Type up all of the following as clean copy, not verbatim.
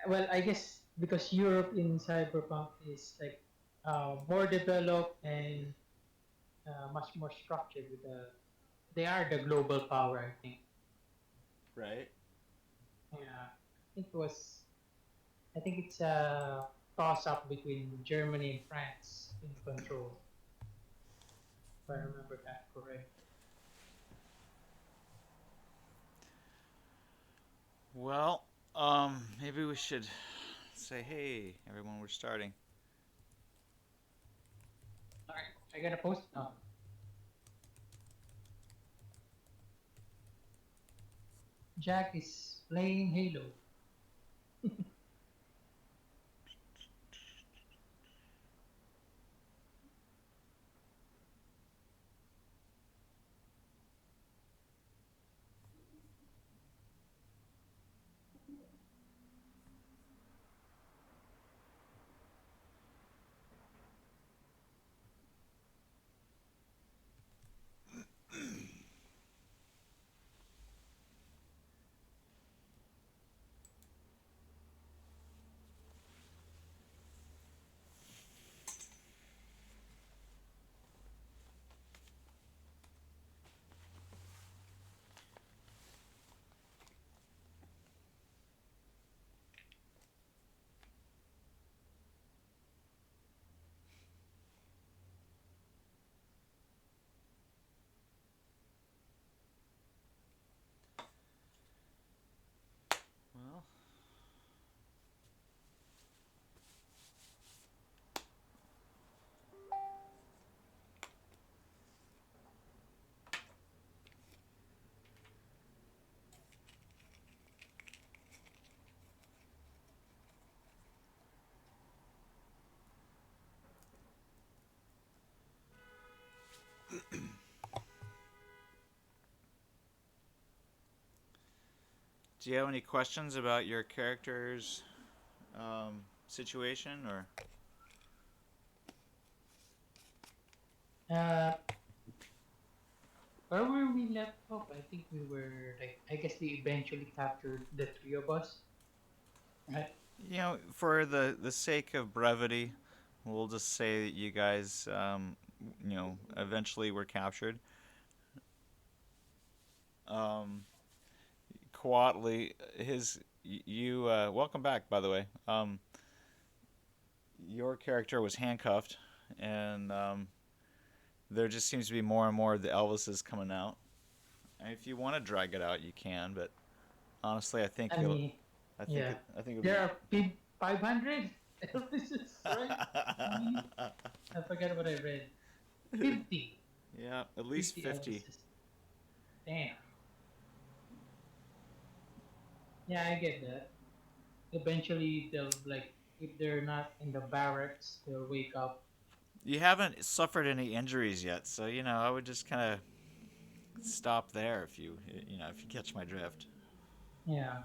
well, I guess because Europe in Cyberpunk is like more developed and much more structured with they are the global power, I think. Right? Yeah, I think it's a toss up between Germany and France in control, if I remember that correct. Well, maybe we should say, hey, everyone, we're starting. All right, I gotta post. Jack is playing Halo. Well, do you have any questions about your character's situation, or Uh, where were we left off? I think we were like, I guess they eventually captured the three of us, right? for the sake of brevity, we'll just say that you guys, eventually were captured. Um, Quatley, you welcome back, by the way. Your character was handcuffed, and there just seems to be more and more of the Elvises coming out. And if you want to drag it out, you can. But honestly, I mean, yeah, I think it would there be. are 500 Elvises, right? How many? I forget what I read. 50, Yeah, at least 50 50. Elvises. Damn. Yeah, I get that. Eventually, they'll like if they're not in the barracks, they'll wake up. You haven't suffered any injuries yet, so I would just kind of stop there if you catch my drift. Yeah.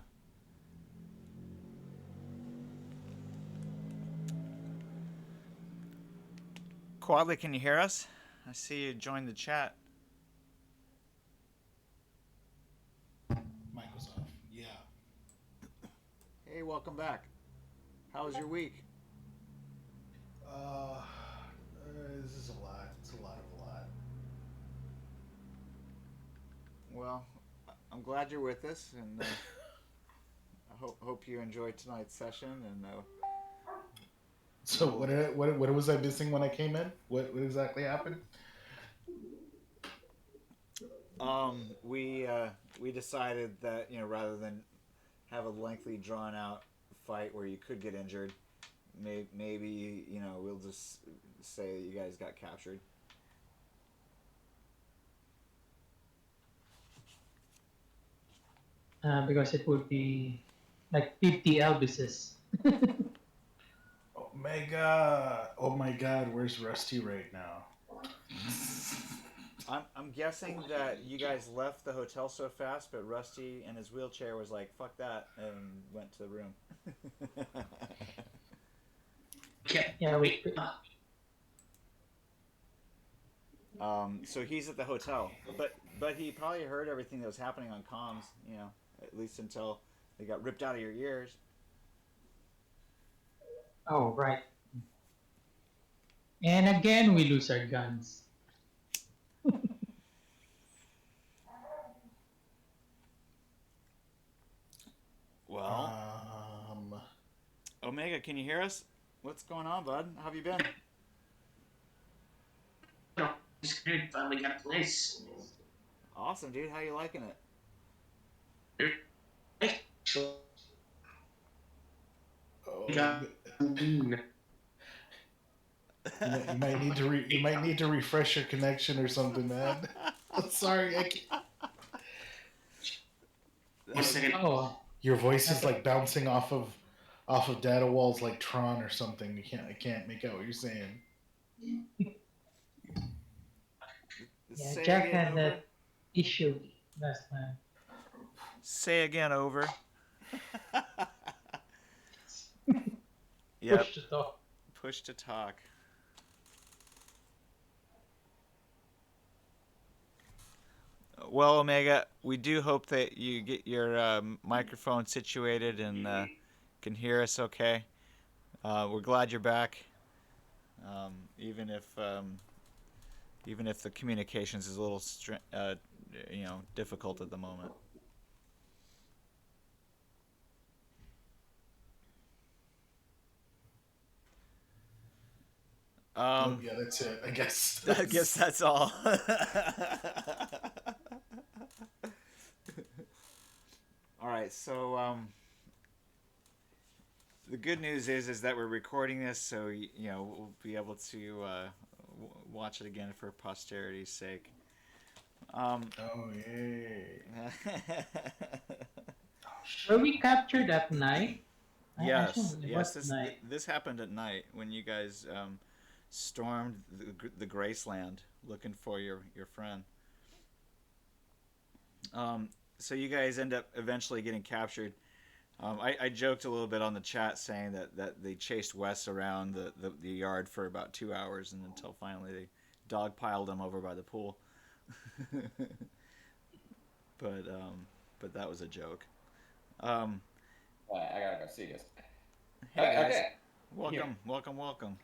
Quadley, can you hear us? I see you joined the chat. Microsoft. Yeah. Hey, welcome back. How was your week? Uh, this is a lot. It's a lot of a lot. Well, I'm glad you're with us, and I hope you enjoyed tonight's session. And So we'll what was I missing when I came in? What exactly happened? we decided that rather than have a lengthy, drawn out fight where you could get injured, maybe we'll just say that you guys got captured. Because it would be like 50 Elvises. Oh my God, where's Rusty right now? I'm guessing that you guys left the hotel so fast, but Rusty in his wheelchair was like, "Fuck that," and went to the room. Yeah, wait. So he's at the hotel, but he probably heard everything that was happening on comms. At least until they got ripped out of your ears. Oh, right. And again, we lose our guns. Well, Um, Omega, can you hear us? What's going on, bud? How have you been? No, it's good. Finally got a place. Awesome, dude. How you liking it? So we oh, got moon. you might need to refresh your connection or something, man. Sorry, I can't. One second. Oh, Your voice I is thought, like bouncing off of data walls like Tron or something. I can't make out what you're saying. yeah, Say Jack again, had over. that issue last time. Say again, over. Yep. Push to talk. Push to talk. Well, Omega, we do hope that you get your microphone situated and can hear us okay. We're glad you're back, um, even if even if the communications is a little difficult at the moment. Oh Um, yeah, that's it. I guess. I guess that's all. All right, so the good news is that we're recording this, so we'll be able to watch it again for posterity's sake. Um, Oh yay. Oh Were shit. we captured at night? I yes, assume it yes. was This night. this happened at night when you guys stormed the Graceland looking for your friend. So you guys end up eventually getting captured. I joked a little bit on the chat saying that they chased Wes around the yard for about 2 hours and until finally they dogpiled him over by the pool. but but that was a joke. Um, Alright, I gotta go see this. hey Alright, guys, okay. Here. welcome.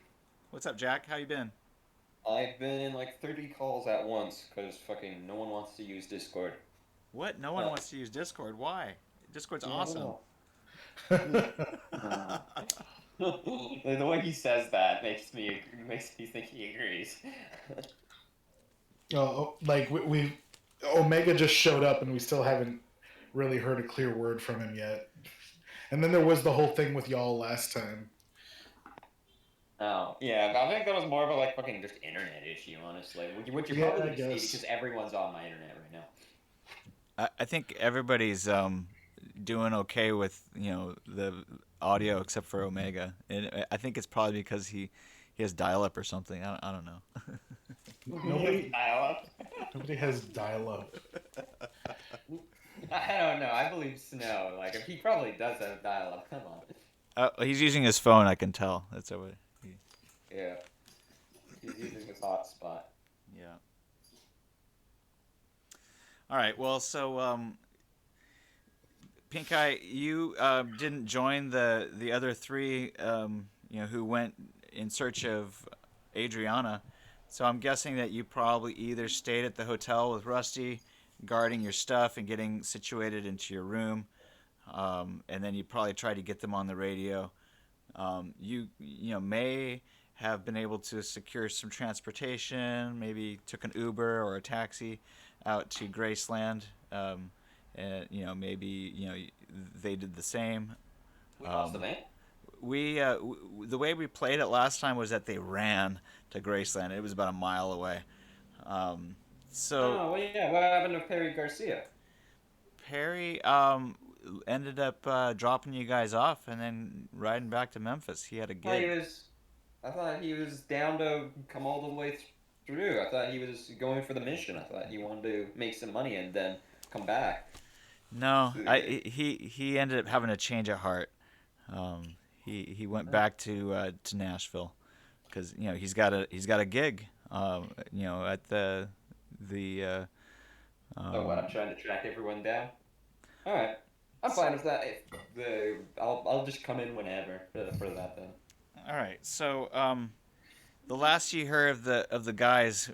What's up, Jack? How you been? I've been in like 30 calls at once because fucking no one wants to use Discord. What? No one Uh, wants to use Discord. Why? Discord's yeah, I don't awesome. know. The way he says that makes me think he agrees. Like we Omega just showed up and we still haven't really heard a clear word from him yet. And then there was the whole thing with y'all last time. Oh, yeah, I think that was more of a like fucking just internet issue, honestly. Which you're Yeah, probably I gonna see guess. because everyone's on my internet right now. I think everybody's doing okay with the audio except for Omega, and I think it's probably because he has dial up or something. I don't know. Nobody Dial-up? nobody has dial up. I don't know. I believe Snow. Like, if he probably does have dial-up. Come on. He's using his phone. I can tell. That's what. Yeah, he's using his hotspot. Yeah. All right. Well, so Pink Eye, you didn't join the other three, who went in search of Adriana. So I'm guessing that you probably either stayed at the hotel with Rusty, guarding your stuff and getting situated into your room, and then you probably tried to get them on the radio. You may have been able to secure some transportation. Maybe took an Uber or a taxi out to Graceland. And maybe they did the same. We lost the Um, man? the way we played it last time was that they ran to Graceland. It was about a mile away. Um, so Oh, well, yeah. What happened to Perry Garcia? Perry ended up dropping you guys off and then riding back to Memphis. He had a I thought he gig. was. I thought he was down to come all the way through. I thought he was going for the mission. I thought he wanted to make some money and then come back. No, To the I gig. he ended up having a change of heart. He went back to Nashville because he's got a gig. At the Oh, what? um, I'm trying to track everyone down. All right. I'm fine with that. I'll just come in whenever for that then. All right. So the last you heard of the guys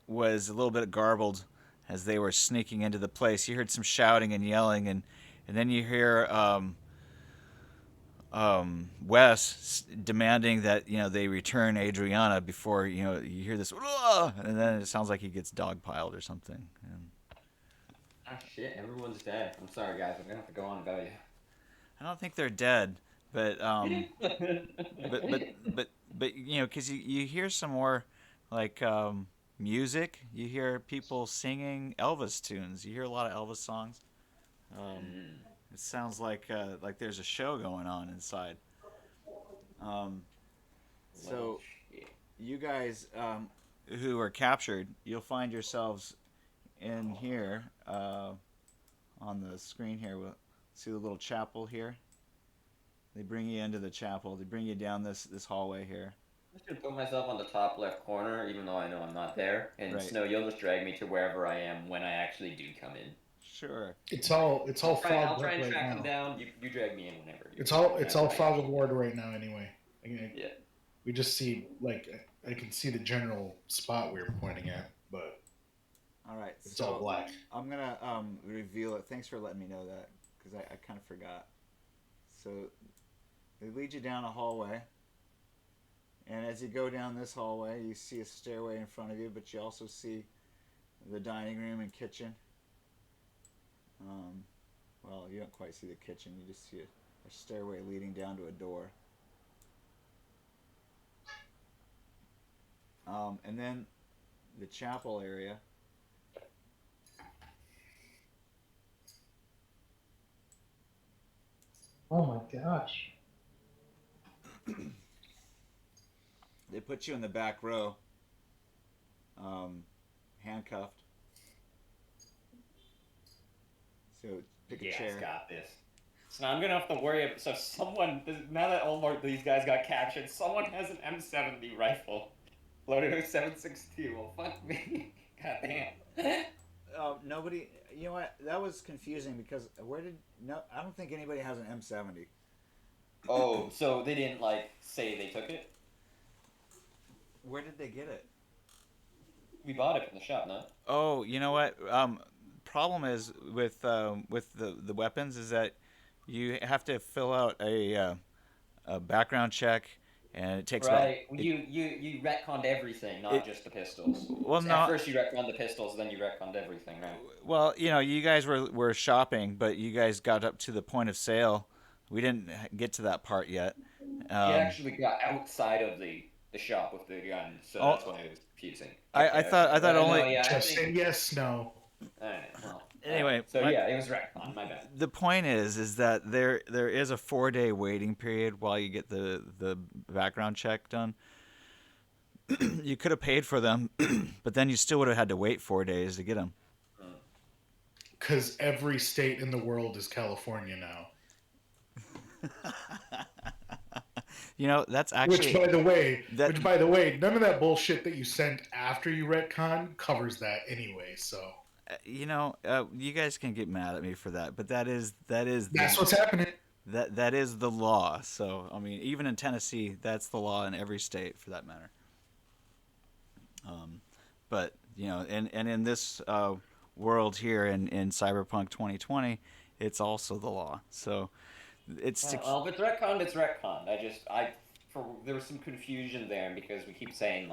was a little bit garbled as they were sneaking into the place. You heard some shouting and yelling, and then you hear Wes demanding that they return Adriana before you hear this, "Whoa!" And then it sounds like he gets dogpiled or something. And Ah, shit, everyone's dead. I'm sorry, guys. I'm gonna have to go on without you. I don't think they're dead, but but because you hear some more like music. You hear people singing Elvis tunes. You hear a lot of Elvis songs. It sounds like there's a show going on inside. Um, Well, so shit. you guys who are captured, you'll find yourselves in here on the screen here. We'll see the little chapel here. They bring you into the chapel. They bring you down this hallway here. I'm just gonna put myself on the top left corner, even though I know I'm not there. And Right. Snow, you'll just drag me to wherever I am when I actually do come in. Sure. It's all I'll fogged try up and right track now. them down. You drag me in whenever. It's all whenever I fog of actually- war right now anyway. Yeah. We just see I can see the general spot we were pointing at, but All right. it's all black. I'm gonna reveal it. Thanks for letting me know that because I kind of forgot. So they lead you down a hallway, and as you go down this hallway, you see a stairway in front of you, but you also see the dining room and kitchen. Well, you don't quite see the kitchen. You just see a stairway leading down to a door. And then the chapel area. Oh my gosh. They put you in the back row, handcuffed. So pick a Yeah, chair. I've got this. So now I'm gonna have to worry. So someone, now that all of these guys got captured, someone has an M70 rifle loaded with 7.62. Well, fuck me. God damn. Nobody. You know what? That was confusing because I don't think anybody has an M70. Oh, so they didn't say they took it? Where did they get it? We bought it from the shop, no? Oh, you know what? Problem is with the weapons is that you have to fill out a background check, and it takes Right. about. You retconned everything, not just the pistols. Well, At no. first you retconned the pistols, then you retconned everything, right? Well, you guys were shopping, but you guys got up to the point of sale. We didn't get to that part yet. You actually got outside of the shop with the gun, so that's why it was confusing. I thought only. No, yeah, I Just think, say yes, no. Alright, well, Anyway, so yeah, it was retcon. My bad. The point is that there is a 4-day waiting period while you get the background check done. You could have paid for them, but then you still would have had to wait 4 days to get them. Because every state in the world is California now. That's actually. Which, by the way, none of that bullshit that you sent after you retcon covers that anyway. So you guys can get mad at me for that, but that's what's happening. That is the law. So I mean, even in Tennessee, that's the law in every state for that matter. But and in this world here in Cyberpunk 2020, it's also the law. So it's Well, if it's retconned, it's retconned. There was some confusion there because we keep saying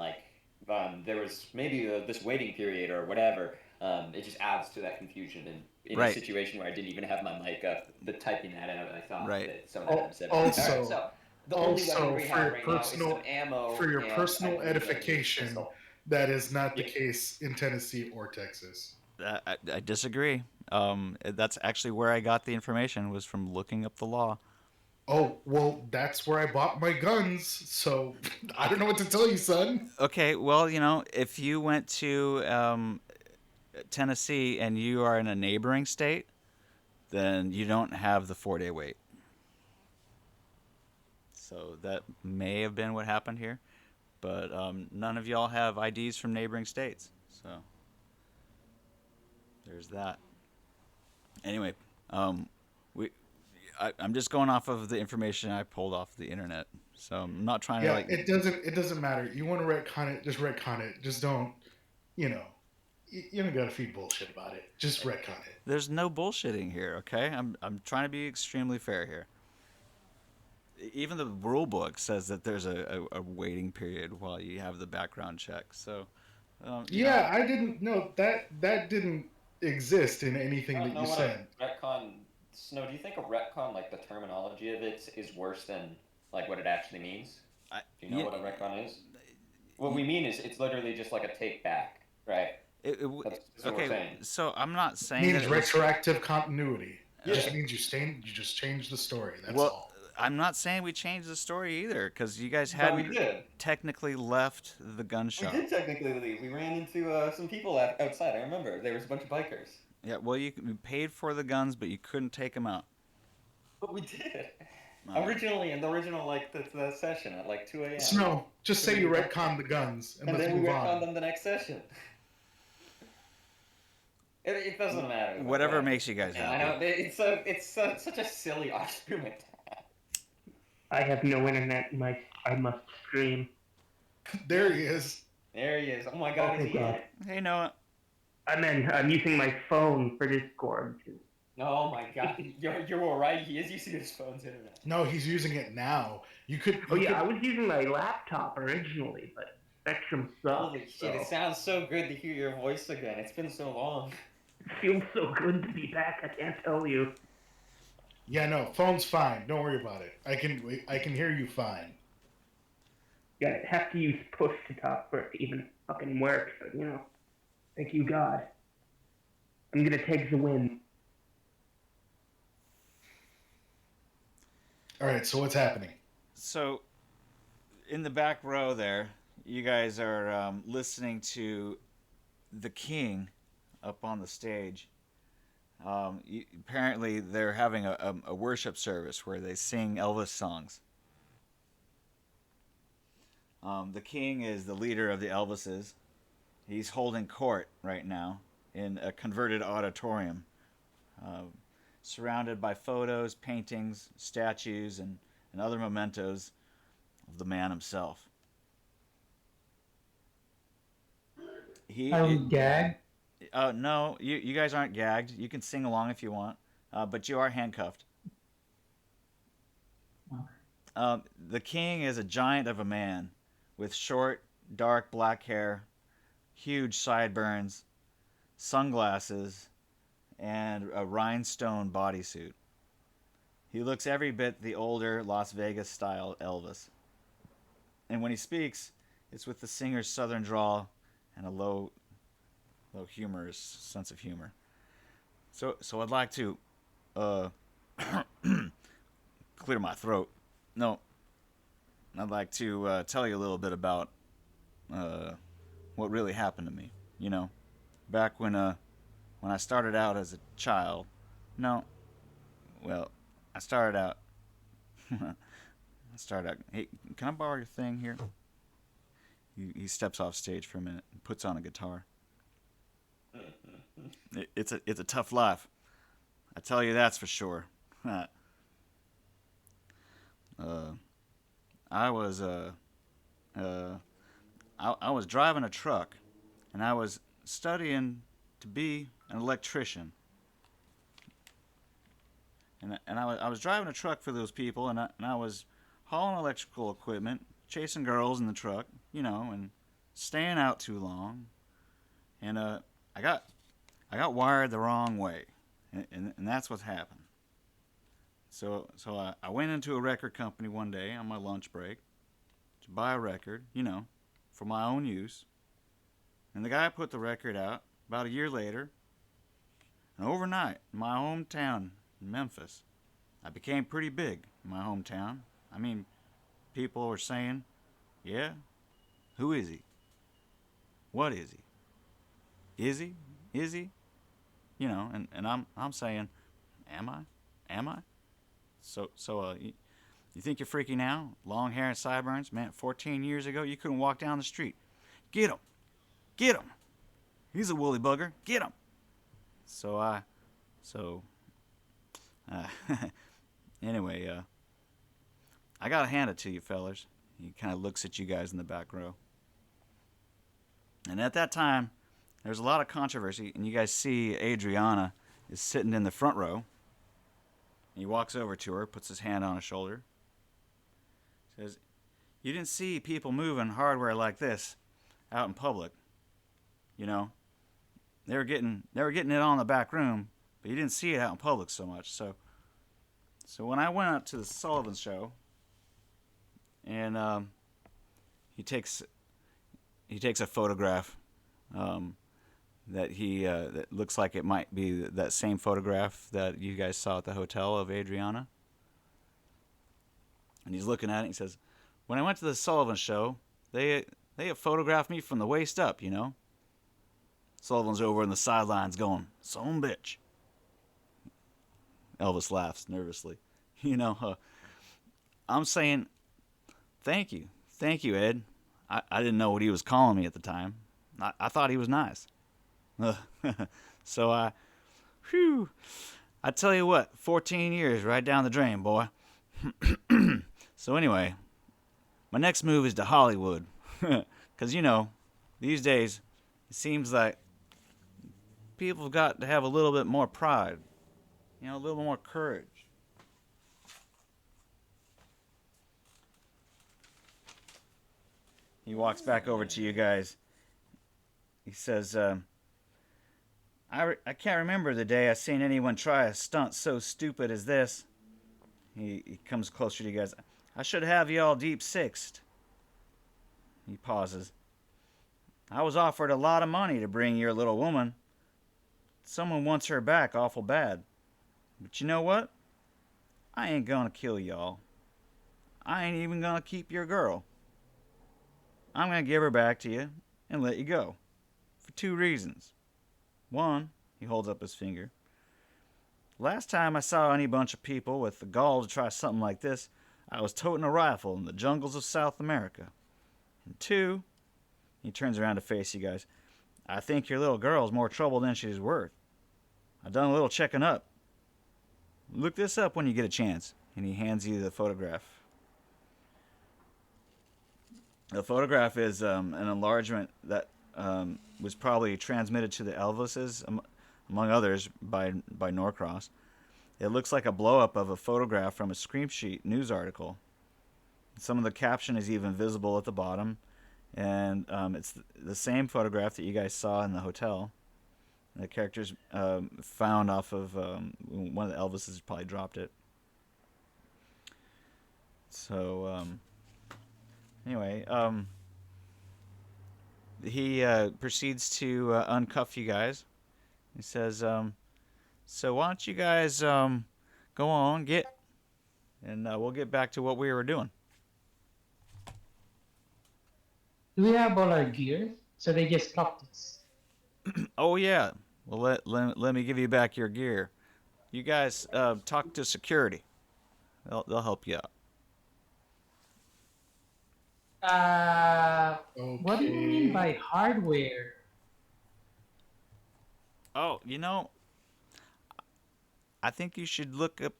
there was maybe this waiting period or whatever. It just adds to that confusion in Right. a situation where I didn't even have my mic up, but typing that out, I thought Right. that someone had said. Also- Alright, so the only weapon we for have your right now is personal some ammo. for your and personal I believe a edification, pistol. that is not the Yeah. case in Tennessee or Texas. I disagree. That's actually where I got the information, was from looking up the law. Oh, well, that's where I bought my guns, so I don't know what to tell you, son. Okay, well, if you went to Tennessee and you are in a neighboring state, then you don't have the 4-day wait. So that may have been what happened here, but none of y'all have IDs from neighboring states, so there's that. Anyway, I'm just going off of the information I pulled off the internet. So I'm not trying to Yeah, like. it doesn't matter. You want to retcon it, just retcon it. Just don't, you know, you don't gotta feed bullshit about it. Just retcon it. There's no bullshitting here, okay? I'm trying to be extremely fair here. Even the rule book says that there's a waiting period while you have the background check. So, you know, Yeah, I didn't know that didn't exist in I anything don't that know you what said. a retcon. Snow, do you think a retcon, like the terminology of it, is worse than like what it actually means? I, Do you know yeah, what a retcon is? What we mean is it's literally just like a take back, right? That's what we're okay. saying. So I'm not It saying that means it was. retroactive continuity. It Yeah. just means you just change the story. That's Well, all. I'm not saying we changed the story either, because you guys But we hadn't did. technically left the gun We shop. did technically leave. We ran into some people outside. I remember there was a bunch of bikers. Yeah, well, you paid for the guns, but you couldn't take them out. But we did. Uh, Originally, in the original like the session at like 2 a.m. Snow, just say you retcon the guns and And let's then we move retconned on. them the next session. It doesn't matter. Whatever makes you guys Yeah, happy. I know. It's such a silly argument. I have no internet. I must stream. There he is. There he is. Oh my god, Okay, is he? God. Hey, Noah. I'm using my phone for Discord. Oh my god, you're all right. He is using his phone's internet. No, he's using it now. You could. Oh you yeah, I could- was using my laptop originally, but Spectrum sucks. Holy shit! It sounds so good to hear your voice again. It's been so long. It feels so good to be back. I can't tell you. Yeah, no, phone's fine. Don't worry about it. I can hear you fine. Yeah, I have to use push to talk for it to even fucking work. But thank you God. I'm gonna take the win. All right, so what's happening? So, in the back row there, you guys are listening to the king up on the stage. Apparently, they're having a worship service where they sing Elvis songs. The king is the leader of the Elvises. He's holding court right now in a converted auditorium, surrounded by photos, paintings, statues, and other mementos of the man himself. I'm gagged. No, you guys aren't gagged. You can sing along if you want, but you are handcuffed. The king is a giant of a man with short, dark black hair, huge sideburns, sunglasses, and a rhinestone bodysuit. He looks every bit the older Las Vegas style Elvis. And when he speaks, it's with the singer's southern drawl and a low humorous sense of humor. So I'd like to clear my throat. No, I'd like to tell you a little bit about what really happened to me. You know, back when I started out as a child. No, well, I started out. Hey, can I borrow your thing here? He steps off stage for a minute and puts on a guitar. It's a tough life. I tell you that's for sure. I was driving a truck, and I was studying to be an electrician. And I was driving a truck for those people, and I was hauling electrical equipment, chasing girls in the truck, and staying out too long. And I got wired the wrong way, and that's what happened. So I went into a record company one day on my lunch break to buy a record, for my own use. And the guy put the record out about a year later. And overnight, in my hometown in Memphis, I became pretty big in my hometown. I mean, people were saying, "Yeah, who is he? What is he? Is he? Is he?" And I'm saying, "Am I? Am I?" So you think you're freaky now? Long hair and sideburns? Man, 14 years ago, you couldn't walk down the street. Get him! Get him! He's a woolly bugger. Get him! Anyway, I I gotta hand it to you, fellers. He kind of looks at you guys in the back row. And at that time, there's a lot of controversy, and you guys see Adriana is sitting in the front row. He walks over to her, puts his hand on her shoulder, says, "You didn't see people moving hardware like this out in public. You know, they were getting it on in the back room, but you didn't see it out in public so much. So when I went out to the Sullivan show, and he takes a photograph that looks like it might be that same photograph that you guys saw at the hotel of Adriana. And he's looking at it and he says, when I went to the Sullivan show, they photographed me from the waist up, you know. Sullivan's over in the sidelines going, son bitch. Elvis laughs nervously. You know, I'm saying, thank you, Ed. I didn't know what he was calling me at the time. I thought he was nice. So I tell you what, 14 years right down the drain, boy. So anyway, my next move is to Hollywood. Because, you know, these days, it seems like people have got to have a little bit more pride. You know, a little more courage. He walks back over to you guys. He says, I can't remember the day I seen anyone try a stunt so stupid as this. He comes closer to you guys. I should have you all deep sixed. He pauses. I was offered a lot of money to bring your little woman. Someone wants her back awful bad. But you know what? I ain't gonna kill y'all. I ain't even gonna keep your girl. I'm gonna give her back to you and let you go. For 2 reasons. One, he holds up his finger. Last time I saw any bunch of people with the gall to try something like this, I was toting a rifle in the jungles of South America. And 2, he turns around to face you guys. I think your little girl's more trouble than she's worth. I've done a little checking up. Look this up when you get a chance. And he hands you the photograph. The photograph is an enlargement that was probably transmitted to the Elvises, among others, by Norcross. It looks like a blow-up of a photograph from a Scream Sheet news article. Some of the caption is even visible at the bottom, and it's the same photograph that you guys saw in the hotel. The character's found off of one of the Elvises probably dropped it. So anyway, he proceeds to uncuff you guys. He says, so why don't you guys go on, and we'll get back to what we were doing. Do we have all our gear? So they just cuffed us. Oh yeah. Well, let me give you back your gear. You guys talk to security. They'll help you out. Okay. What do you mean by hardware? Oh, you know, I think you should look up,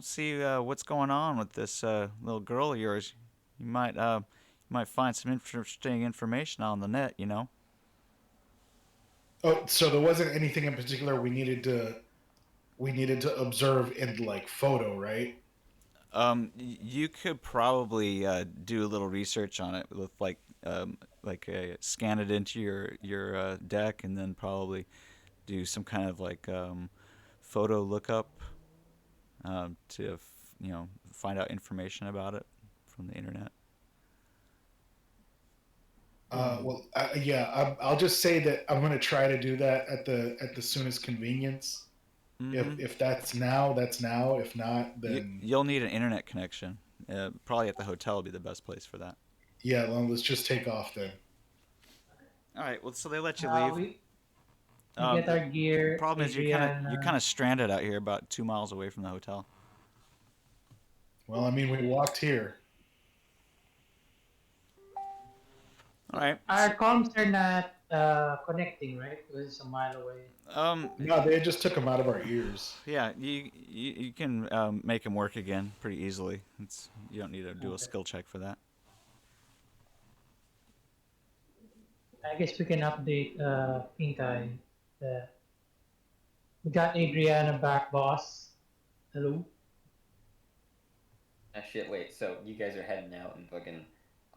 see what's going on with this little girl of yours. You might find some interesting information on the net, you know. Oh, so there wasn't anything in particular we needed to observe in like photo, right? You could probably do a little research on it with scan it into your deck, and then probably do some kind of photo lookup to find out information about it from the internet. I'll just say that I'm going to try to do that at the soonest convenience. Mm-hmm. If that's now, that's now. If not, then you'll need an internet connection. Probably at the hotel would be the best place for that. Yeah, well, let's just take off then. All right. Well, so they let you leave. We get our gear. The problem is you're kind of stranded out here, about 2 miles away from the hotel. Well, I mean, we walked here. All right. Our comms are not connecting, right? Because it's a mile away. No, they just took him out of our ears. Yeah, you can make him work again pretty easily. You don't need to do a Okay. skill check for that. I guess we can update Pink Eye. Uh, we got Adriana back, boss. Hello. Ah, shit, wait, so you guys are heading out and fucking.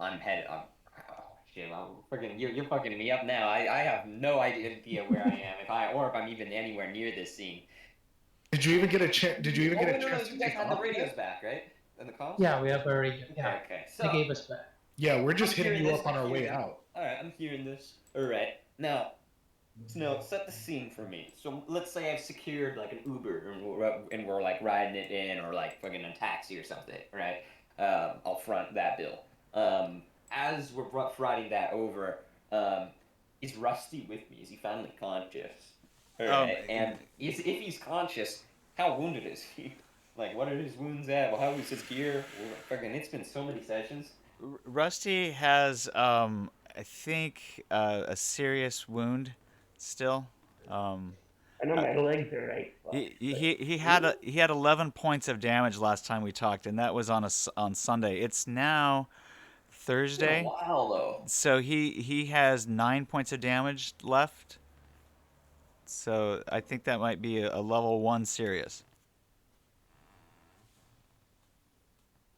I'm headed. Oh, shit, you're fucking me up now. I have no idea where I am, if I'm even anywhere near this scene. Did you even get a chance? Did you even Oh, get a wait, no, chance to you guys take had the off? radios back, right? And the comms? Yeah, we have a radio. Yeah, Okay, they so. gave us back. Yeah, we're just I'm hitting hearing you this, up on I'm our way hearing- out. Alright, I'm hearing this. Alright, now, Snow, set the scene for me. So let's say I've secured like an Uber and we're like riding it in or like fucking a taxi or something, right? I'll front that bill. As we're riding that over, is Rusty with me? Is he finally conscious? Alright, and if he's conscious, how wounded is he? Like, what are his wounds at? Well, how is his gear? Fucking, it's been so many sessions. Rusty has, I think, a serious wound still. I know my legs are right. He had 11 points of damage last time we talked, and that was on Sunday. It's now Thursday, It's been a while though. so he has 9 points of damage left. So I think that might be a level 1 serious.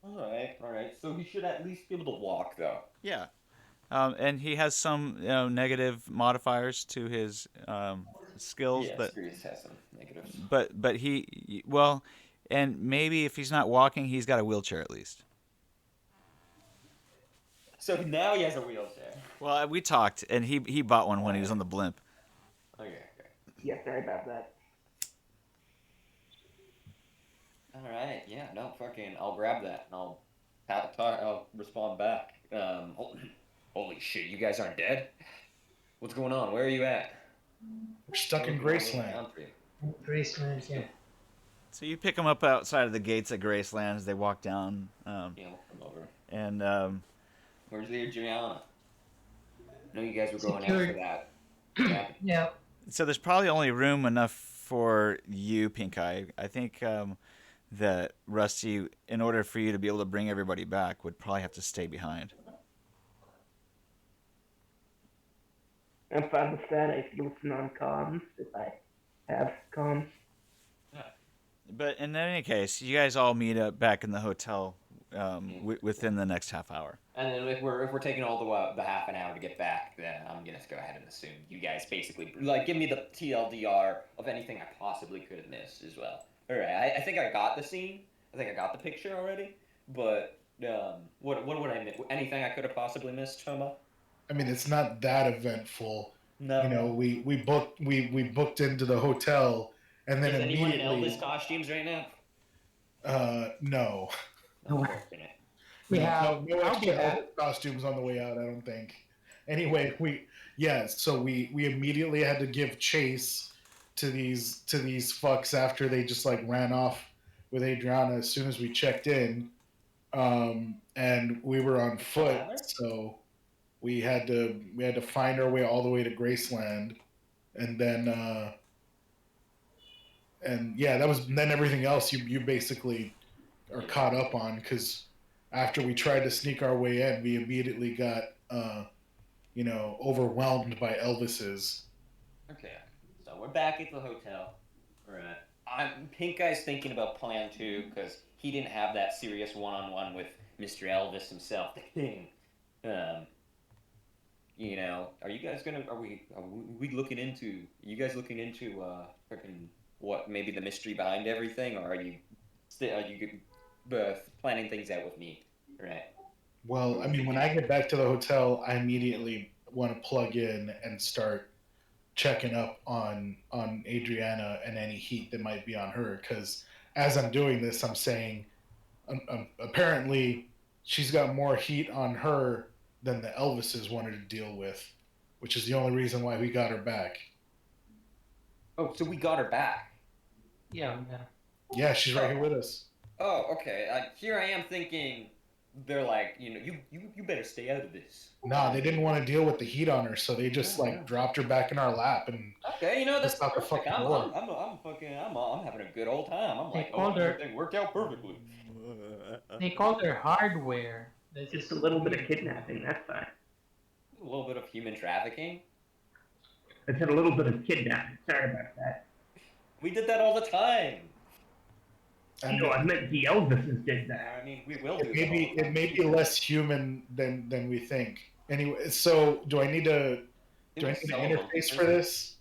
All right. So he should at least be able to walk, though. Yeah. And he has some negative modifiers to his skills, Yeah, but Sirius has some negatives. but well, and maybe if he's not walking, he's got a wheelchair at least. So now he has a wheelchair. Well, we talked, and he bought one when he was on the blimp. Okay. Yeah, sorry about that. All right. Yeah. No. Fucking. I'll grab that and I'll respond back. Holy shit! You guys aren't dead. What's going on? Where are you at? We're stuck in Graceland. Graceland, yeah. So you pick them up outside of the gates at Graceland as they walk down, Yeah, we'll come over. and Where's the Adriana? I know you guys were going Secured. after that. Yeah. Yeah. so there's probably only room enough for you, Pink Eye. I think that Rusty, in order for you to be able to bring everybody back, would probably have to stay behind. I'm fine with that. I can listen on comms if I have comms. But in any case, you guys all meet up back in the hotel within the next half hour. And then if we're taking all the half an hour to get back, then I'm gonna go ahead and assume you guys basically like give me the TLDR of anything I possibly could have missed as well. All right, I think I got the scene. I think I got the picture already. But what would I miss? Anything I could have possibly missed, Choma? I mean, it's not that eventful. No. You know, we booked into the hotel, and then Is anyone in immediately. Elvis costumes right now? No. Unfortunate. We No, have. no I'll extra get that. Elvis costumes on the way out. I don't think. Anyway, so we immediately had to give chase to these fucks after they just like ran off with Adriana as soon as we checked in, and we were on foot, so we had to find our way all the way to Graceland, and then then everything else you basically are caught up on, because after we tried to sneak our way in, we immediately got overwhelmed by Elvis's. Okay, so we're back at the hotel. Right. Pink Eye's thinking about Plan 2 because he didn't have that serious one-on-one with Mr. Elvis himself, the king. Are you guys gonna? Are we looking into? Are you guys looking into freaking what? Maybe the mystery behind everything, or are you planning things out with me? Right. Well, I mean, when I get back to the hotel, I immediately want to plug in and start checking up on Adriana and any heat that might be on her. Because as I'm doing this, I'm saying apparently she's got more heat on her than the Elvises wanted to deal with, which is the only reason why we got her back. Oh, so we got her back. Yeah. Yeah, she's right here with us. Oh, okay. Here I am thinking they're like, you better stay out of this. No, they didn't want to deal with the heat on her, so they just dropped her back in our lap and Okay, that's just out the perfect. fucking I'm door. I'm having a good old time. I'm They like, called her- everything worked out perfectly. They called her hardware. That's Just a little bit of kidnapping, that's fine. A little bit of human trafficking. I said a little bit of kidnapping. Sorry about that. We did that all the time. And No, I meant the Elvises did that. I mean, we will do it may be less human than we think. Anyway, so do I need to interface for this?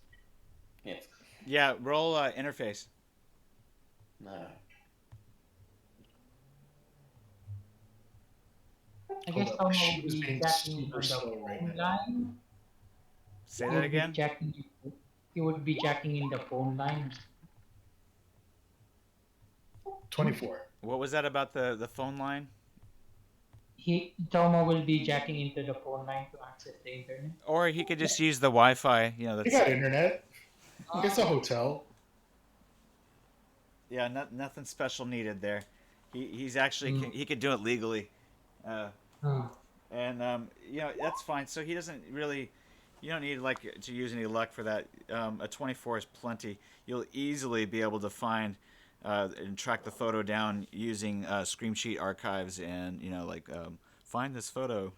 Yes. Yeah, roll interface. No. I guess Hold up, someone she will was be being jacking super on the slow right phone now. line. Say He that would be again. He would be jacking in the phone line. 24. What was that about the phone line? Tomo will be jacking into the phone line to access the internet. Or he could just use the Wi-Fi. You That's got internet. It's a hotel. yeah, nothing special needed there. He's actually he could do it legally, and that's fine. So he doesn't really. You don't need to use any luck for that. A 24 is plenty. You'll easily be able to find and track the photo down using Scream Sheet archives and find this photo.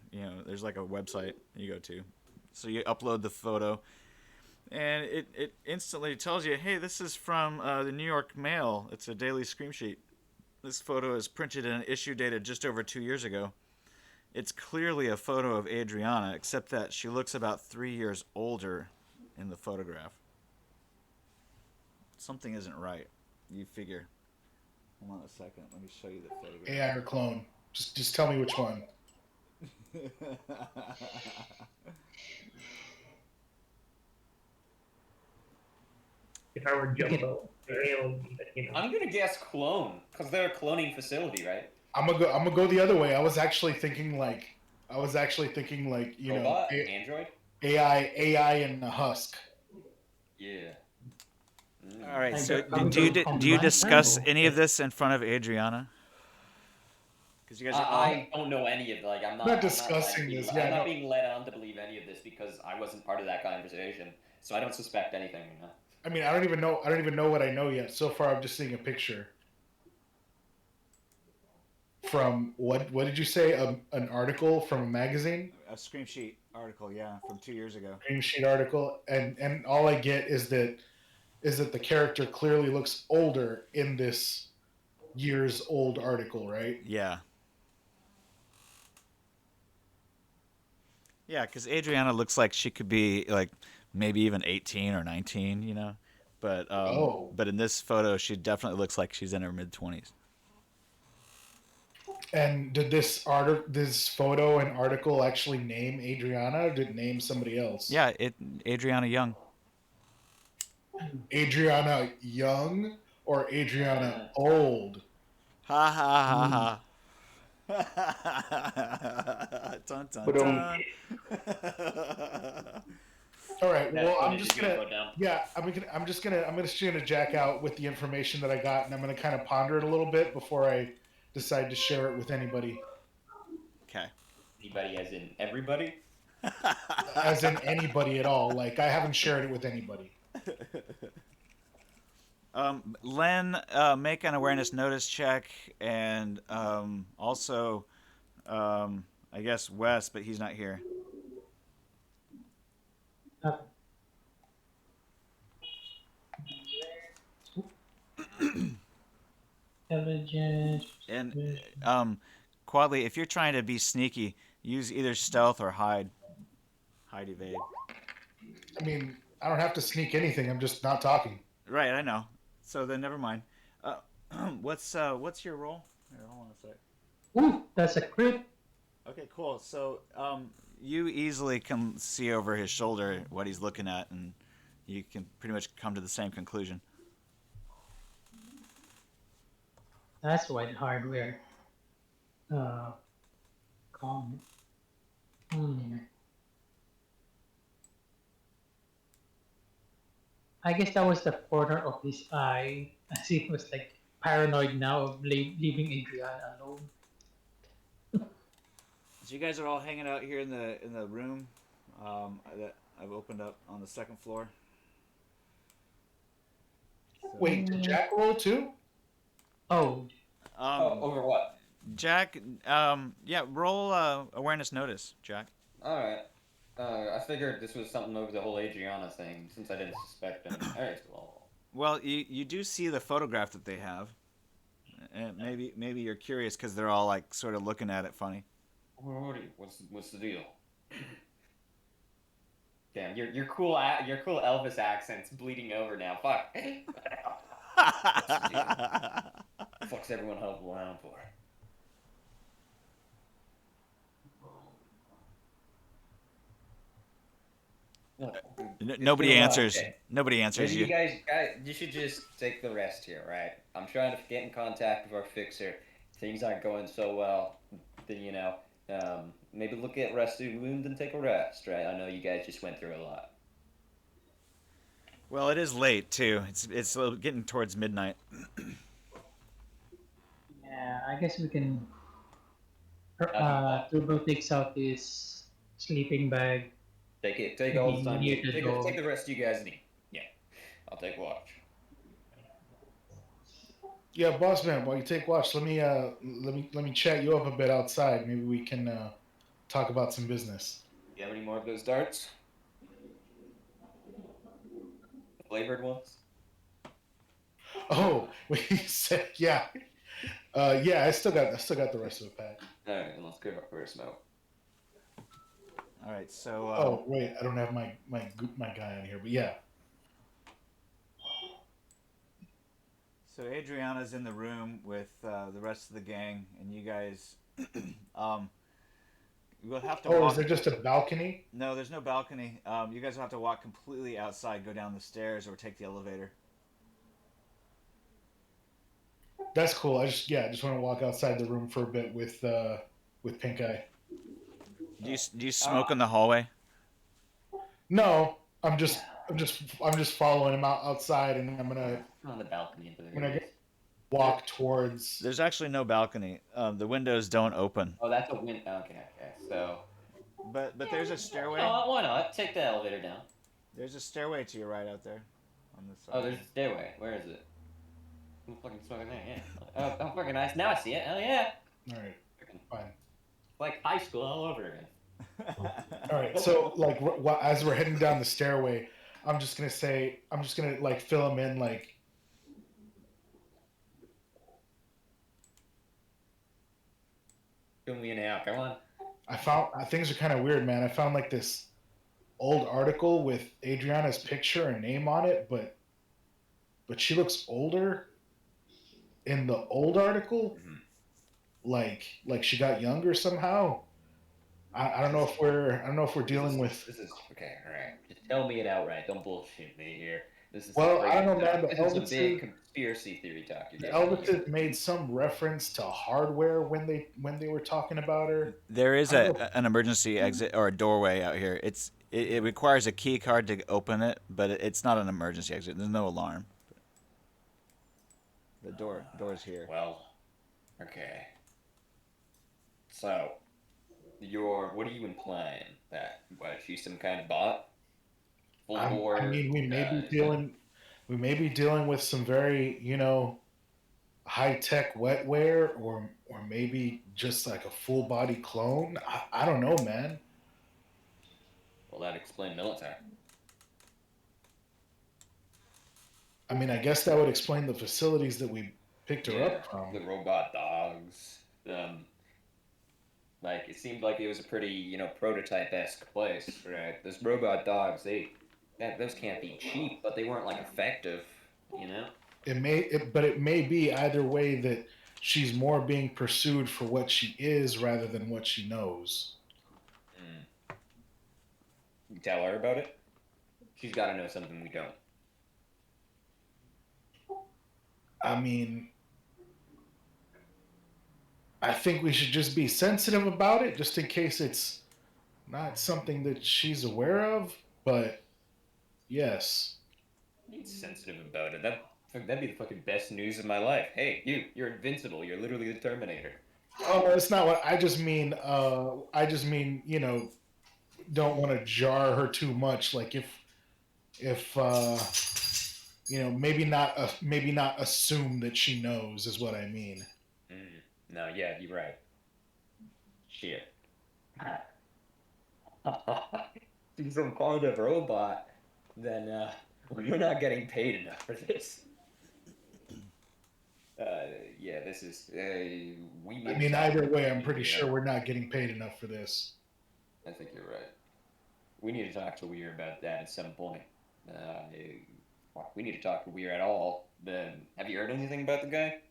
There's like a website you go to, so you upload the photo, and it instantly tells you, hey, this is from the New York Mail. It's a daily Scream Sheet. This photo is printed in an issue dated just over 2 years ago. It's clearly a photo of Adriana, except that she looks about 3 years older in the photograph. Something isn't right. You figure. Hold on a second. Let me show you the photograph. AI or clone. Just tell me which one. If I were Jumbo, I'm gonna guess clone, because they're a cloning facility, right? I'm gonna go the other way. I was actually thinking like Robot, Android. AI in a husk. Yeah. All right. Like So a do you discuss combined any of this in front of Adriana? Because you guys are I don't know any of I'm not discussing this. I'm not being led on to believe any of this because I wasn't part of that conversation, so I don't suspect anything. I mean, I don't even know what I know yet. So far, I'm just seeing a picture from what did you say? An article from a magazine? a Scream Sheet article, yeah, from 2 years ago. Scream Sheet article, and all I get is that the character clearly looks older in this years old article, right? Yeah. Yeah, because Adriana looks like she could be maybe even 18 or 19, but but in this photo, she definitely looks like she's in her mid-20s. And did this photo and article actually name Adriana, or did it name somebody else? Yeah, Adriana Young. Adriana Young or Adriana Old? Ha ha ha ha. Dun, dun, dun. All right. Well, I'm That's just gonna jack out with the information that I got, and I'm gonna kind of ponder it a little bit before I decide to share it with anybody. Okay. Anybody, as in everybody? As in anybody at all. Like, I haven't shared it with anybody. Len, make an awareness notice check, and also, I guess Wes, but he's not here. Intelligence. And Quadley, if you're trying to be sneaky, use either stealth or hide. Hide evade. I mean, I don't have to sneak anything. I'm just not talking. Right, I know. So then, never mind. What's your role? Here, hold on a sec. Ooh, that's a crit. Okay, cool. So you easily can see over his shoulder what he's looking at, and you can pretty much come to the same conclusion. That's why the hardware. Comment. I guess that was the corner of his eye, as he was paranoid now of leaving Adriana alone. So you guys are all hanging out here in the room that I've opened up on the second floor. So, Wait, did Jack roll too? Oh, Oh, over what? Jack, yeah, roll awareness notice, Jack. All right. I figured this was something over the whole Adriana thing, since I didn't suspect any. All right, well, Well, you do see the photograph that they have, and maybe you're curious because they're all like sort of looking at it funny. what's the deal? Damn, your cool your cool Elvis accent's bleeding over now. Fuck. What's the deal? Fuck's everyone huddled around for? Nobody Doing well, answers. okay. Nobody answers Maybe you. you guys, you should just take the rest here, right? I'm trying to get in contact with our fixer. Things aren't going so well. Then maybe look at rest of your wound and take a rest, right? I know you guys just went through a lot. Well, it is late too. It's getting towards midnight. yeah. I guess we can. Uh, Turbo takes out his sleeping bag. Take all the time. Near the door. Take the rest you guys need. Yeah, I'll take watch. Yeah, boss man. While you take watch, let me chat you up a bit outside. Maybe we can talk about some business. You have any more of those darts? The flavored ones? Oh, wait, you said yeah. Yeah, I still got the rest of the pack. All right, then let's go for a smoke. All right, so Oh wait, I don't have my guy on here, but yeah. so Adriana's in the room with the rest of the gang, and you guys, we'll have to Oh, walk. is there just a balcony? No, there's no balcony. You guys will have to walk completely outside, go down the stairs, or take the elevator. That's cool. I just want to walk outside the room for a bit with Pink Eye. Do you smoke in the hallway? No, I'm just following him outside, and I'm gonna On the balcony. I'm gonna walk towards. There's actually no balcony. The windows don't open. Oh, that's a win. Okay. So. But there's a stairway. Why not? Take the elevator down. There's a stairway to your right out there, on this side. Oh, there's a stairway. Where is it? I'm fucking smoking there. Yeah. Oh, fucking nice. Now I see it. Hell yeah. All right, fine. Like high school all over again. All right, so like as we're heading down the stairway, I'm just gonna like fill him in like. Fill me in now. Come on. Things are kind of weird, man. I found like this old article with Adriana's picture and name on it, but she looks older in the old article. Mhm. Like she got younger somehow. I don't know if we're dealing with. This is okay. All right. Just tell me it outright. Don't bullshit me here. This is Well, some I don't know, crazy man. talk. The This is a Elvis big is- conspiracy theory talk. The Elvis made some reference to hardware when they were talking about her. There is I don't know. an emergency exit or a doorway out here. It requires a key card to open it, but it's not an emergency exit. There's no alarm. The door's here. Well, okay. So, what are you implying? That she's some kind of bot? Full bore. I mean, we may be dealing with some very high tech wetware, or maybe just like a full body clone. I don't know, man. Well, that explains military. I mean, I guess that would explain the facilities that we picked her up from. The robot dogs. Like it seemed like it was a pretty, prototype-esque place, right? Those robot dogs, those can't be cheap, but they weren't like effective, you know. But it may be either way that she's more being pursued for what she is rather than what she knows. You tell her about it. She's got to know something we don't. I mean, I think we should just be sensitive about it, just in case it's not something that she's aware of. But yes, Be sensitive about it. That'd be the fucking best news of my life. Hey, you're invincible. You're literally the Terminator. Oh, it's not what I just mean. Don't want to jar her too much. Like if maybe not assume that she knows is what I mean. No, yeah, you're right. Shit. She's some kind of robot. Then you're not getting paid enough for this. Yeah, this is. We need I to mean, talk either to way, I'm Weir. pretty sure we're not getting paid enough for this. I think you're right. We need to talk to Weir about that at some point. We need to talk to Weir at all. Then, have you heard anything about the guy?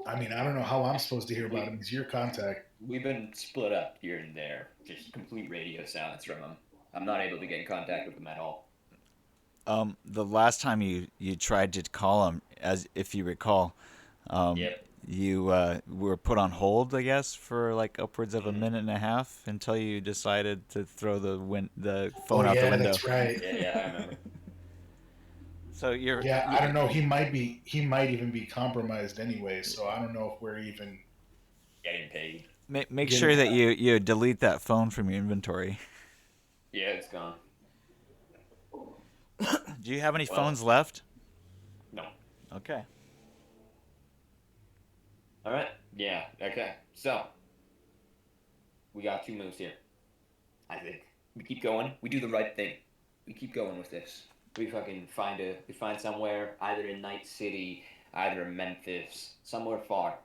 I mean, I don't know how I'm supposed to hear about him. He's your contact. We've been split up here and there. Just complete radio silence from him. I'm not able to get in contact with him at all. The last time you tried to call him, as if you recall, Yep. you were put on hold, I guess, for like upwards of a minute and a half until you decided to throw the phone out the window. That's right. Yeah, I remember. So I don't know. He might even be compromised anyway. So I don't know if we're even Getting paid. make sure that you delete that phone from your inventory. Yeah, it's gone. Do you have any phones left? No. Okay. All right. Yeah. Okay. So we got 2 moves here. I think we keep going. We do the right thing. We keep going with this. We fucking find somewhere, either in Night City, either in Memphis, somewhere far.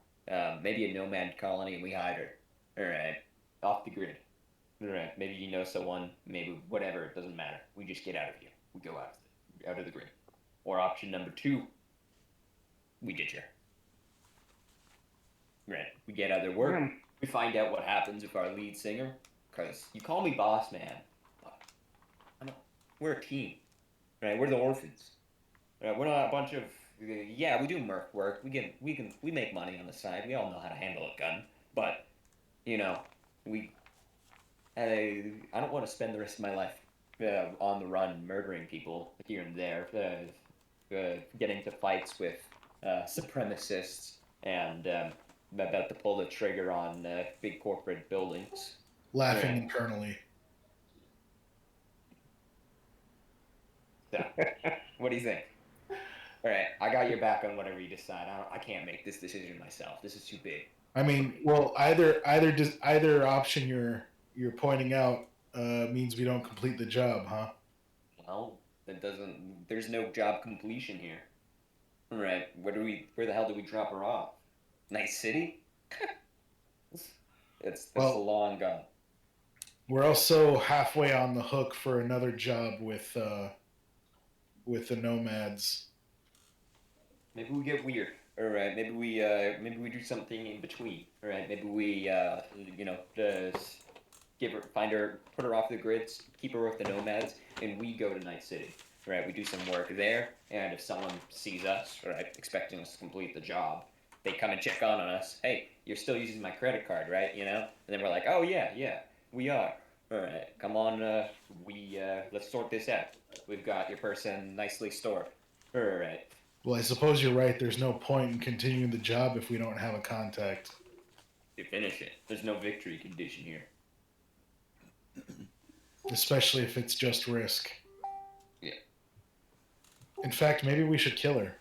Maybe a nomad colony, and we hide her. All right. Off the grid. All right. Maybe you know someone. Maybe whatever. It doesn't matter. We just get out of here. We go out of the grid. Or option number 2. We ditch her. Right. We get other work. We find out what happens with our lead singer. Because you call me boss man, but we're a team. Right? We're the Orphans. Right? We're not a bunch of. Yeah, we do merc work. We make money on the side. We all know how to handle a gun. But I don't want to spend the rest of my life on the run, murdering people here and there, getting into fights with supremacists, and about to pull the trigger on big corporate buildings. Laughing internally. So, what do you think? All right, I got your back on whatever you decide. I can't make this decision myself. This is too big. I mean, well, either option you're pointing out means we don't complete the job, huh? Well, that doesn't. There's no job completion here. All right, where the hell do we drop her off? Night City? It's long gone. We're also halfway on the hook for another job with the nomads. Maybe we get weird. All right. Maybe we do something in between. All right. Maybe we just find her, put her off the grids, keep her with the nomads, and we go to Night City. All right. We do some work there, and if someone sees us, all right, expecting us to complete the job, they come and check on us. Hey, you're still using my credit card, right? And then we're like, oh yeah, we are. All right. Come on. Let's sort this out. We've got your person nicely stored. All right. Well, I suppose you're right. There's no point in continuing the job if we don't have a contact. You finish it. There's no victory condition here. Especially if it's just risk. Yeah. In fact, maybe we should kill her.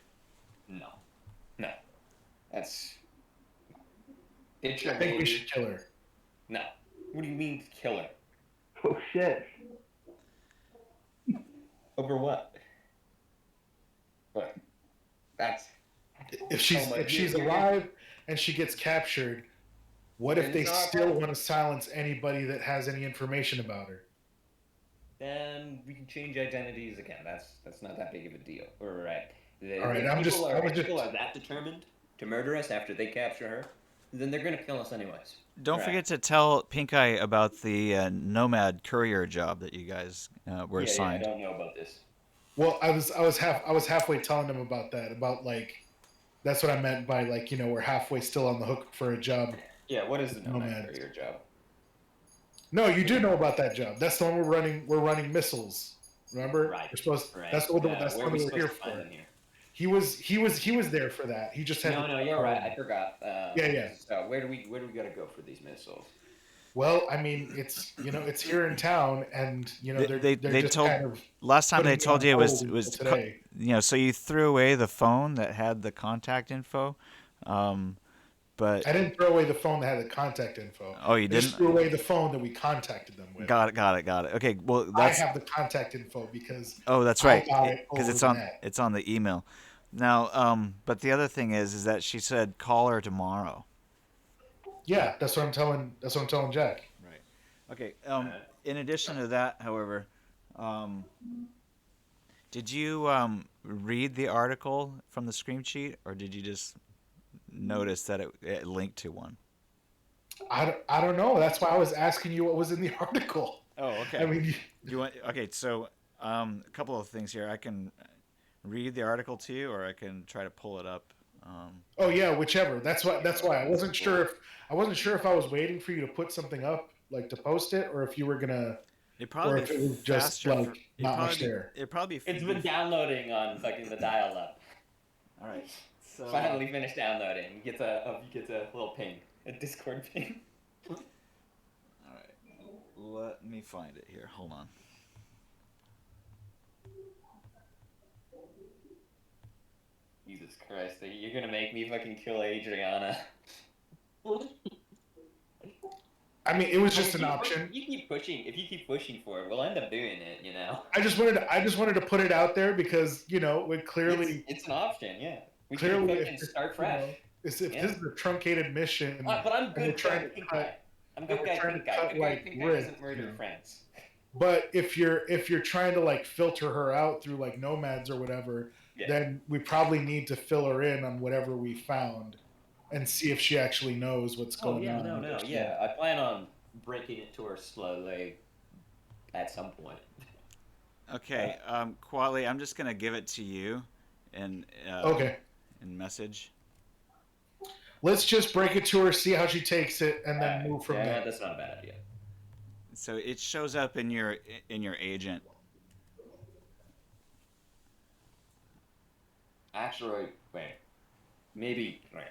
No. That's. I think we should kill her. No. What do you mean kill her? Oh shit. Over what? What? That's. If she's alive and she gets captured, what if they still want to silence anybody that has any information about her? Then we can change identities again. That's not that big of a deal. All right. All right. If people are that determined to murder us after they capture her, then they're gonna kill us anyways. Don't forget to tell Pink Eye about the nomad courier job that you guys were assigned. Yeah, I don't know about this. Well, I was halfway telling them about that. About that's what I meant by we're halfway still on the hook for a job. Yeah. What is the nomad courier job? No, you do know about that job. That's the one we're running. We're running missiles. Remember? Right. We're supposed. Right. That's what we're here for. Here? he was there for that. He just had No, to. no, you're right. I forgot. Yeah. So where do we gotta go for these missiles? Well, I mean, it's here in town, and they're They just told kind of last time they putting me on told you it hold was until today. so you threw away the phone that had the contact info, but I didn't throw away the phone that had the contact info. oh, you I just didn't. threw away the phone that we contacted them with. Got it. Okay, well I that's have the contact info because that's I right got it because over the net. it's on the email. Now, but the other thing is that she said call her tomorrow. Yeah, that's what I'm telling. That's what I'm telling Jack. Right. Okay. In addition to that, however, um, did you read the article from the scream sheet, or did you just notice that it linked to one? I don't know. That's why I was asking you what was in the article. Oh, okay. I mean, You want? Okay, so a couple of things here. I can read the article to you, or I can try to pull it up. oh yeah, whichever. That's why I wasn't sure if I was waiting for you to put something up, like to post it, or if you were gonna, It'd or probably if be it was just faster. like not much there. It'd probably be. It's been downloading on fucking the dial-up. All right. So Finally finished downloading. Gets a little ping, a Discord ping. all right. Let me find it here. Hold on. Jesus Christ, you're gonna make me fucking kill Adriana. I mean, it was just an You option. keep pushing. If you keep pushing for it, we'll end up doing it. You know. I just wanted to put it out there because it clearly It's an option. Yeah. We clearly can if fucking this- start fresh. if Yeah. this is a truncated mission, But I'm and we're good trying guy, to pink cut- guy. I'm good we're guy, trying pink to guy. cut, Good guy, like, pink guy Rick, doesn't murder yeah. friends. but if you're trying to like filter her out through like nomads or whatever, Yeah. then we probably need to fill her in on whatever we found and see if she actually knows what's Oh going yeah, on. no, yeah. I plan on breaking it to her slowly at some point. Okay, Quali, I'm just gonna give it to you, in Okay. in message. Let's just break it to her, see how she takes it, and then Alright, move from yeah, there. that's not a bad idea. So it shows up in your agent. Actually, wait. Maybe. Wait.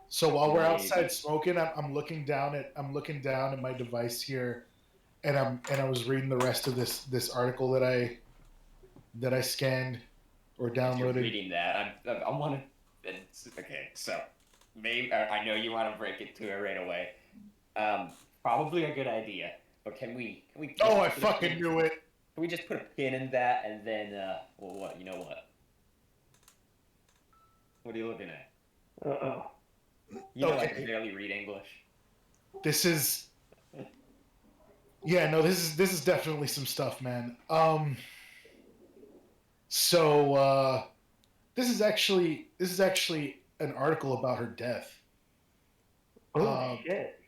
So while we're Maybe. outside smoking, I'm looking down at my device here, and I was reading the rest of this article that I scanned or If you're downloaded. reading that, I want to. Okay, so maybe I know you want to break it to her right away. Probably a good idea. But can we? Oh, I just put a fucking pin- knew it. Can we just put a pin in that and then? Well, what? You know what? What are you looking at? Uh-oh. You know, I Okay. can barely read English. This is. Yeah, no, this is definitely some stuff, man. So this is actually an article about her death. Oh, shit.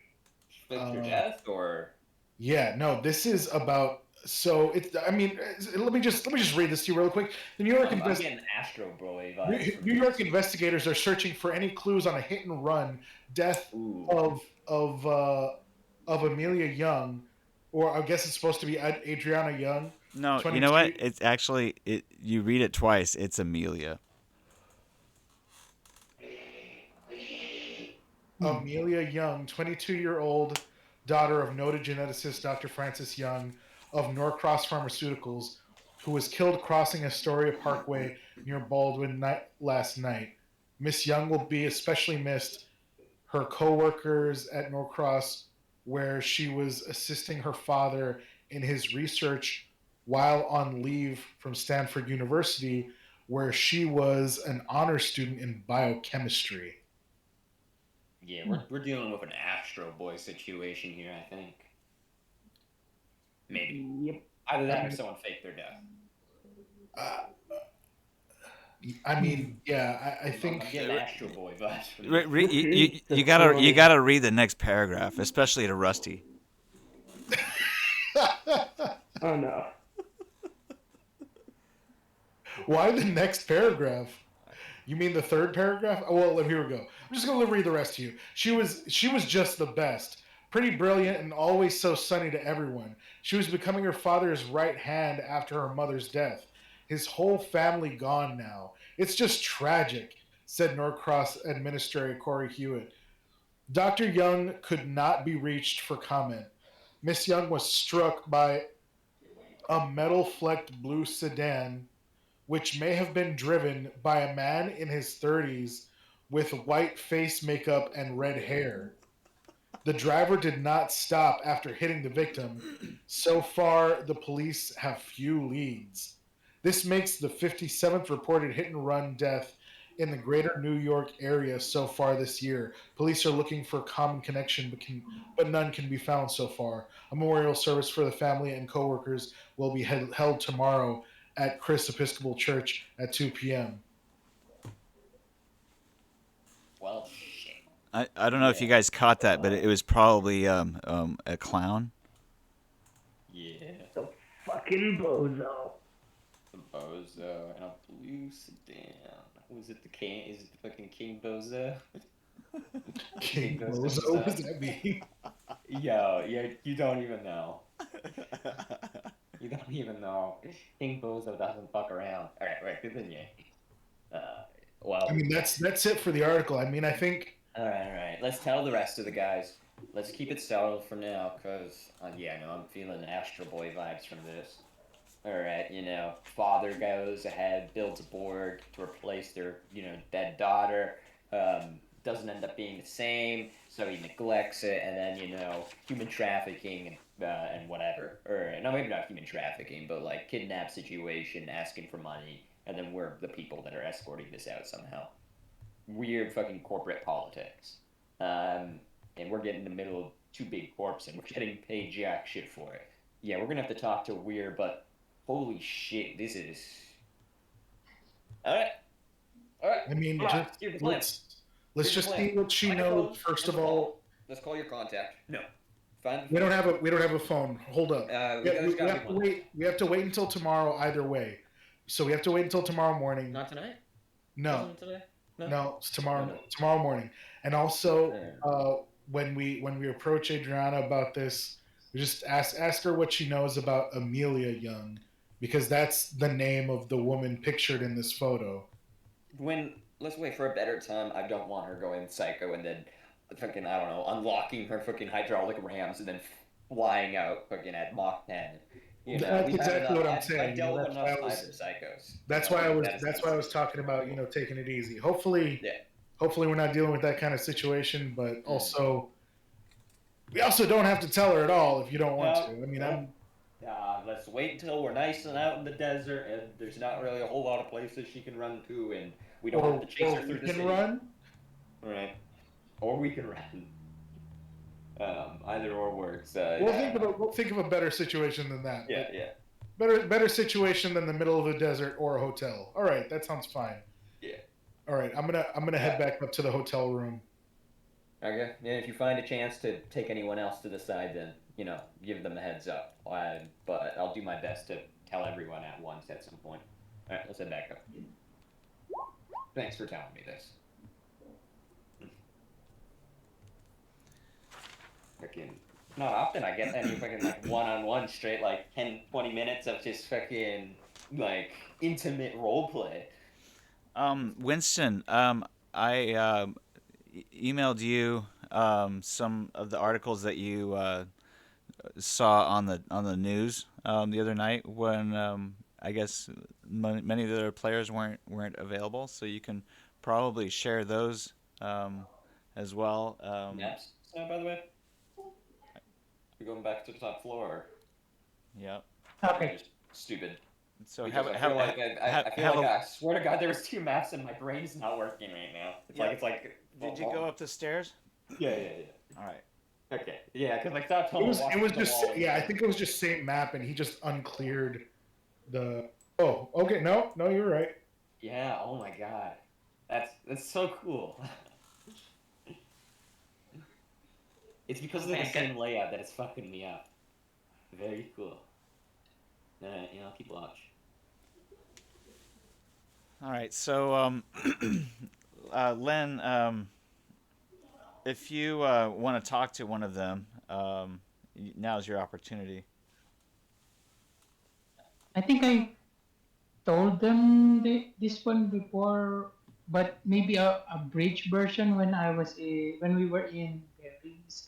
Fake your death, or Yeah, no, this is about. So it's. I mean, let me just read this to you real quick. The New York I'm getting Astro Boy vibes. from New this. York investigators are searching for any clues on a hit and run death Ooh. of Amelia Young, or I guess it's supposed to be Adriana Young. No, 22 you know what? It's actually you read it twice. It's Amelia. Amelia Young, 22-year-old daughter of noted geneticist Dr. Francis Young of Norcross Pharmaceuticals, who was killed crossing Astoria Parkway near Baldwin last night. Miss Young will be especially missed. Her co-workers at Norcross, where she was assisting her father in his research while on leave from Stanford University, where she was an honor student in biochemistry. Yeah, we're dealing with an Astro Boy situation here, I think. Maybe. Yep. Either that or someone faked their death. I mean, yeah, I think. I'm getting Astro Boy vibes from You gotta read the next paragraph, especially to Rusty. Oh, no. Why the next paragraph? You mean the third paragraph? Oh, well, here we go. I'm just gonna read the rest to you. She was just the best, pretty brilliant, and always so sunny to everyone. She was becoming her father's right hand after her mother's death. His whole family gone now. It's just tragic, said Norcross Administrator Corey Hewitt. Dr. Young could not be reached for comment. Miss Young was struck by a metal flecked blue sedan, which may have been driven by a man in his 30s with white face makeup and red hair. The driver did not stop after hitting the victim. So far, the police have few leads. This makes the 57th reported hit and run death in the greater New York area so far this year. Police are looking for a common connection, but none can be found so far. A memorial service for the family and coworkers will be held tomorrow at Christ Episcopal Church at 2 p.m. Well, shit. I don't know if you guys caught that, but it was probably a clown. Yeah. So fucking bozo. The Bozo and a blue sedan. Was it the king? Is it the fucking King Bozo? King Goes to Bozo, what his, does that mean? Yo, you don't even know. You don't even know. King Bozo doesn't fuck around. Alright, continue. Well, I mean, that's it for the article. I mean, I think alright. Let's tell the rest of the guys. Let's keep it settled for now, cause yeah, no, I'm feeling Astro Boy vibes from this. Alright, father goes ahead, builds a board to replace their, dead daughter. Doesn't end up being the same, so he neglects it, and then, human trafficking and whatever. Or, no, maybe not human trafficking, but like kidnap situation, asking for money, and then we're the people that are escorting this out somehow. Weird fucking corporate politics. And we're getting in the middle of two big corps, and we're getting paid jack shit for it. Yeah, we're gonna have to talk to Weir, but holy shit, this is. Alright. I mean, Come on, just here's the plan. let's Here's just the plan. see what she Find a knows phone first and of a all. phone. Let's call your contact. No. Find the We phone. don't have a phone. Hold up. We We gotta have to one. wait. We have to wait until tomorrow either way. So we have to wait until tomorrow morning. Not tonight? No, Wasn't it today? no, it's tomorrow. No. Tomorrow morning. And also, Yeah. when we approach Adriana about this, we just ask her what she knows about Amelia Young, because that's the name of the woman pictured in this photo. Let's wait for a better time. I don't want her going psycho and then fucking, I don't know, unlocking her fucking hydraulic rams and then flying out fucking at Mach 10. That's we've had exactly enough. what I'm saying. I've dealt with That's enough why I was- cyber psychos. That's why I was talking about taking it easy. Hopefully, Yeah. hopefully we're not dealing with that kind of situation. But also, we also don't have to tell her at all if you don't want to. I mean, let's wait until we're nice and out in the desert and there's not really a whole lot of places she can run to and we don't have to chase her through the city. Run. Right. Or we can run. Either or works. We'll think of a better situation than that. Yeah. Better situation than the middle of the desert or a hotel. All right, that sounds fine. Yeah. All right, I'm gonna head back up to the hotel room. Okay. Yeah, if you find a chance to take anyone else to the side, then give them a heads up. But I'll do my best to tell everyone at once at some point. All right, let's head back up. Thanks for telling me this. Fucking not often I get any fucking like one-on-one straight like 10-20 minutes of just fucking like intimate role play. Winston, I emailed you some of the articles that you saw on the news the other night when I guess many of the other players weren't available, so you can probably share those as well. Yes. By the way, you're going back to the top floor. Yep. Okay. Just stupid. So Because I swear to God, there was 2 maps and my brain's not working right now. It's like. Did you go up the stairs? Yeah. All right. Okay. Yeah, because like that. It was just I think it was just same map, and he just uncleared the. Oh, okay. No, you're right. Yeah. Oh my God, that's so cool. It's because of the same layout that it's fucking me up. Very cool. I'll keep watch. All right. So, Len, if you want to talk to one of them, now's your opportunity. I think told them this one before, but maybe a bridge version when we were in Gary's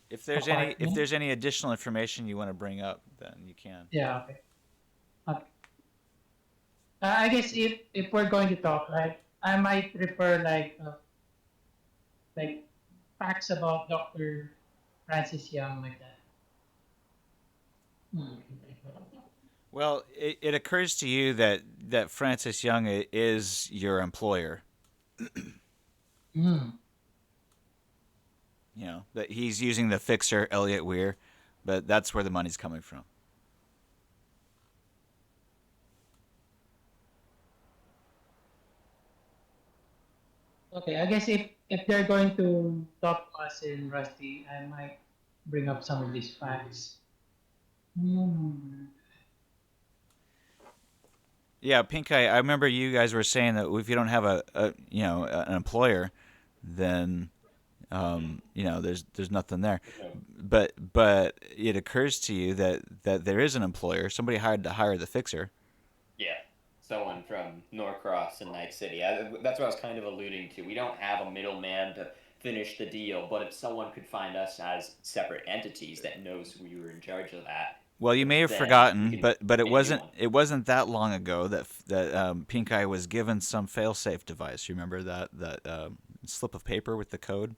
If apartment. there's any additional information you want to bring up, then you can. Yeah. Okay. Okay. I guess if we're going to talk, right, I might refer like facts about Dr. Francis Young like that. Mm. Well, it occurs to you that Francis Young is your employer. Mm. You know that he's using the fixer Elliot Weir, but that's where the money's coming from. Okay, I guess if they're going to talk to us in Rusty, I might bring up some of these facts. Mm. Yeah, Pink Eye. I remember you guys were saying that if you don't have an employer, then there's nothing there. But it occurs to you that there is an employer. Somebody hired to hire the fixer. Yeah, someone from Norcross and Night City. That's what I was kind of alluding to. We don't have a middleman to finish the deal, but if someone could find us as separate entities that knows we were in charge of that, Well, you may have then we forgotten, can but maybe do one. it wasn't that long ago that Pink Eye was given some failsafe device. You remember that slip of paper with the code?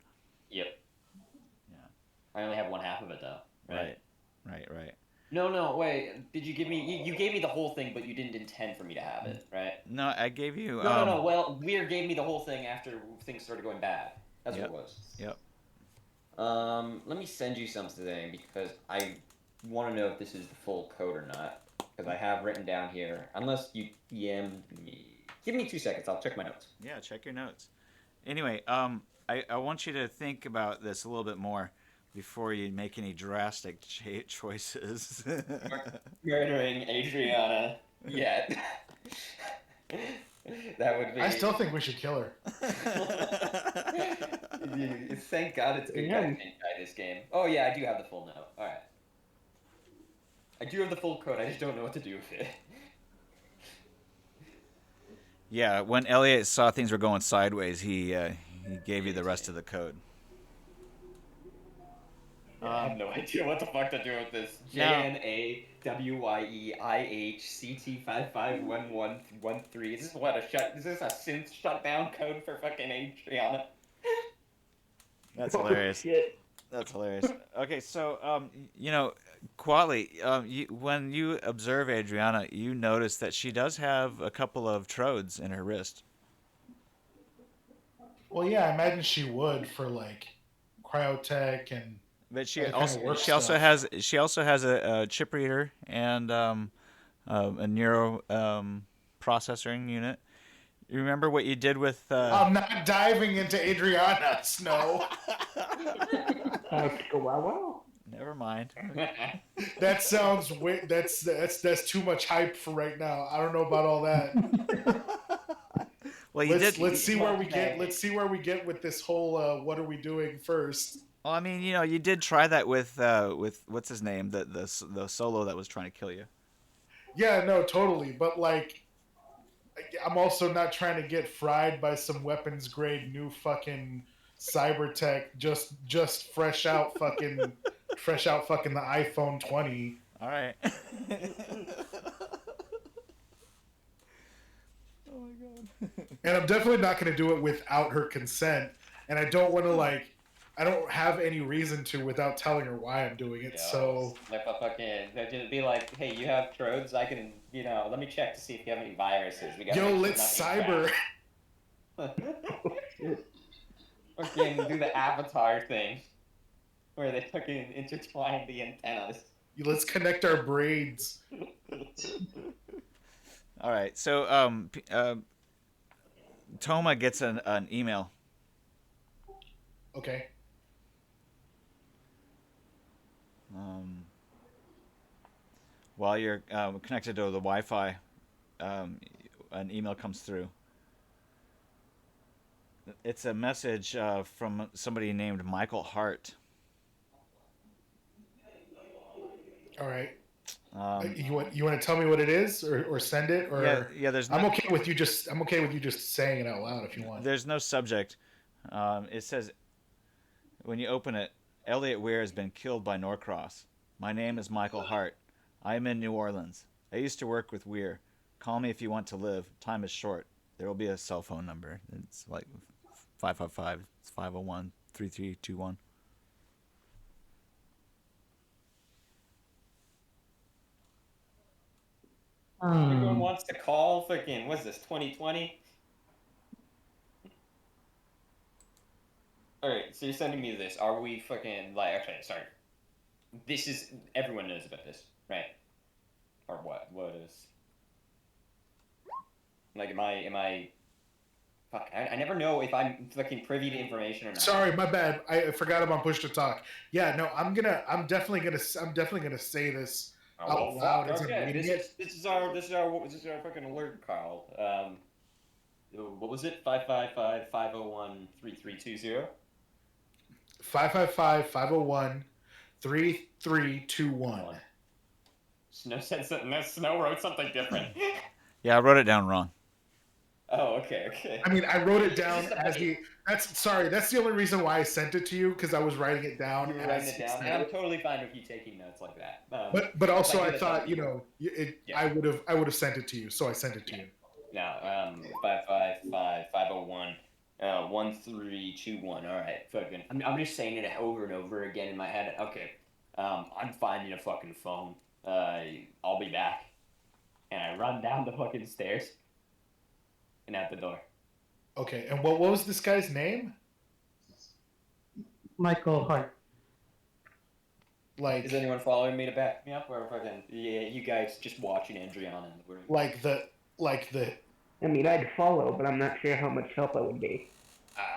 Yep. Yeah. I only have one half of it though. Right. Right. No, wait. Did you give me? You gave me the whole thing, but you didn't intend for me to have it, right? No, I gave you. No. Well, Weir gave me the whole thing after things started going bad. That's Yep. what it was. Yep. Let me send you something because I want to know if this is the full code or not. Because I have written down here, unless you DM me. Give me 2 seconds. I'll check my notes. Yeah. Check your notes. Anyway, I want you to think about this a little bit more before you make any drastic choices. Murdering Adriana yet. That would be. I still think we should kill her. Thank God it's good guy Pink Eye this game. Oh yeah, I do have the full note. All right. I do have the full code. I just don't know what to do with it. Yeah, when Elliot saw things were going sideways, he gave you the rest of the code. I have no idea what the fuck to do with this. Now- JNAWYEIHCT551113. Is this what Is this a synth shutdown code for fucking Adriana? That's Oh, hilarious. shit. That's hilarious. Okay, so Quali, when you observe Adriana, you notice that she does have a couple of trodes in her wrist. Well, yeah, I imagine she would for like cryotech and But she other kind of also work she also stuff. has a chip reader and a neuro processing unit. You remember what you did with? I'm not diving into Adriana Snow. Wow. Never mind. That sounds that's too much hype for right now. I don't know about all that. Well, you let's did. let's see where we get. Let's see where we get with this whole. What are we doing first? Well, I mean, you did try that with what's his name, the solo that was trying to kill you. Yeah, no, totally. But like, I'm also not trying to get fried by some weapons grade new fucking cyber tech. Just fresh out fucking the iPhone 20. All right. Oh my god. And I'm definitely not going to do it without her consent. And I don't want to I don't have any reason to without telling her why I'm doing it. So if I fucking they'd just be like, hey, you have trodes, I can let me check to see if you have any viruses. We got let's cyber. Fucking do the Avatar thing, where they fucking intertwine the antennas. Let's connect our braids. All right. So Toma gets an email. Okay. While you're connected to the Wi-Fi, an email comes through. It's a message from somebody named Michael Hart. All right. You want to tell me what it is, or send it, or yeah. I'm okay with you just saying it out loud if you want. There's no subject. It says when you open it, Elliot Weir has been killed by Norcross. My name is Michael Hart. I am in New Orleans. I used to work with Weir. Call me if you want to live. Time is short. There will be a cell phone number. It's like 555. It's 501 3321. Everyone wants to call fucking, what's this, 2020? Alright, so you're sending me this. Are we fucking, like, okay, sorry. This is, everyone knows about this, right? Or what? What is? Like, am I, fuck, I never know if I'm fucking privy to information or not. Sorry, my bad. I forgot about push to talk. Yeah, no, I'm definitely gonna say this out loud as I'm reading it. This is our fucking alert, Carl. What was it? 555-501-3320. 555-501-3321. Snow said something. Snow wrote something different. Yeah, I wrote it down wrong. Oh, okay. I mean, I wrote it down as the. That's the only reason why I sent it to you, because I was writing it down. You were writing it down, and I'm totally fine with you taking notes like that. But also I thought I would have sent it to you, so I sent it to you. Now 555-501-1321. All right, fucking. I'm just saying it over and over again in my head. Okay, I'm finding a fucking phone. I'll be back, and I run down the fucking stairs and out the door. Okay, and what was this guy's name? Michael Hart. Like, is anyone following me to back me up, or fucking you guys just watching Adriana in the room? Like the. I mean, I'd follow, but I'm not sure how much help I would be.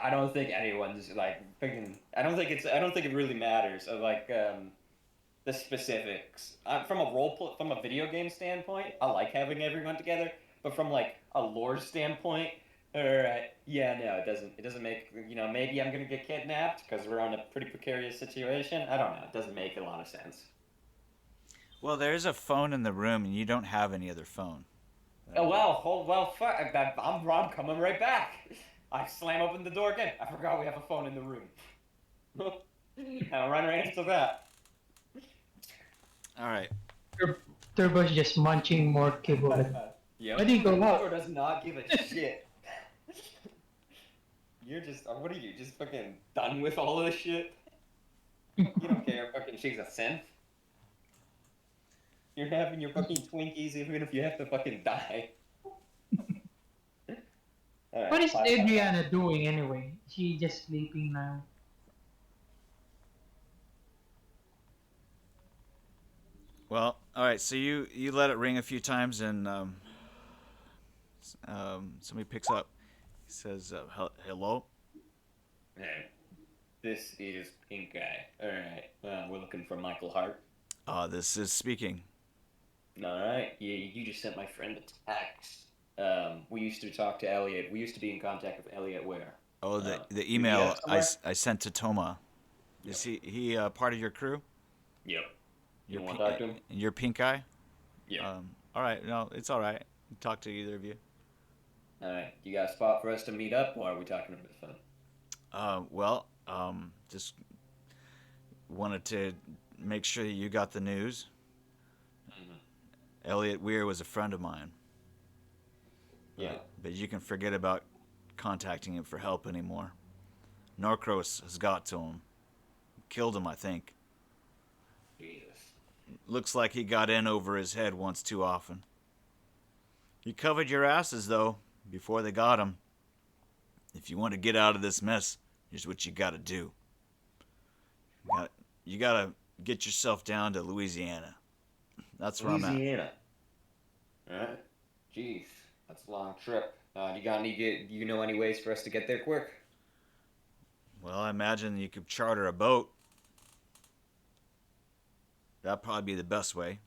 I don't think anyone's like thinking. I don't think it really matters. Like the specifics. From a video game standpoint, I like having everyone together. But from like a lore standpoint, it doesn't make, maybe I'm gonna get kidnapped because we're on a pretty precarious situation. I don't know. It doesn't make a lot of sense. Well, there is a phone in the room, and you don't have any other phone. Fuck! I'm coming right back. I slam open the door again. I forgot we have a phone in the room. I'll run right into that. All right. Turbo's just munching more kibble. Yep. Why do you go out? Turbo does not give a shit. You're just, what are you, just fucking done with all of this shit? You don't care, fucking she's a synth. You're having your fucking Twinkies even if you have to fucking die. Right, What is Adriana doing anyway? Is she just sleeping now? Well, all right. So you let it ring a few times, and somebody picks up. He says, "Hello." Hey, this is Pink Eye. All right, we're looking for Michael Hart. This is speaking. All right, you just sent my friend a text. We used to talk to Elliot. We used to be in contact with Elliot Ware. Oh, the email I sent to Toma. Is he part of your crew? Yep. You want to talk to him? You're Pink Eye? Yeah. All right. No, it's all right. Talk to either of you. All right. You got a spot for us to meet up, or are we talking over the phone? Just wanted to make sure that you got the news. Mm-hmm. Elliot Weir was a friend of mine. Yeah. But you can forget about contacting him for help anymore. Norcross has got to him. Killed him, I think. Jesus. Looks like he got in over his head once too often. You covered your asses, though, before they got him. If you want to get out of this mess, here's what you gotta do. You gotta get yourself down to Louisiana. That's where I'm at. Louisiana. Alright. Jeez. That's a long trip. You know any ways for us to get there quick? Well, I imagine you could charter a boat. That'd probably be the best way.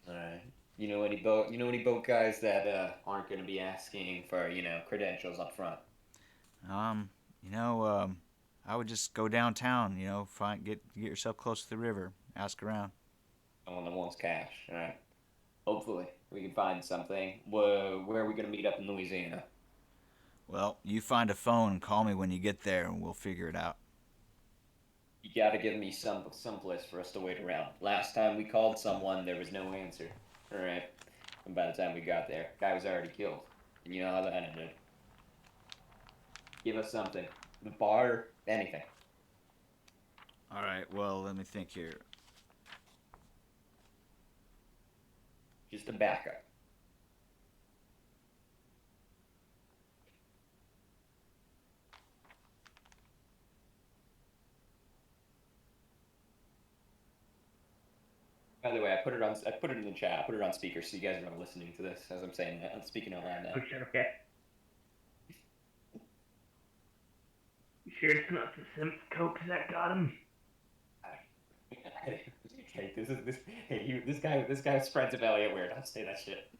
Alright. You know any boat guys that aren't going to be asking for, credentials up front? I would just go downtown, get yourself close to the river, ask around. Someone that wants cash. All right. Hopefully, we can find something. Where are we gonna meet up in Louisiana? Well, you find a phone and call me when you get there, and we'll figure it out. You gotta give me some place for us to wait around. Last time we called someone, there was no answer. All right. And by the time we got there, guy was already killed. And you know how that ended. Give us something. The bar, anything. All right. Well, let me think here. Just a backup. By the way, I put it in the chat. I put it on speaker so you guys are not listening to this as I'm saying that. I'm speaking out loud Oh now. shit, okay. You sure it's not the Simps Coke that got him? Hey, this guy's friends of Elliot Weird. Don't say that shit.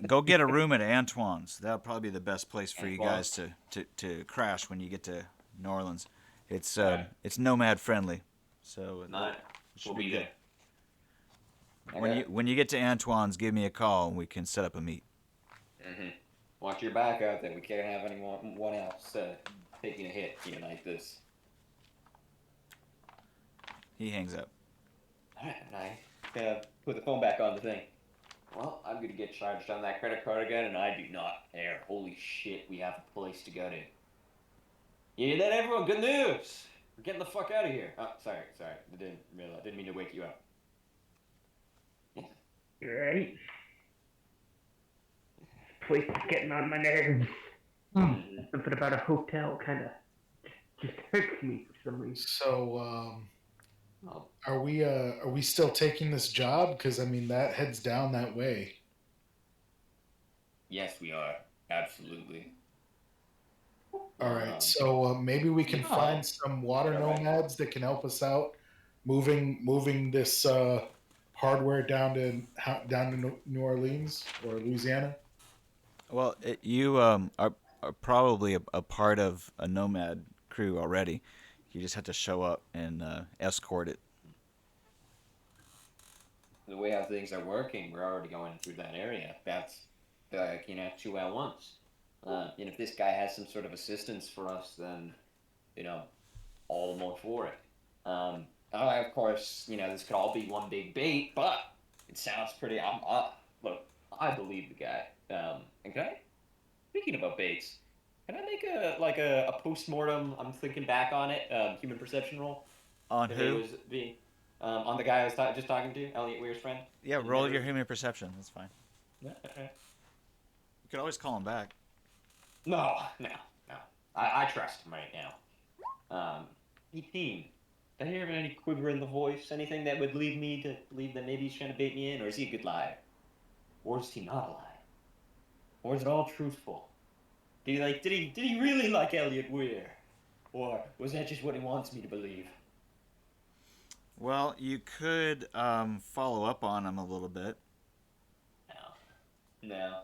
Go get a room at Antoine's. That'll probably be the best place for you Antoine's. guys to crash when you get to New Orleans. It's Alright. it's nomad friendly, so Not. it should We'll be be good. there. When you get to Antoine's, give me a call and we can set up a meet. Mm-hmm. Watch your back out there. We can't have anyone else taking a hit like this. He hangs up. Alright, and I put the phone back on the thing. Well, I'm gonna get charged on that credit card again, and I do not care. Holy shit, we have a place to go to. You hear that, everyone? Good news! We're getting the fuck out of here. Oh, sorry. Didn't mean to wake you up. You're right. This place is getting on my nerves. Mm-hmm. Something about a hotel kind of just hurts me for some reason. So, Oh, are we still taking this job? Because I mean, that heads down that way. yes, we are. Absolutely. All right, so maybe we can find some water nomads that can help us out moving this hardware down to New Orleans or Louisiana. Well, you are probably a part of a nomad crew already. You just have to show up and escort it. The way how things are working, we're already going through that area. That's like 2 at once. And if this guy has some sort of assistance for us, then all the more for it. Of course, this could all be one big bait, but it sounds pretty. Look, I believe the guy. And can I? Speaking about baits, can I make a post-mortem? I'm thinking back on it. Human perception roll. On If who? it was being on the guy I was just talking to, Elliot Weir's friend. Yeah, roll your human perception. That's fine. No, You could always call him back. no. I trust him right now. 18. Did I hear any quiver in the voice? Anything that would lead me to believe that maybe he's trying to bait me in, or is he a good liar? Or is he not a liar? Or is it all truthful? Did he really like Elliot Weir? Or was that just what he wants me to believe? Well, you could follow up on him a little bit. No.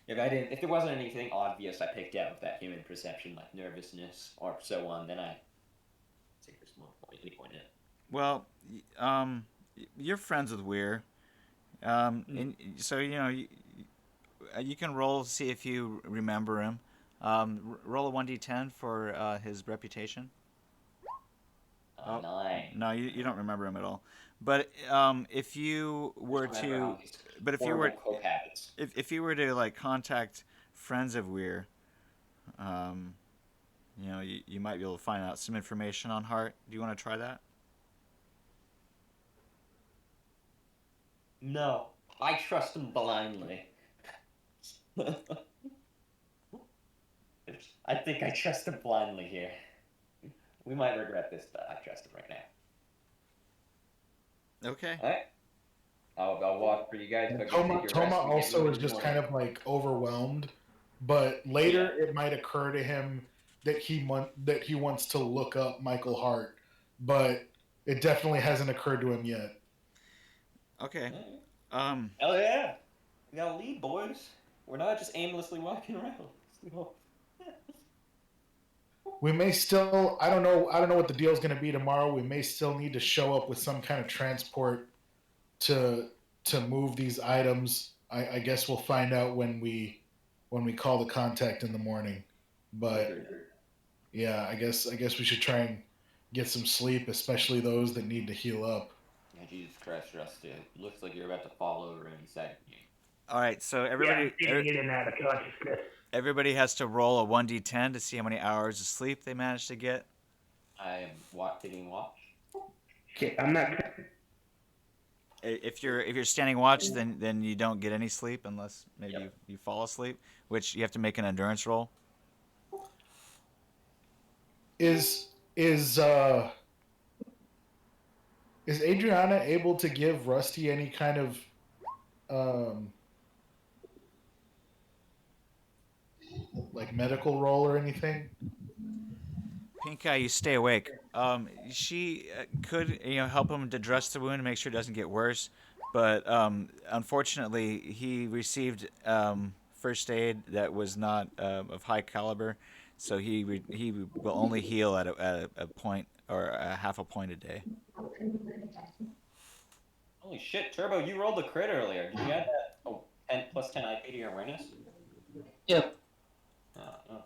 If there wasn't anything obvious I picked out with that human perception, like nervousness or so on, then I take this one point, any point in it. Well, you're friends with Weir, and so you can roll to see if you remember him. Roll a 1d10 for his reputation. 9. No, you don't remember him at all. But if you were to, coke habits. if you were to like contact friends of Weir, you might be able to find out some information on Hart. Do you want to try that? No, I trust him blindly. I think I trust him blindly here. We might regret this, but I trust him right now. Okay. All right. I'll walk for you guys. And If I can take your Toma rest, we can also do is it just in the kind morning. of like overwhelmed, but later it might occur to him that he wants to look up Michael Hart, but it definitely hasn't occurred to him yet. Okay. Hell yeah! We gotta lead, boys. We're not just aimlessly walking around. we may still. I don't know. I don't know what the deal is going to be tomorrow. We may still need to show up with some kind of transport to move these items. I guess we'll find out when we call the contact in the morning. But yeah, I guess we should try and get some sleep, especially those that need to heal up. Yeah, Jesus Christ, Rusty. It looks like you're about to fall over any second. All right, so Yeah, I'm everybody feeling in and out of consciousness. everybody has to roll a 1d10 to see how many hours of sleep they managed to get. I am taking watch. Shit, I'm not. If you're standing watch, then you don't get any sleep unless maybe Yep. you fall asleep, which you have to make an endurance roll. Is Adriana able to give Rusty any kind of like medical role or anything? Pink Eye, you stay awake. She could help him to dress the wound and make sure it doesn't get worse, but unfortunately he received first aid that was not of high caliber, so he will only heal at a point or a half a point a day. Holy shit, Turbo, you rolled a crit earlier. Did you add that? Oh, 10 plus 10 IP to your awareness? Yep. Oh.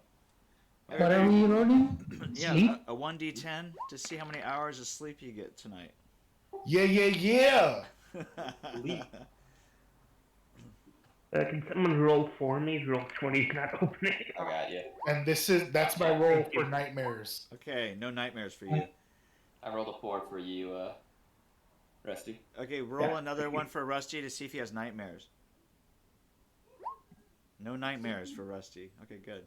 What are we rolling? Yeah, Sleep? a 1d10 to see how many hours of sleep you get tonight. Yeah. Sleep. Can someone roll for me? Roll 20's not opening. I got you. And that's my role for nightmares. Okay, no nightmares for you. I rolled a 4 for you, Rusty. Okay, roll another one for Rusty to see if he has nightmares. No nightmares for Rusty. Okay, good.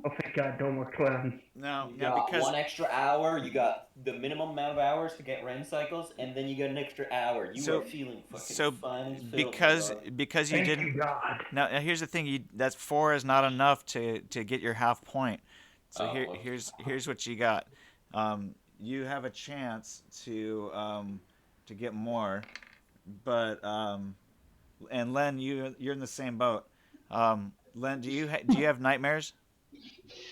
Oh, thank God, no more clowns. No, You no, got because 1 extra hour, you got the minimum amount of hours to get REM cycles, and then you get an extra hour. You So- are feeling fucking so fine as because filthy, dog. because you Thank didn't. you, God. Now here's the thing. That's 4 is not enough to get your half point. So Oh, well. here's what you got. You have a chance to get more, but and Len, you're in the same boat. Len, do you have nightmares?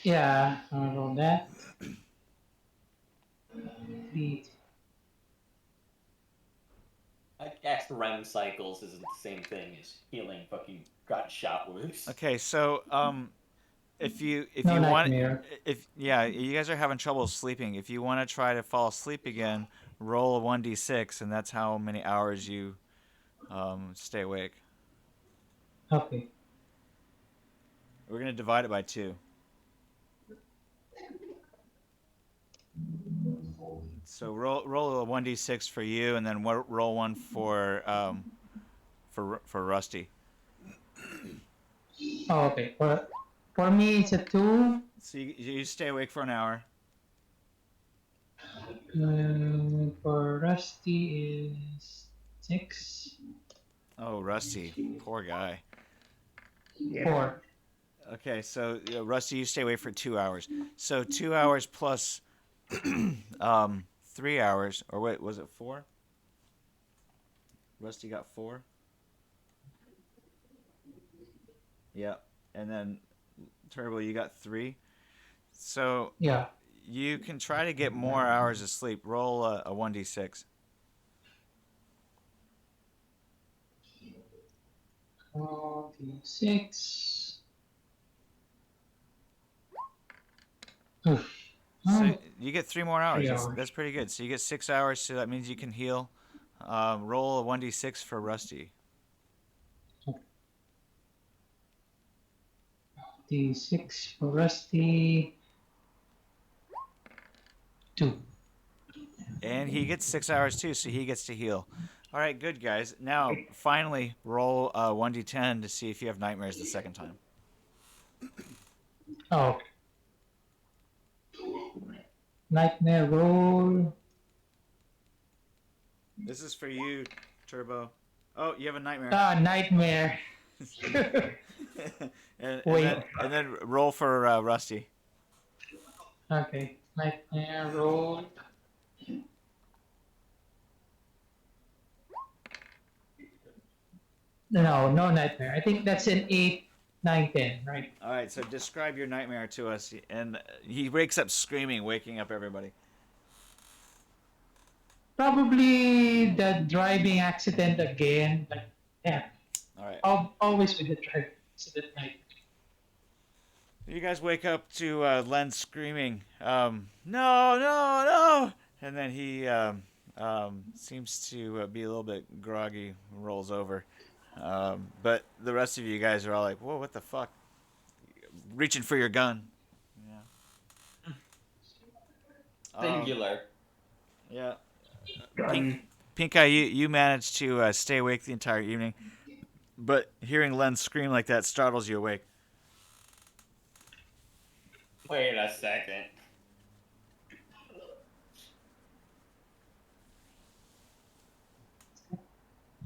Yeah, I'll roll that. 3. I guess REM cycles isn't the same thing as healing fucking gunshot wounds. Okay, so if you No want nightmare. if you guys are having trouble sleeping, if you want to try to fall asleep again, roll a 1d6, and that's how many hours you stay awake. Okay. We're gonna divide it by 2. So roll a 1d6 for you, and then roll one for Rusty. Oh, okay. For me, it's a 2. So you stay awake for an hour. For Rusty is 6. Oh, Rusty, poor guy. Yeah. 4. Okay, so Rusty, you stay awake for 2 hours. So 2 hours plus 3 hours, or wait, was it 4? Rusty got 4. Yeah, and then Turbo, you got 3. So Yeah. you can try to get more hours of sleep. Roll a 1d6. 6. Oof. So you get 3 more hours. 3 That's, hours. that's pretty good. So you get 6 hours, so that means you can heal. Roll a 1d6 for Rusty. D6 for Rusty. 2. And he gets 6 hours too, so he gets to heal. All right, good guys. Now, finally, roll 1d10 to see if you have nightmares the second time. Oh. Nightmare roll. This is for you, Turbo. Oh, you have a nightmare. Ah, nightmare. and Wait. then roll for Rusty. Okay. Nightmare roll. No nightmare. I think that's an 8 9, 10, right? All right, so describe your nightmare to us. And he wakes up screaming, waking up everybody. Probably the driving accident again. Like, yeah, All right. always with the driving accident. Like, You guys wake up to Len screaming, no, no, no! And then he seems to be a little bit groggy, rolls over. But the rest of you guys are all like, whoa, what the fuck? Reaching for your gun. Yeah. Singular. Yeah. Gun. Pink Eye, you managed to stay awake the entire evening, but hearing Len scream like that startles you awake. Wait a second.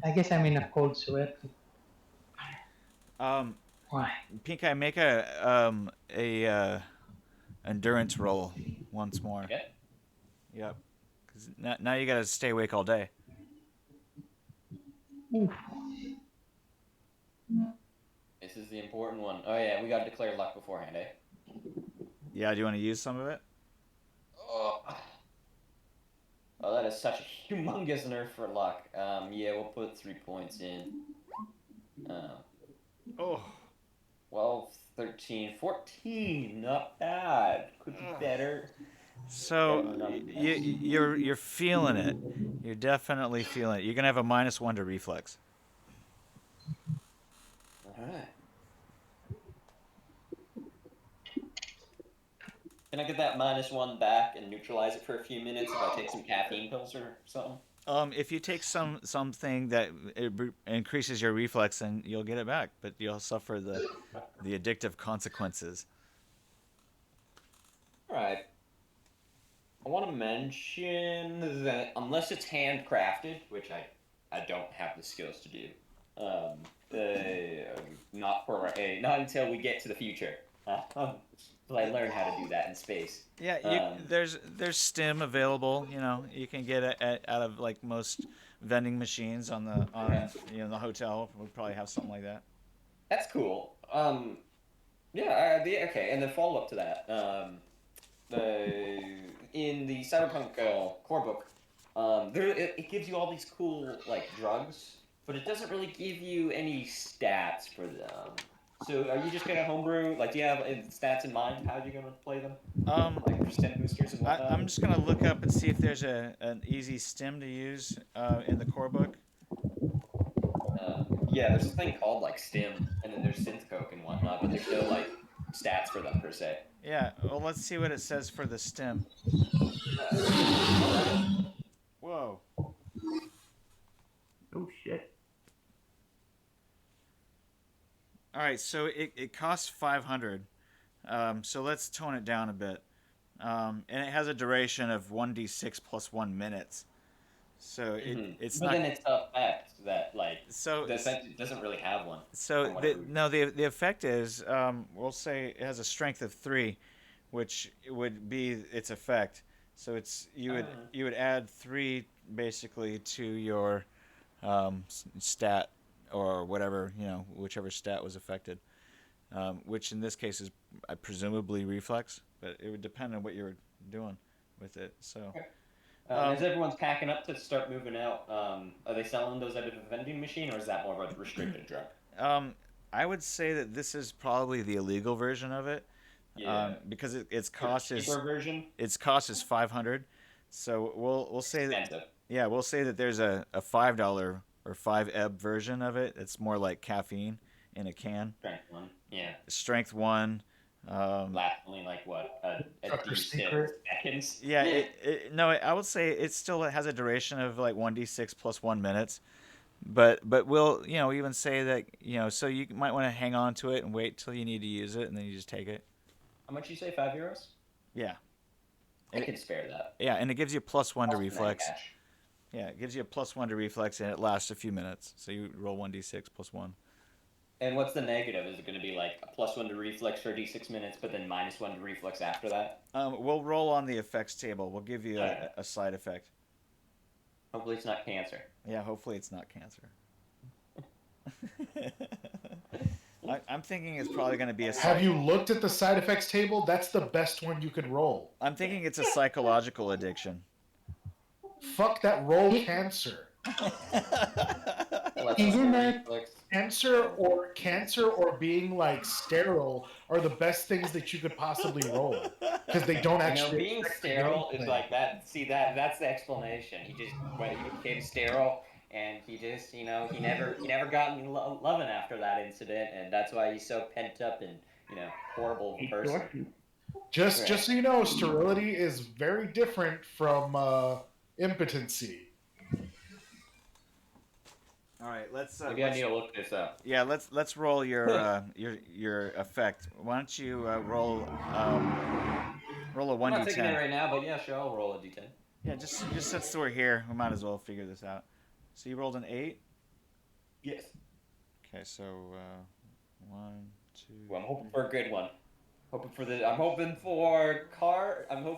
I guess I'm in a cold sweat. Um, Why? Pink Eye, make a endurance roll once more. Okay. Yep. 'Cause now you gotta stay awake all day. Oof. This is the important one. Oh yeah, we gotta declare luck beforehand, eh? Yeah, do you want to use some of it? Oh. Oh, that is such a humongous nerf for luck. Yeah, we'll put 3 points in. Oh. 12, 13, 14. Not bad. Could be better. So you're feeling it. You're definitely feeling it. You're gonna have a -1 to reflex. Alright. Can I get that -1 back and neutralize it for a few minutes if I take some caffeine pills or something? If you take something that increases your reflex, then you'll get it back, but you'll suffer the addictive consequences. Alright. I want to mention that unless it's handcrafted, which I don't have the skills to do, not until we get to the future. Till I learn how to do that in space. Yeah, there's stim available. You know, you can get it out of like most vending machines on the hotel. We'll probably have something like that. That's cool. Okay, and then follow up to that. In the Cyberpunk core book, it gives you all these cool like drugs, but it doesn't really give you any stats for them. So are you just gonna homebrew? Like, do you have stats in mind? How are you gonna play them? Like for stem boosters and whatnot. I'm just gonna look up and see if there's an easy stim to use in the core book. Yeah, there's a thing called like stim, and then there's synth coke and whatnot, but there's no like stats for them per se. Yeah, well, let's see what it says for the stim. Whoa. Oh shit. All right, so it costs 500. So let's tone it down a bit. And it has a duration of 1d6 plus 1 minutes. So it's but not. Then it's the effect that like So the effect doesn't really have one. So the effect is we'll say it has a strength of 3, which would be its effect. So it's you would add 3 basically to your stat or whatever, whichever stat was affected, which in this case is presumably reflex, but it would depend on what you're doing with it. So. As everyone's packing up to start moving out, are they selling those at a vending machine, or is that more of a restricted drug? I would say that this is probably the illegal version of it, because its cost is version. Its cost is 500, so we'll say Expensive. that we'll say that there's a $5 or 5 ebb version of it. It's more like caffeine in a can. Strength 1. Yeah. Strength 1. Last only like what a D6 seconds. Yeah, no, I would say it still has a duration of like 1d6 plus 1 minutes, but we'll even say that so you might want to hang on to it and wait till you need to use it, and then you just take it. How much you say? €5? Yeah. I can spare that. Yeah, and it gives you +1 to reflex. Cash. Yeah, it gives you a +1 to reflex, and it lasts a few minutes. So you roll 1d6 plus 1. And what's the negative? Is it going to be like a +1 to reflex for D6 minutes, but then -1 to reflex after that? We'll roll on the effects table. We'll give you a side effect. Hopefully it's not cancer. Yeah, hopefully it's not cancer. I'm thinking it's probably going to be a. Have you looked at the side effects table? That's the best one you could roll. I'm thinking it's a psychological addiction. Fuck that, roll cancer. Isn't that Cancer or being like sterile are the best things that you could possibly roll because they don't actually. Being sterile is like that. See, that's the explanation. He became sterile, and he just, he never got any loving after that incident, and that's why he's so pent up and, horrible of a person. Just so you know, sterility is very different from impotency. All right, let's. Maybe I need to look this up. Yeah, let's roll your effect. Why don't you roll a 1d10? I'm not taking it right now, but yeah, sure, I'll roll a d10. Yeah, just since we're here, we might as well figure this out. So you rolled an 8. Yes. Okay, so 1, 2. Well, I'm hoping for a good one. I'm hoping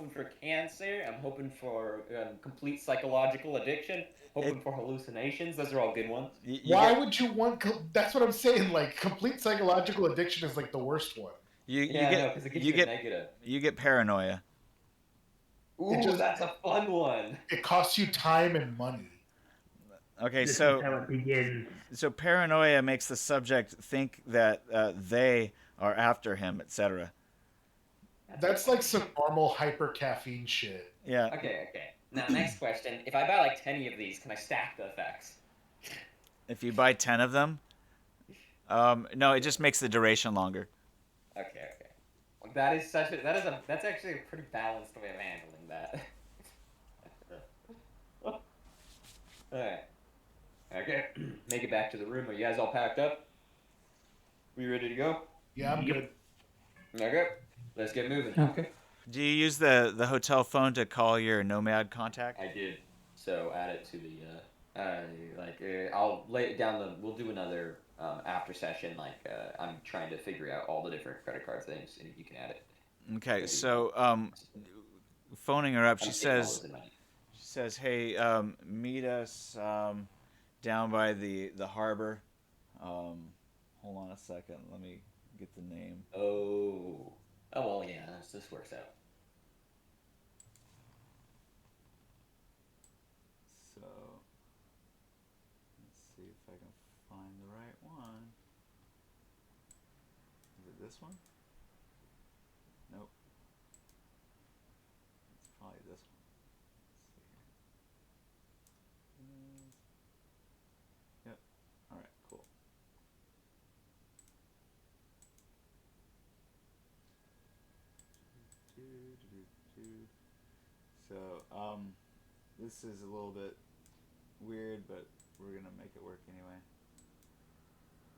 for cancer. I'm hoping for complete psychological addiction. Hoping for hallucinations. Those are all good ones. Why would you want? That's what I'm saying. Like, complete psychological addiction is like the worst one. You get paranoia. Ooh, that's a fun one. It costs you time and money. Okay, This so is how it begins. so paranoia makes the subject think that they are after him, etc. That's like some normal hyper caffeine shit. Yeah. Okay. Now, next question. If I buy like 10 of these, can I stack the effects? If you buy 10 of them, no, it just makes the duration longer. Okay. Well, that's actually a pretty balanced way of handling that. Alright. Okay. Make it back to the room. Are you guys all packed up? We ready to go? Yeah, I'm good. Okay. Let's get moving. okay? Do you use the hotel phone to call your nomad contact? I did. So add it to the I'll lay it down. We'll do another after session. I'm trying to figure out all the different credit card things, and you can add it. Okay, so phoning her up, she says, "Hey, meet us down by the harbor." Hold on a second. Let me get the name. Oh well, yeah. This works out. So let's see if I can find the right one. Is it this one? Nope. It's probably this one. Let's see here. Yep. All right. Cool. So this is a little bit weird, but we're gonna make it work anyway.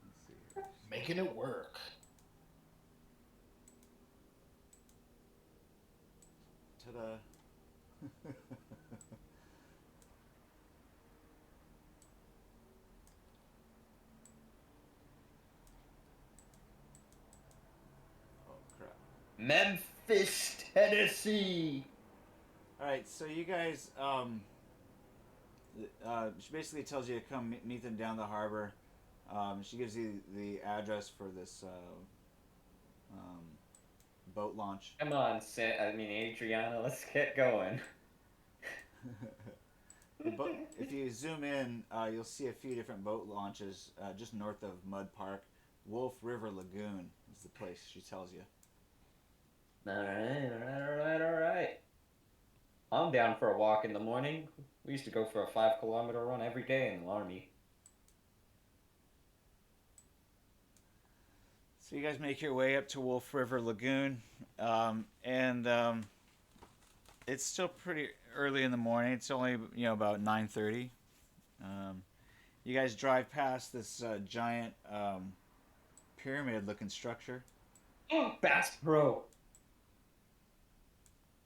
Let's see here. Making it work. Ta-da! Oh crap! Memphis, Tennessee. All right, so you guys, she basically tells you to come meet them down the harbor. She gives you the address for this boat launch. Come on, Adriana, let's get going. If you zoom in, you'll see a few different boat launches just north of Mud Park. Wolf River Lagoon is the place she tells you. All right. I'm down for a walk in the morning. We used to go for a 5-kilometer run every day in the Army. So you guys make your way up to Wolf River Lagoon, and it's still pretty early in the morning. It's only about 9:30. You guys drive past this giant pyramid-looking structure. Bass Pro.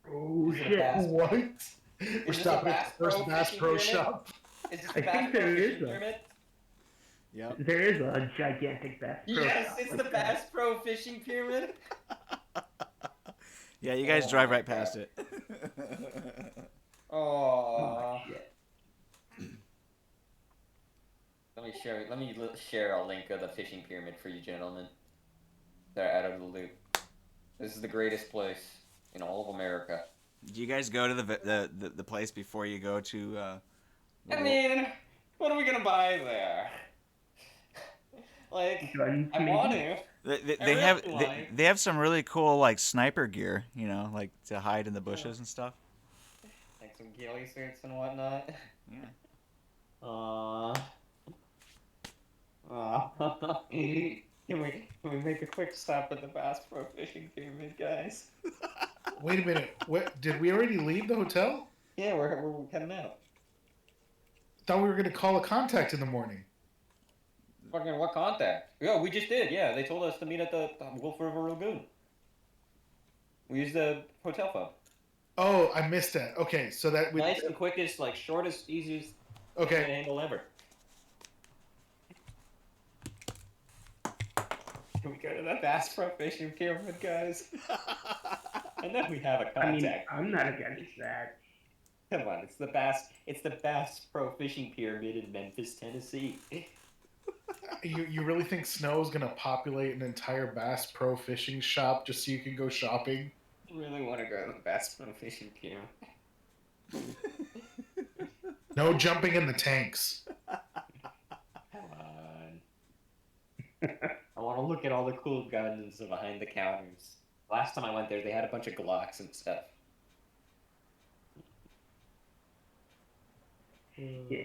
Oh Is it a shit! Bass- What? We're Is this stopping a at the first Bass fishing Pro pyramid? shop. Is this I the Bass think Pro there fishing is a- pyramid? Yep. There is a gigantic Bass Pro. Yes, shop it's like the that. Bass Pro fishing pyramid. Yeah, you guys drive right my past God. it. Oh. Shit. Let me share a link of the fishing pyramid for you gentlemen. They're out of the loop. This is the greatest place in all of America. Do you guys go to the place before you go to? I mean, what are we gonna buy there? Like, Guns, I maybe? want to. they have some really cool like sniper gear, you know, like to hide in the bushes and stuff. Like some ghillie suits and whatnot. Yeah. Can we make a quick stop at the Bass Pro Fishing Pyramid, guys? Wait a minute. What? Did we already leave the hotel? Yeah, we're heading out. Thought we were gonna call a contact in the morning. Fucking what contact? Yeah, we just did. Yeah, they told us to meet at the Wolf River Lagoon. We used the hotel phone. Oh, I missed that. Okay, so that we. Nice and quickest, like shortest, easiest Okay. handle ever. Can we go to the Bass Pro Fishing Pyramid, guys? I know we have a contact. I mean, I'm not against that. Come on, it's the Bass Pro Fishing Pyramid in Memphis, Tennessee. You really think Snow's gonna populate an entire Bass Pro Fishing shop just so you can go shopping? I really want to go to the Bass Pro Fishing Pyramid. No jumping in the tanks. Come on. I want to look at all the cool guns behind the counters. Last time I went there, they had a bunch of Glocks and stuff. Yeah.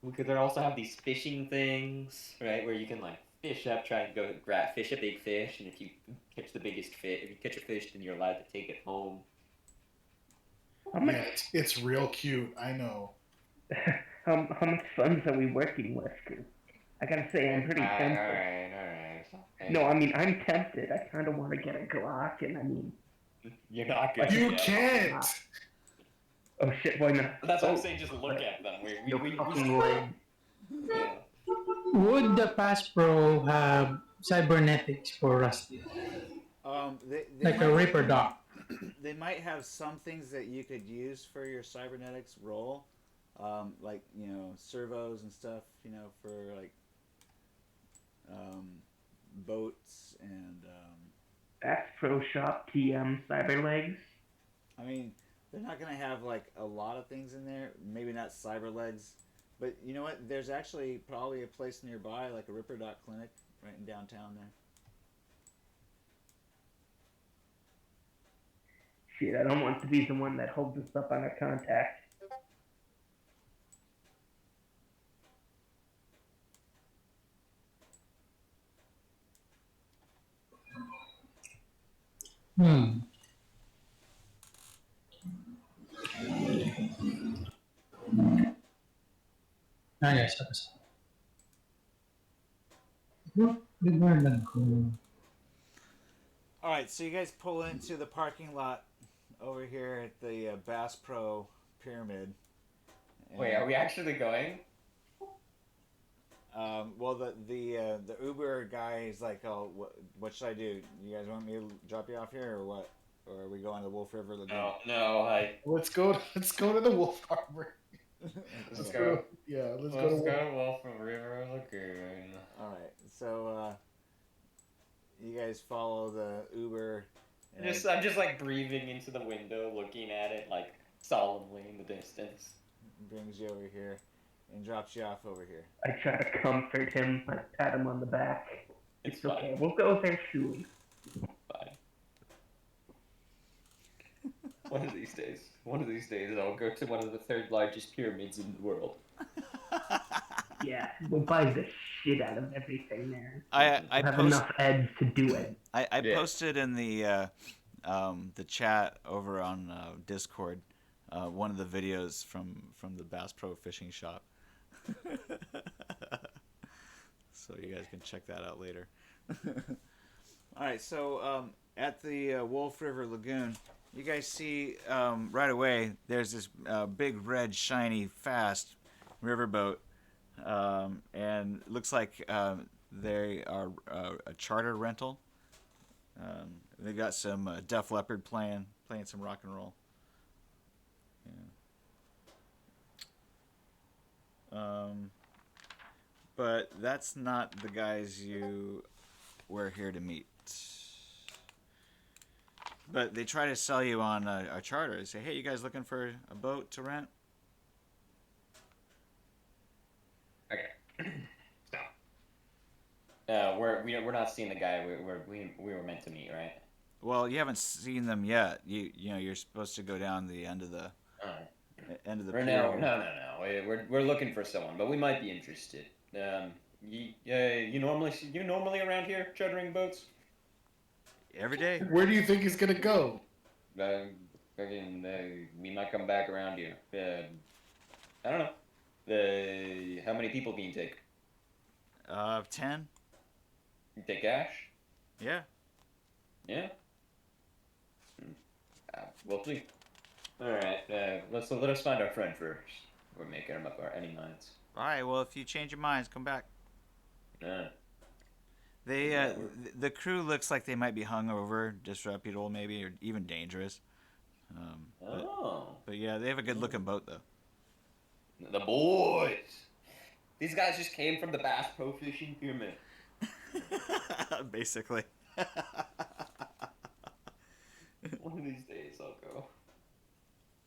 We could also have these fishing things, right, where you can like fish up, try and go fish a big fish, and if you catch the biggest fish, if you catch a fish, then you're allowed to take it home. Yeah, it's real cute. I know. How much funds are we working with? 'Cause I gotta say, I'm pretty tempted. Alright. No, I mean, I'm tempted. I kind of want to get a Glock, and I mean... You're not good. You can't! Oh shit, why not? That's what I'm saying, just look at them. We fucking way. yeah. Would the Pass Pro have cybernetics for Rusty? They Like a Reaper dock? They might have some things that you could use for your cybernetics roll, like servos and stuff, for like boats and. Bass Pro Shop TM Cyberlegs. I mean, they're not gonna have like a lot of things in there. Maybe not cyberlegs, but you know what? There's actually probably a place nearby, like a Ripper Doc clinic, right in downtown there. Shit, I don't want to be the one that holds us up on a contact. Ah, yes, tapos. Bigwer lang ko. All right, so you guys pull into the parking lot over here at the Bass Pro Pyramid. Wait, are we actually going? Well, the Uber guy is like, oh, what should I do? You guys want me to drop you off here, or what? Or are we going to Wolf River Lagoon? No, Let's go to the Wolf Harbor. Let's go. Yeah, let's Let's go. go to Wolf River Lagoon. All right, so you guys follow the Uber. And I'm just like breathing into the window, looking at it like solemnly in the distance. brings you over here and drops you off over here. I try to comfort him, I pat him on the back. It's okay, fine. we'll go there soon. Bye. One of these days, I'll go to one of the third largest pyramids in the world. Yeah, we'll buy the shit out of everything there. I have enough eds to do it. I posted in the chat over on Discord one of the videos from the Bass Pro Fishing Shop. So you guys can check that out later. All right, so at the Wolf River Lagoon, you guys see right away there's this big red shiny fast riverboat, and it looks like they are a charter rental. They got some Def Leppard playing some rock and roll. Yeah. but that's not the guys you were here to meet. But they try to sell you on a charter. They say, hey, you guys looking for a boat to rent? Okay. So, we're not seeing the guy we were meant to meet, right? Well, you haven't seen them yet. You know you're supposed to go down the end of the Or pier no, here. no. We're looking for someone, but we might be interested. You normally around here chartering boats? Every day. Where do you think he's gonna go? We might come back around here. I don't know. How many people can you take? 10. You take cash? Yeah. Yeah. We'll see. All right. Let us find our friend first. We're making him up any minds. All right. Well, if you change your minds, come back. They the crew looks like they might be hungover, disreputable, maybe, or even dangerous. But yeah, they have a good looking boat though. The boys. These guys just came from the Bass Pro Fishing Pyramid. Basically. One of these days I'll go.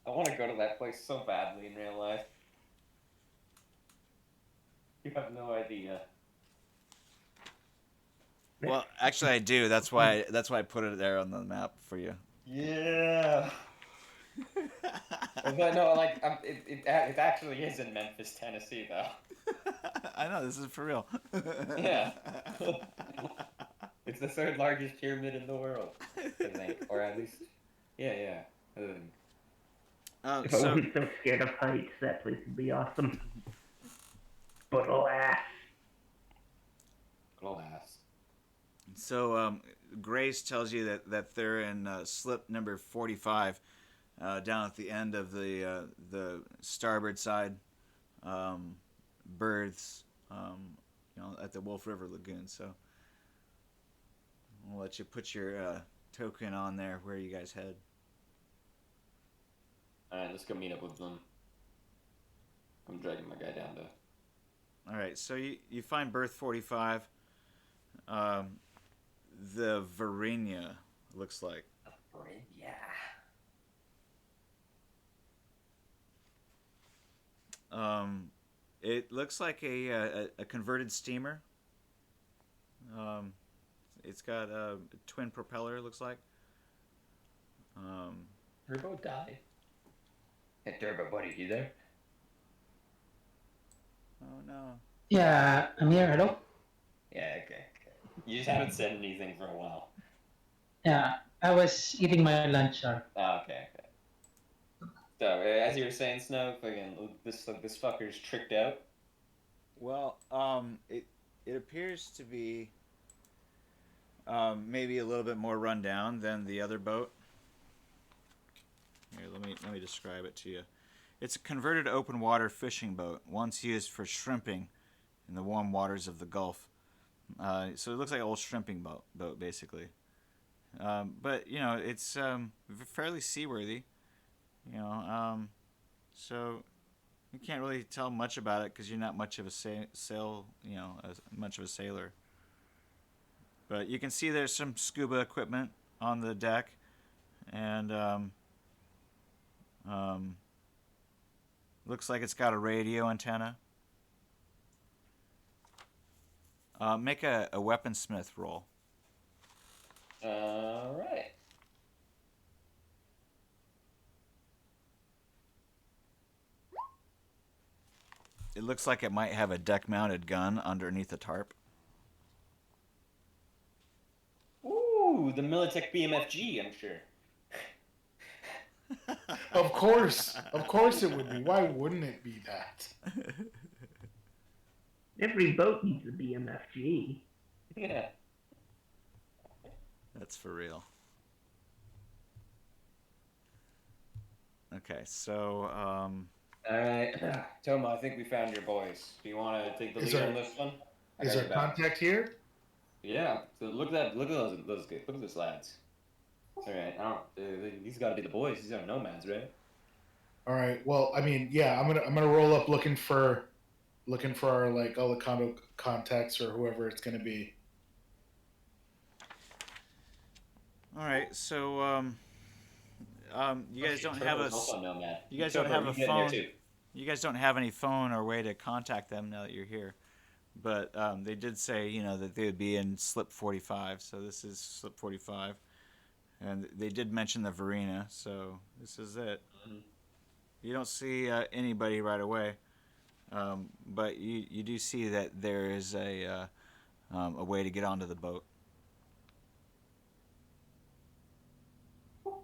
I want to go to that place so badly in real life. You have no idea. Well, actually, I do. That's why I put it there on the map for you. Yeah. But no, like it actually is in Memphis, Tennessee, though. I know, this is for real. Yeah. It's the third largest pyramid in the world, I think, or at least, yeah. If I So wasn't so scared of heights, that place would be awesome. But alas. So Grace tells you that they're in slip number 45, down at the end of the starboard side berths, at the Wolf River Lagoon. So I'll let you put your token on there where you guys head. Alright, let's go meet up with them. I'm dragging my guy down to... All right, so you find berth 45. The Varinia looks like. Yeah. It looks like a converted steamer. It's got a twin propeller. It looks like. Turbo died. Hey, Turbo, buddy, you there? Oh no. Yeah, I'm here. Hello. Yeah, okay. You just haven't said anything for a while. Yeah, I was eating my lunch, sir. Oh, okay. So, as you were saying, Snow, again, this fucker's tricked out. Well, it appears to be maybe a little bit more run down than the other boat. Here, let me describe it to you. It's a converted open water fishing boat, once used for shrimping in the warm waters of the Gulf. So it looks like an old shrimping boat basically. But it's fairly seaworthy. So you can't really tell much about it because you're not much of a much of a sailor. But you can see there's some scuba equipment on the deck, and looks like it's got a radio antenna. Make a weaponsmith roll. All right. It looks like it might have a deck-mounted gun underneath a tarp. Ooh, the Militech BMFG, I'm sure. Of course it would be. Why wouldn't it be that? Every boat needs a BMFG. Yeah. That's for real. Okay, so All right, Tomo, I think we found your boys. Do you want to take the lead on this one? Is there contact here? Yeah. So look at those guys. Look at those lads. All right. These got to be the boys. These are nomads, right? All right. Well, I mean, yeah, I'm gonna roll up looking for looking for our like Alicante contacts or whoever it's gonna be. All right, so you guys don't have Turbo a is also nomad. you guys don't Turbo, have you a get in there phone. too. You guys don't have any phone or way to contact them now that you're here. But they did say, that they would be in slip 45. So this is slip 45. And they did mention the Varina. So this is it. Mhm. You don't see anybody right away. But you do see that there is a way to get onto the boat.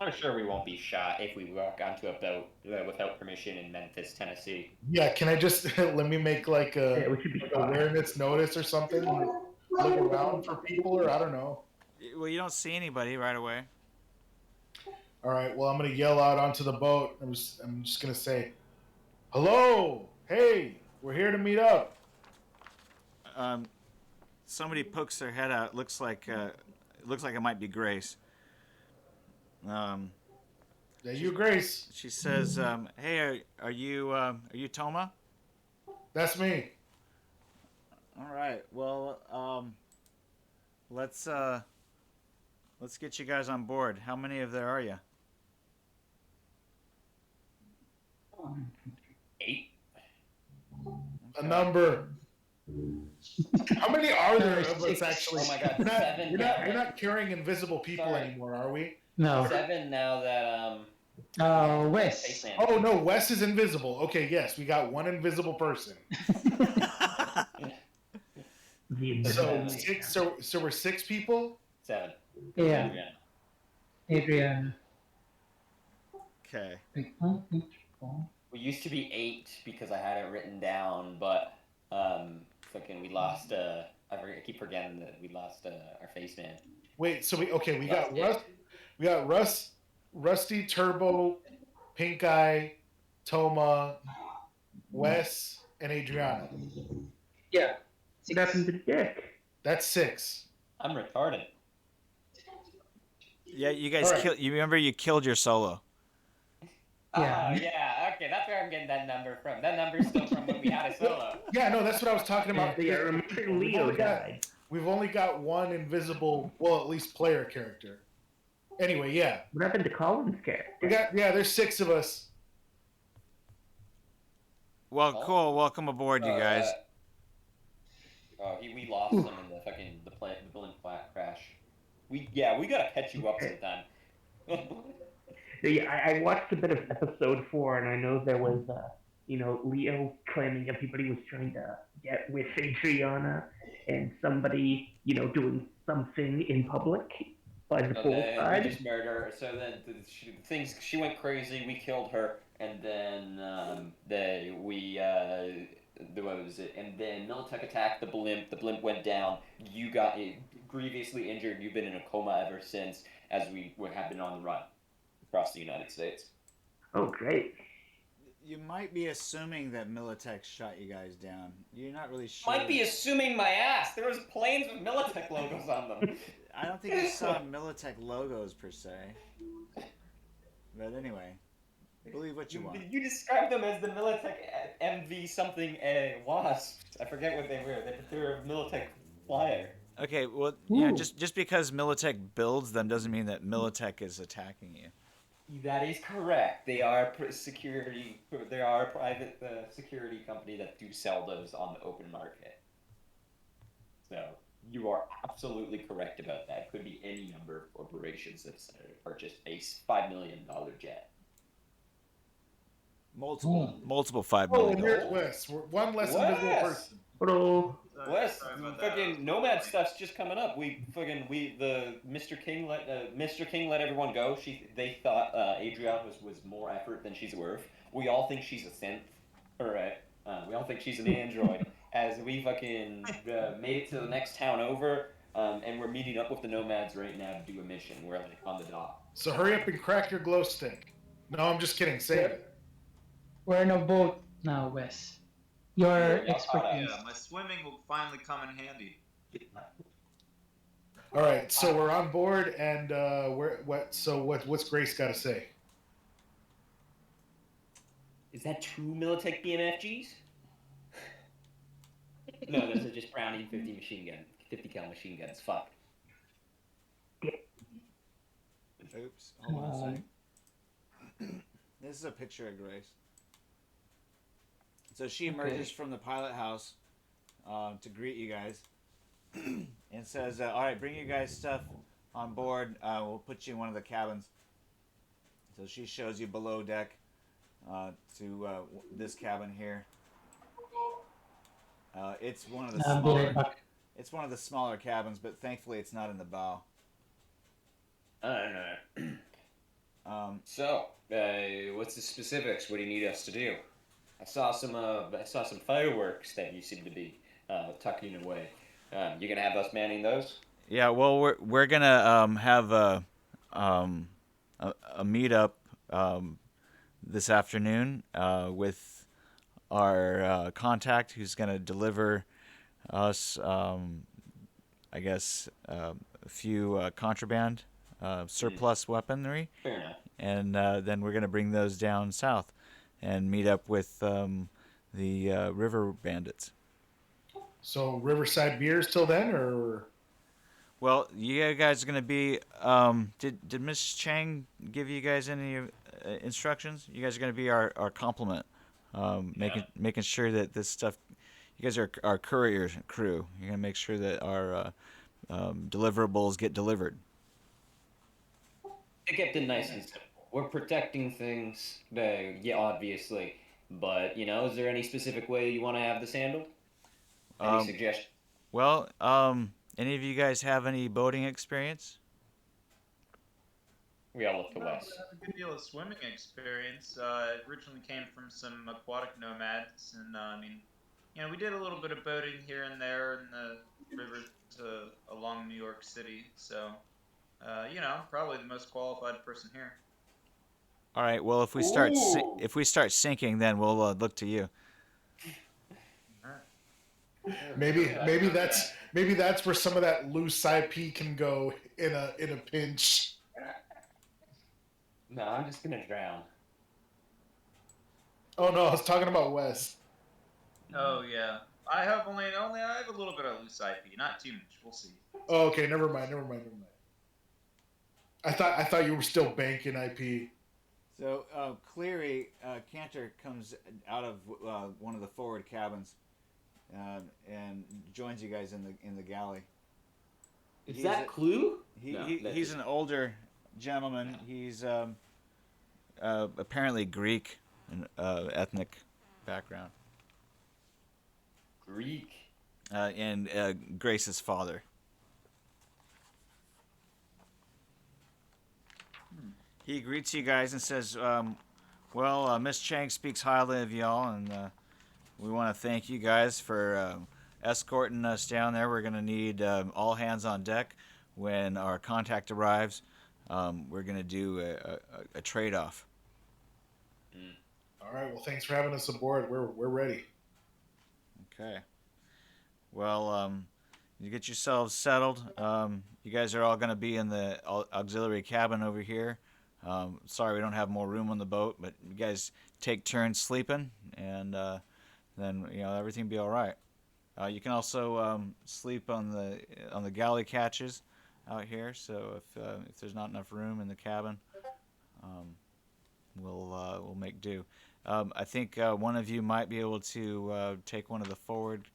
I'm sure we won't be shot if we walk onto a boat without permission in Memphis, Tennessee. Yeah, can I just let me make like Yeah, a we should be like fine. awareness notice or something? Like, look around for people, or I don't know. Well, you don't see anybody right away. All right, well, I'm gonna yell out onto the boat. I'm just gonna say, "Hello, hey, we're here to meet up." Um, Somebody pokes their head out. It looks like it might be Grace. Yeah, you, Grace. She says, "Hey, are you Toma?" That's me. All right. Well, let's get you guys on board. How many of there are you? 8? A number. How many are there of us Six. actually? Oh my God, You're not, 7. you're not carrying invisible people Sorry. anymore, are we? No. 7 now that Wes. Spaceman. Oh no, Wes is invisible. Okay, yes, we got one invisible person. The So invisible six. man. So we're 6 people. 7. Yeah, Yeah. Adrian. Okay. We used to be 8 because I had it written down, but fucking we lost. I keep forgetting that we lost our face man. Wait, so we got That's Russ, we got Rusty, Turbo, Pink Eye, Toma, Wes, and Adriana. Yeah. What happened to Dick? That's 6. I'm retarded. Yeah, you guys All right. killed. You remember you killed your solo. Yeah. Oh yeah, okay, that's where I'm getting that number from. That number's still from when we had a solo. Yeah, no, that's what I was talking about. Yeah, remember Leo died. We've only got one invisible, well, at least player character. Anyway, yeah, What happened to Colin's character? there's 6 of us. Well, cool. Welcome aboard, you guys. We lost him in the fucking the building crash. We gotta catch you up sometime. Yeah, I watched a bit of episode 4, and I know there was, Leo claiming everybody was trying to get with Adriana, and somebody, doing something in public by the So pool then we side. just murdered her. So then she went crazy. We killed her, and then what was it? And then Militech attacked the blimp. The blimp went down. You got grievously injured. You've been in a coma ever since, as we have been on the run across the United States. Oh, great. You might be assuming that Militech shot you guys down. You're not really sure. Might be assuming my ass. There was planes with Militech logos on them. I don't think you saw Militech logos per se. But anyway, believe what you want. You described them as the Militech MV something Wasps. I forget what they were. They were a Militech flyer. Okay, well, just because Militech builds them doesn't mean that Militech is attacking you. That is correct. They are security. They are a private security company that do sell those on the open market. So you are absolutely correct about that. It could be any number of corporations that decided to purchase a $5 million jet. Multiple $5 Oh, million. and here's Wes. We're one less invisible person. Hello. Wes, fucking Nomad stuff's just coming up. Mr. King let everyone go. They thought Adriana was more effort than she's worth. We all think she's a synth. Alright. We all think she's an android. As we fucking made it to the next town over, and we're meeting up with the Nomads right now to do a mission. We're like on the dock. So hurry up and crack your glow stick. No, I'm just kidding. Save it. We're in a boat now, Wes. Your expertise. Yeah, my swimming will finally come in handy. All right, so we're on board, and what's Grace got to say? Is that 2 Militech BMFGs? No, those are just Browning 50 cal machine guns. Fuck. Oops. Hold on a second. This is a picture of Grace. So she emerges from the pilot house to greet you guys and says, all right, bring you guys stuff on board. We'll put you in one of the cabins. So she shows you below deck to this cabin here. It's one of the I'll be right smaller. back. It's one of the smaller cabins, but thankfully it's not in the bow. So, what's the specifics? What do you need us to do? I saw some fireworks that you seem to be tucking away. You gonna have us manning those? Yeah, well, we're gonna have a meetup this afternoon with our contact who's gonna deliver us, I guess, a few contraband surplus weaponry, Fair enough. and then we're gonna bring those down south and meet up with the river bandits. So Riverside beers till then, or Well, you guys are gonna be. Did Miss Chang give you guys any instructions? You guys are gonna be our complement, making sure that this stuff. You guys are our courier crew. You're gonna make sure that our deliverables get delivered. They kept it nice and simple. We're protecting things, yeah, obviously. But, is there any specific way you want to have this handled? Any suggestions? Well, any of you guys have any boating experience? We all look to I Wes. have a good deal of swimming experience. Originally came from some aquatic nomads, and we did a little bit of boating here and there in the rivers along New York City. So, probably the most qualified person here. All right. Well, if we start sinking, then we'll look to you. maybe that's where some of that loose IP can go in a pinch. No, I'm just gonna drown. Oh no, I was talking about Wes. Oh yeah, I have only I have a little bit of loose IP, not too much. We'll see. Oh, okay, never mind. I thought you were still banking IP. So Cleary Cantor comes out of one of the forward cabins and joins you guys in the galley. Is that Clue? He's an older gentleman. He's apparently Greek ethnic background. Greek. And Grace's father. He greets you guys and says, Miss Chang speaks highly of y'all, and we want to thank you guys for escorting us down there. We're going to need all hands on deck when our contact arrives. We're going to do a trade-off. All right. Well, thanks for having us aboard. We're ready. Okay. Well, you get yourselves settled. You guys are all going to be in the auxiliary cabin over here. Sorry we don't have more room on the boat, but you guys take turns sleeping, and then everything will be all right. You can also sleep on the galley catches out here. So if there's not enough room in the cabin, we'll make do. I think one of you might be able to take one of the forward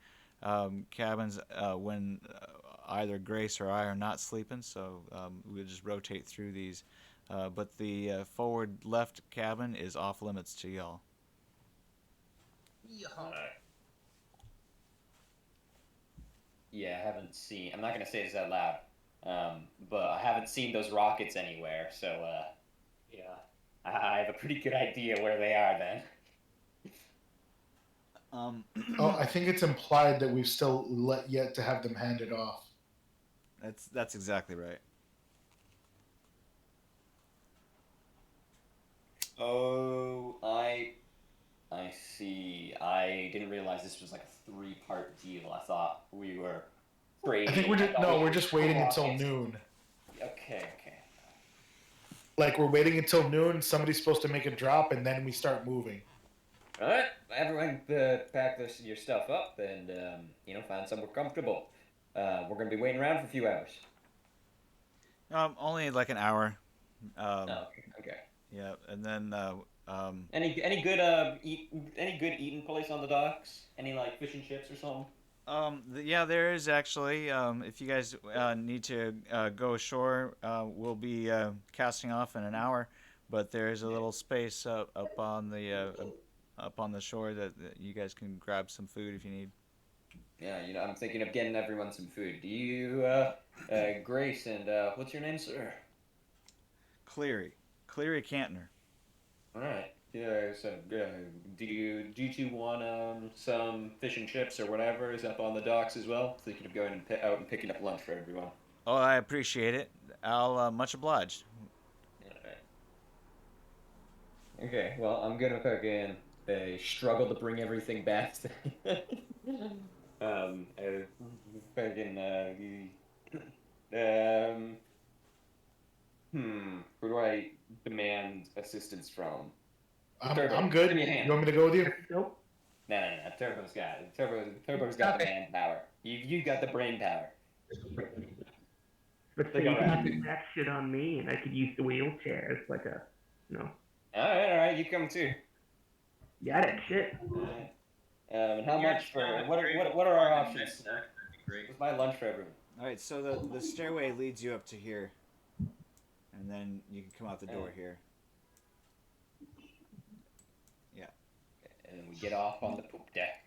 cabins when either Grace or I are not sleeping. So we'll just rotate through these. But the forward left cabin is off limits to y'all. Yeah, I haven't seen. I'm not gonna say this out loud, but I haven't seen those rockets anywhere. So, yeah, I have a pretty good idea where they are then. I think it's implied that we've still yet to have them handed off. That's exactly right. Oh, I see. I didn't realize this was like a 3-part deal. I thought we were trading. I think we're just waiting until noon. Okay. Like we're waiting until noon. Somebody's supposed to make a drop, and then we start moving. All right, everyone, pack your stuff up and find somewhere comfortable. We're gonna be waiting around for a few hours. Only like an hour. Oh, okay. Yeah, and then Any good eating place on the docks? Any like fish and chips or something? yeah, there is actually. If you guys need to go ashore, we'll be casting off in an hour, but there is a little space up on the shore that you guys can grab some food if you need. Yeah, I'm thinking of getting everyone some food. Do you, Grace, and what's your name, sir? Cleary Cantner. All right. Yeah. So, do you two want some fish and chips or whatever is up on the docks as well? Thinking of going out and picking up lunch for everyone. Oh, I appreciate it. I'll much obliged. All right. Okay. Well, I'm gonna fucking struggle to bring everything back. Fucking who do I demand assistance from? Turbo, I'm good. give me a hand. You want me to go with you? Nope. No. Turbo's got the manpower. You got the brain power. But say you can do that shit on me, and I could use the wheelchair as like a, All right, you come too. Yeah, that shit. And how much for what are our options? That'd be great. What's my lunch for everyone? All right, so the stairway leads you up to here, and then you can come out the door here. Yeah. And then we get off on the poop deck.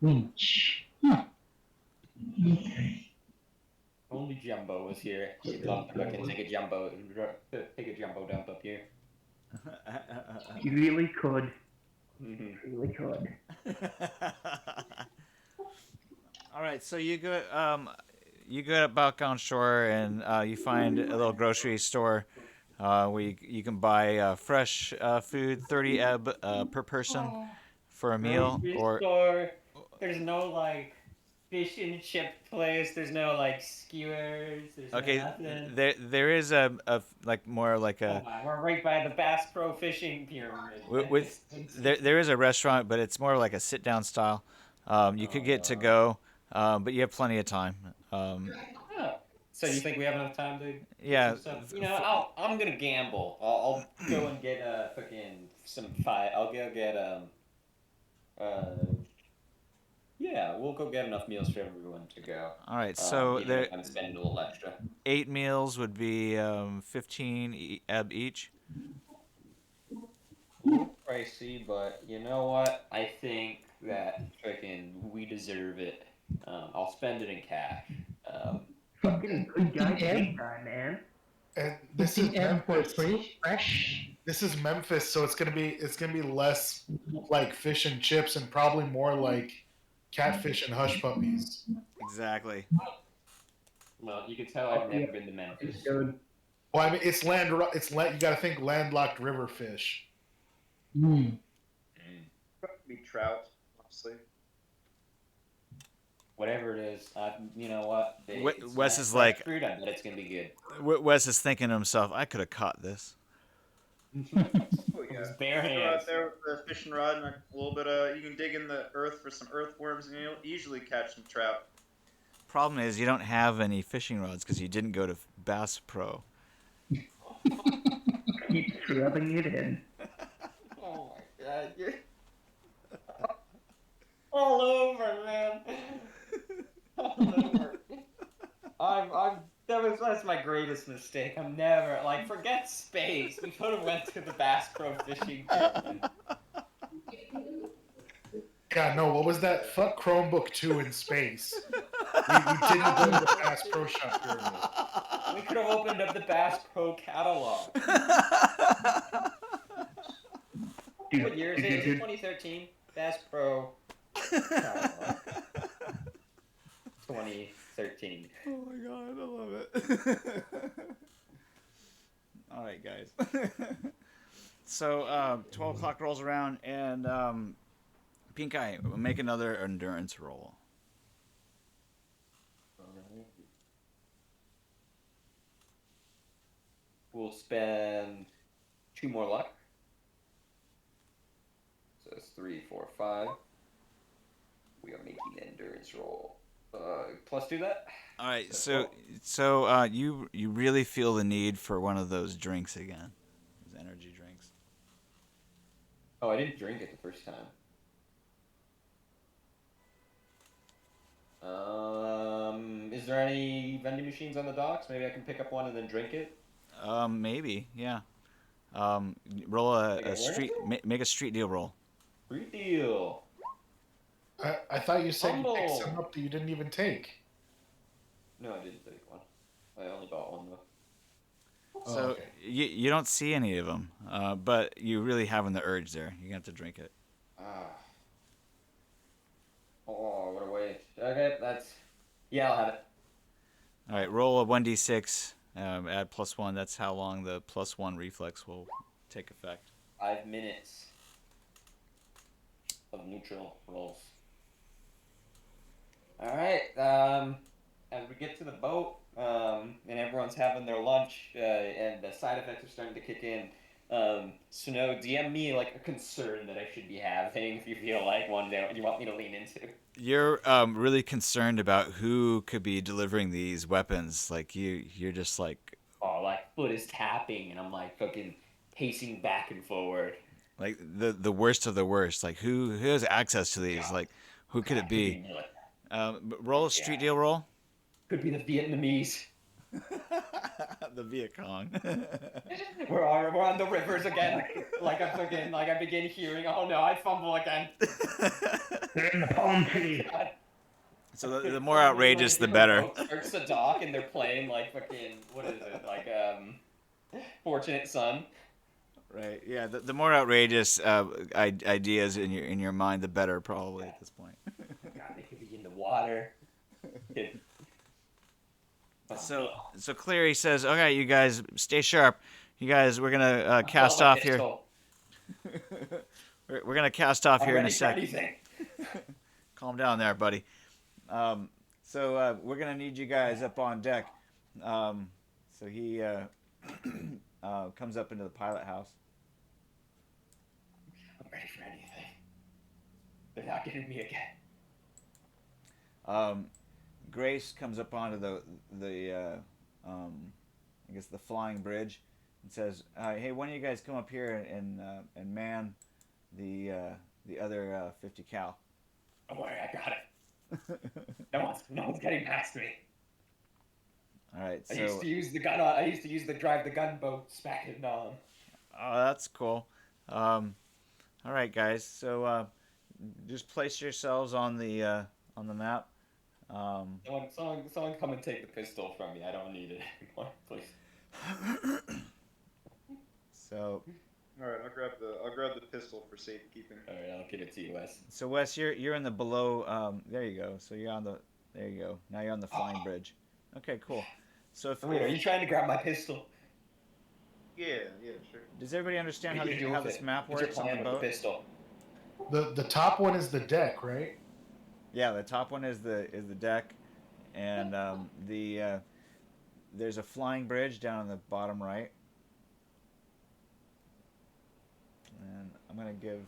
Winch. Huh. Okay. Only Jumbo was here. He'd love to fucking take a jumbo dump up here. You really could. Mm-hmm. Really could. All right, so you go back on shore and you find a little grocery store where you can buy fresh food, 30 ebb per person for a meal. Or store. There's no like fish and chip place. There's no like skewers. There's okay, nothing. there is a like more like a. Come on, we're right by the Bass Pro Fishing Pyramid. There is a restaurant, but it's more like a sit down style. You could get to go, but you have plenty of time. So you think we have enough time to? Yeah. Get some stuff? I'm gonna gamble. I'll go and get fucking some five. I'll go get Yeah, we'll go get enough meals for everyone to go. All right, so there. I'm spending a little extra. 8 meals would be 15 ebb each. A little pricey, but you know what? I think that freaking we deserve it. I'll spend it in cash. Fucking good guy, big time, man. And this is Memphis. Fresh. This is Memphis, so it's gonna be less like fish and chips and probably more like catfish and hush puppies. Exactly. Well, you can tell I've never been to Memphis. Dude. Well, I mean, it's land. You gotta think landlocked river fish. Mm. Be trout, honestly. Whatever it is, you know what? Wes is like, fruit. I bet it's gonna be good. Wes is thinking to himself, I could have caught this. Oh yeah. His bare Throw hands. out there with the fishing rod and a little bit of. You can dig in the earth for some earthworms, and you'll easily catch some trout. Problem is, you don't have any fishing rods because you didn't go to Bass Pro. Keep rubbing it in. Oh my god, you're all over, man. All over. That's my greatest mistake. I'm never like forget space. We could have went to the Bass Pro Fishing Pyramid. God, no. What was that? Fuck Chromebook 2 in space. We didn't go to the Bass Pro Shop pyramid. We could have opened up the Bass Pro catalog. Dude, What year is it? Is it 2013? Bass Pro catalog. 2013. Oh my god, I love it. All right, guys. So 12 o'clock rolls around, and Pink Eye, make another endurance roll. We'll spend 2 more luck. So it's 3, 4, 5. We are making an endurance roll. Plus 2 that. All right, So so you really feel the need for one of those drinks again, those energy drinks. Oh, I didn't drink it the first time. Is there any vending machines on the docks? Maybe I can pick up one and then drink it. Maybe, yeah. Roll Like a street, make a street deal roll. Free deal. I thought you said you picked Humble. some up that you didn't even take. No, I didn't take one. I only bought one though. Oh, So okay. you don't see any of them, but you really having the urge there. You're gonna have to drink it. Ah. Oh, what a waste. Okay, that's. Yeah, I'll have it. All right, roll a 1d6, add +1. That's how long the +1 reflex will take effect. 5 minutes of neutral rolls. All right. As we get to the boat, and everyone's having their lunch, and the side effects are starting to kick in. Snow, DM me like a concern that I should be having. If you feel like one day you want me to lean into. You're really concerned about who could be delivering these weapons. Like you're just like Like foot is tapping, and I'm like fucking pacing back and forward. like the worst of the worst. Like who has access to these? Like who could it be? But roll a street deal roll. Could be the Vietnamese. The Viet Cong. We're on the rivers again. I begin hearing. Oh no, I fumble again. They're in the palm tree. So the more outrageous, the better. Starts to dock and they're playing like fucking what is it like Fortunate Son. Right. Yeah. The more outrageous ideas in your mind, the better, probably at this point. God, they could be in the water. So Cleary says, "Okay, you guys stay sharp. You guys, we're gonna cast off here. We're gonna cast off here in a sec. Calm down there, buddy. So we're gonna need you guys up on deck. So he comes up into the pilot house. I'm ready for anything. They're not getting me again. Grace comes up onto the I guess the flying bridge and says, "Hey, why don't you guys come up here and man the other 50 cal?" Don't worry, I got it. No one's getting past me. All right. So I used to use the gun. I used to use the drive the gunboats back in. oh, that's cool. All right, guys. So just place yourselves on the map. Someone come and take the pistol from me. I don't need it anymore, please. So All right, I'll grab the pistol for safekeeping. All right, I'll give it to you, Wes. So Wes, you're in the below. There you go. So you're on the. There you go. Now you're on the flying bridge. Okay, cool. So if Wait, are you trying to grab my pistol? Yeah, sure. does everybody understand What do you do how with this it? map What's your works on plan the with boat? the pistol? The top one is the deck, right? Yeah, the top one is the deck, and there's a flying bridge down on the bottom right. And I'm gonna give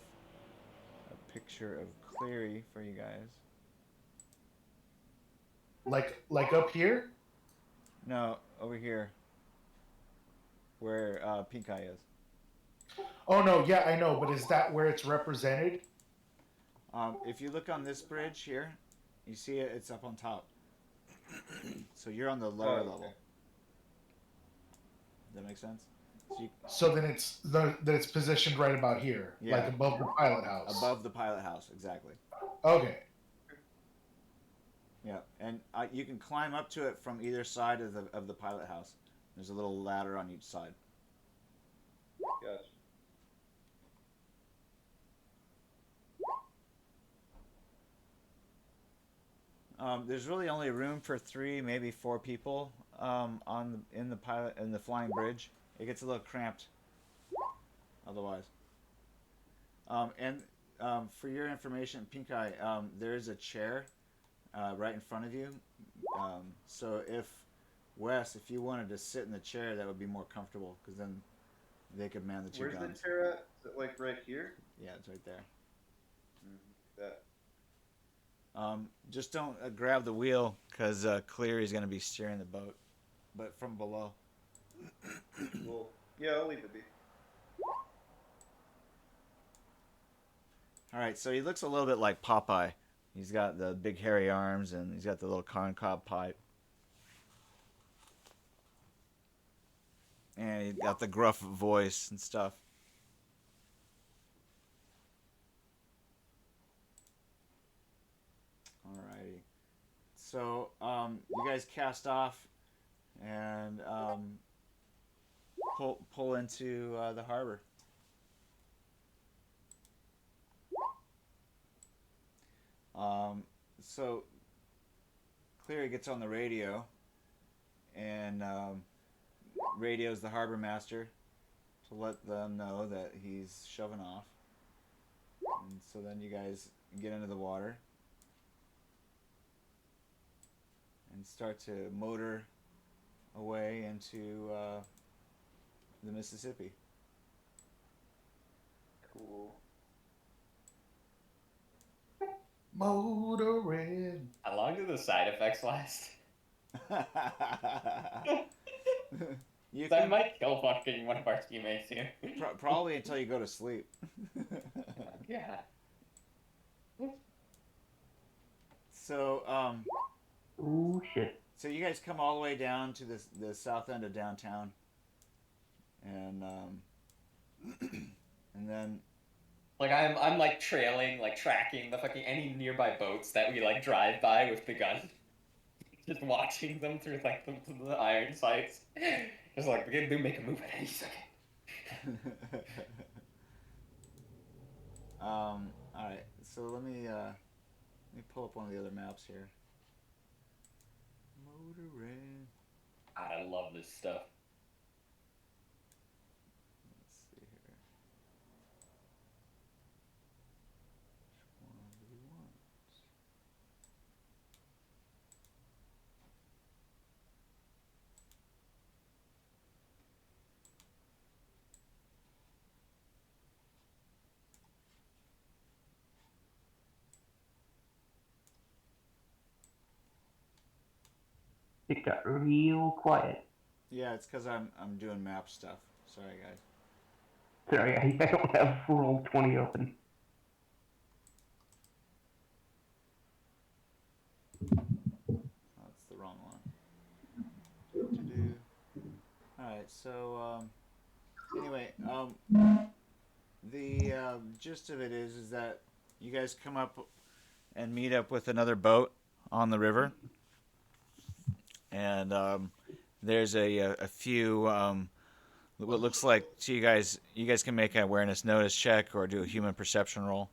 a picture of Cleary for you guys. Like up here? No, over here, where Pink Eye is. Oh no, yeah, I know, but is that where it's represented? If you look on this bridge here, you see it. It's up on top. So you're on the lower level. Does that make sense? So then it's positioned right about here, Yeah. like above the pilot house. Above the pilot house, exactly. Okay. Yeah, and you can climb up to it from either side of the pilot house. There's a little ladder on each side. Gotcha. There's really only room for 3, maybe 4 people in the flying bridge. It gets a little cramped otherwise. For your information, Pink Eye, there is a chair right in front of you. So if you wanted to sit in the chair, that would be more comfortable, because then they could man the two Where's guns. the turret? Is it like right here? Yeah, it's right there. That. Just don't grab the wheel, because Cleary's going to be steering the boat, but from below. Well, yeah, I'll leave it be. All right, so he looks a little bit like Popeye. He's got the big hairy arms, and he's got the little corncob pipe. And he got the gruff voice and stuff. Alrighty. So, you guys cast off and pull into the harbor. So Cleary gets on the radio and radios the harbor master to let them know that he's shoving off. And so then you guys get into the water and start to motor away into the Mississippi. Cool. Motoring. How long do the side effects last? You I can, might kill fucking one of our teammates here. probably until you go to sleep. Yeah. So, Oh shit. so you guys come all the way down to the south end of downtown, and and then Like I'm like trailing, like tracking the fucking any nearby boats that we like drive by with the gun. Just watching them through like the iron sights. Just like we're gonna make a move at any second. all right. So let me pull up one of the other maps here. Motoring. God, I love this stuff. Let's see here. Which one do we want? It got real quiet. Yeah, it's because I'm doing map stuff. Sorry, guys. Sorry, I don't have roll 20 open. That's the wrong one. Alright, so, anyway, the gist of it is that you guys come up and meet up with another boat on the river. And there's a few, what looks like to you guys can make an awareness notice check or do a human perception roll.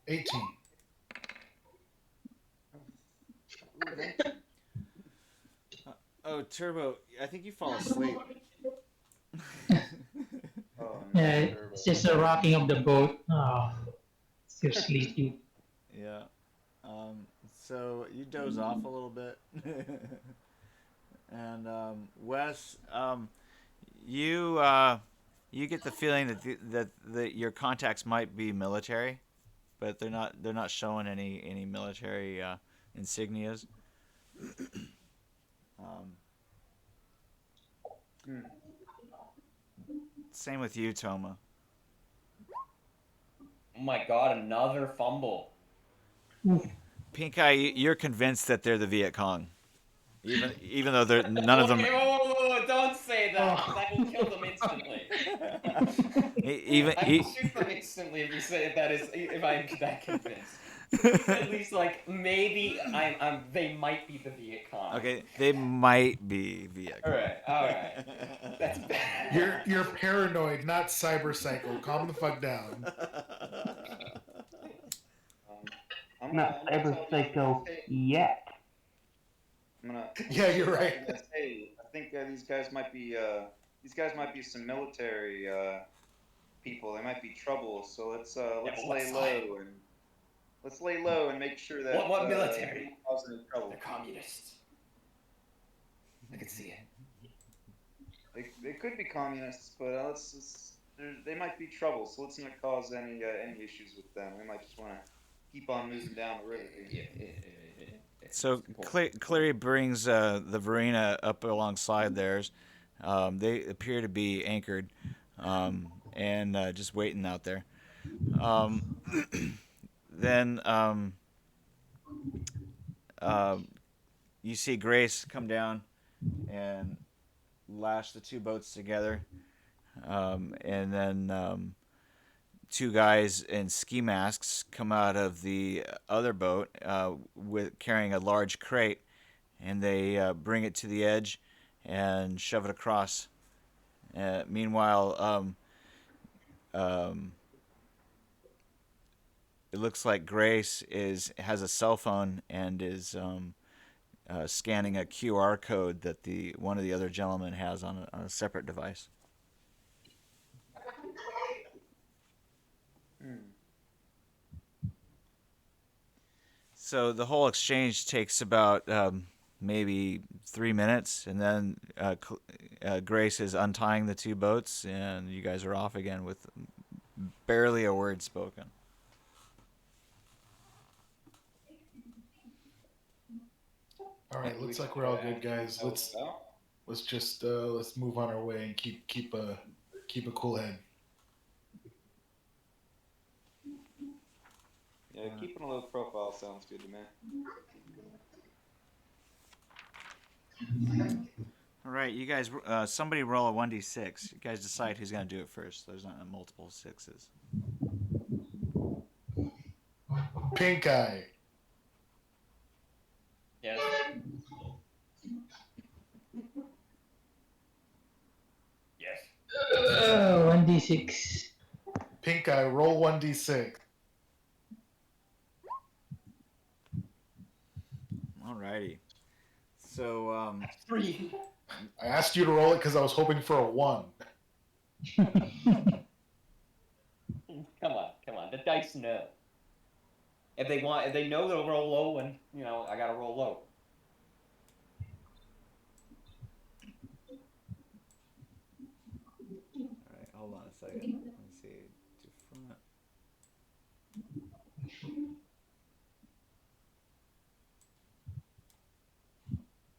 18. Oh, Turbo, I think you fall asleep. Oh, no, Yeah, Turbo. it's just the rocking of the boat. Oh, still sleepy. Yeah. So you doze off a little bit. And Wes, you get the feeling that your contacts might be military, but they're not showing any military insignias. Same with you, Toma. Oh my god, another fumble. Pink Eye, you're convinced that they're the Viet Cong, even though they're none of them. Whoa, don't say that. I will kill them instantly. I will shoot them instantly if you say that is if I'm that convinced. At least like maybe they might be the Viet Cong. Okay, they might be Viet Cong. All right. That's bad. You're paranoid, not cyber psycho. Calm the fuck down. Not cyber psycho yet. Yeah, you're right. I'm gonna say, I think these guys might be some military people. They might be trouble. So let's but what lay side? low and make sure that What we military? don't cause any trouble. They're communists. I can see it. They could be communists, but they might be trouble. So let's not cause any issues with them. We might just want to keep on moving down the river. So Cleary brings the Verena up alongside theirs. They appear to be anchored and just waiting out there. Then you see Grace come down and lash the two boats together. And then two guys in ski masks come out of the other boat with carrying a large crate, and they bring it to the edge and shove it across. Meanwhile, it looks like Grace has a cell phone and is scanning a QR code that one of the other gentlemen has on a separate device. So the whole exchange takes about maybe 3 minutes, and then Grace is untying the two boats, and you guys are off again with barely a word spoken. All right, looks like we're all good, guys. Let's move on our way and keep a cool head. Yeah, keeping a low profile sounds good to me. All right, you guys. Somebody roll a 1d6. You guys decide who's going to do it first. There's not multiple sixes. Pink eye. Yes. Yes. 1d6. Pink eye, roll 1d6. Alrighty. So, 3. I asked you to roll it because I was hoping for a 1. Come on. The dice know. If they know they'll roll low, and I gotta roll low. alright, hold on a second. Let me see. To front.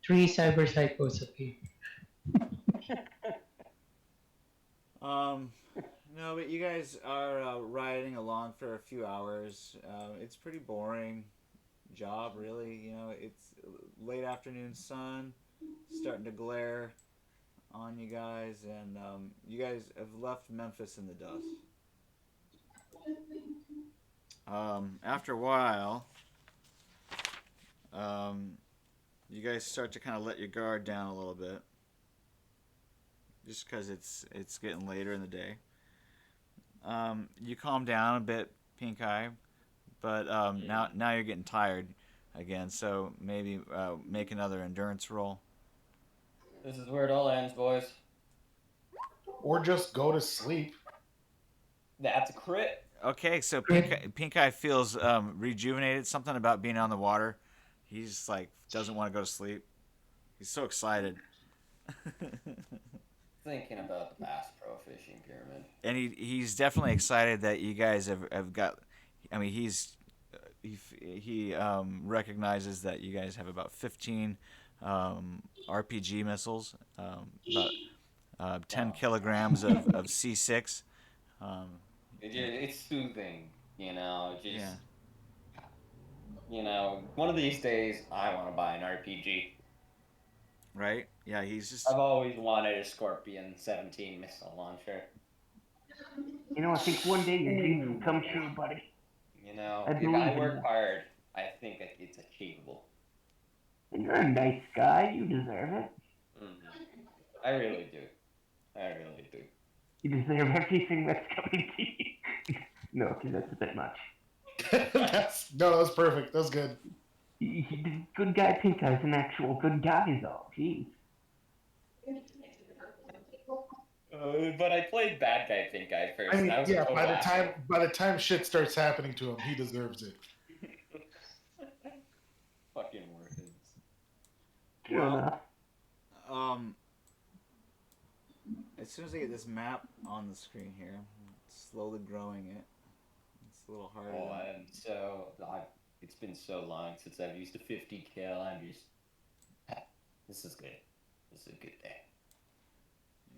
3 cyber psychos appear. No, but you guys are riding along for a few hours. It's pretty boring job, really. It's late afternoon sun, starting to glare on you guys, and you guys have left Memphis in the dust. After a while, you guys start to kind of let your guard down a little bit, just because it's getting later in the day. You calm down a bit, Pink Eye, but now you're getting tired again. So maybe make another endurance roll. This is where it all ends, boys. Or just go to sleep. That's a crit. Okay, so Pink Eye feels rejuvenated. Something about being on the water. He's like doesn't want to go to sleep. He's so excited. Thinking about the Bass Pro Fishing Pyramid. And he's definitely excited that you guys have got. I mean, he recognizes that you guys have about 15 RPG missiles, about 10 kilograms of C6. It's soothing, one of these days I want to buy an RPG. Right? Yeah, he's just. I've always wanted a Scorpion 17 missile launcher. I think one day your dreams will come true, buddy. If I work hard, I think it's achievable. And you're a nice guy. You deserve it. Mm-hmm. I really do. You deserve everything that's coming to you. No, because that's a bit much. That was perfect. That was good. Good guy Pink Eye's an actual good guy is all. Jeez. But I played bad guy, pink guy first. I mean, that was yeah. a total asshole. By the time shit starts happening to him, he deserves it. Fucking Orphans. True Well, enough. As soon as I get this map on the screen here, I'm slowly growing it. It's a little harder. It's been so long since I've used a 50 kill. This is good. This is a good day.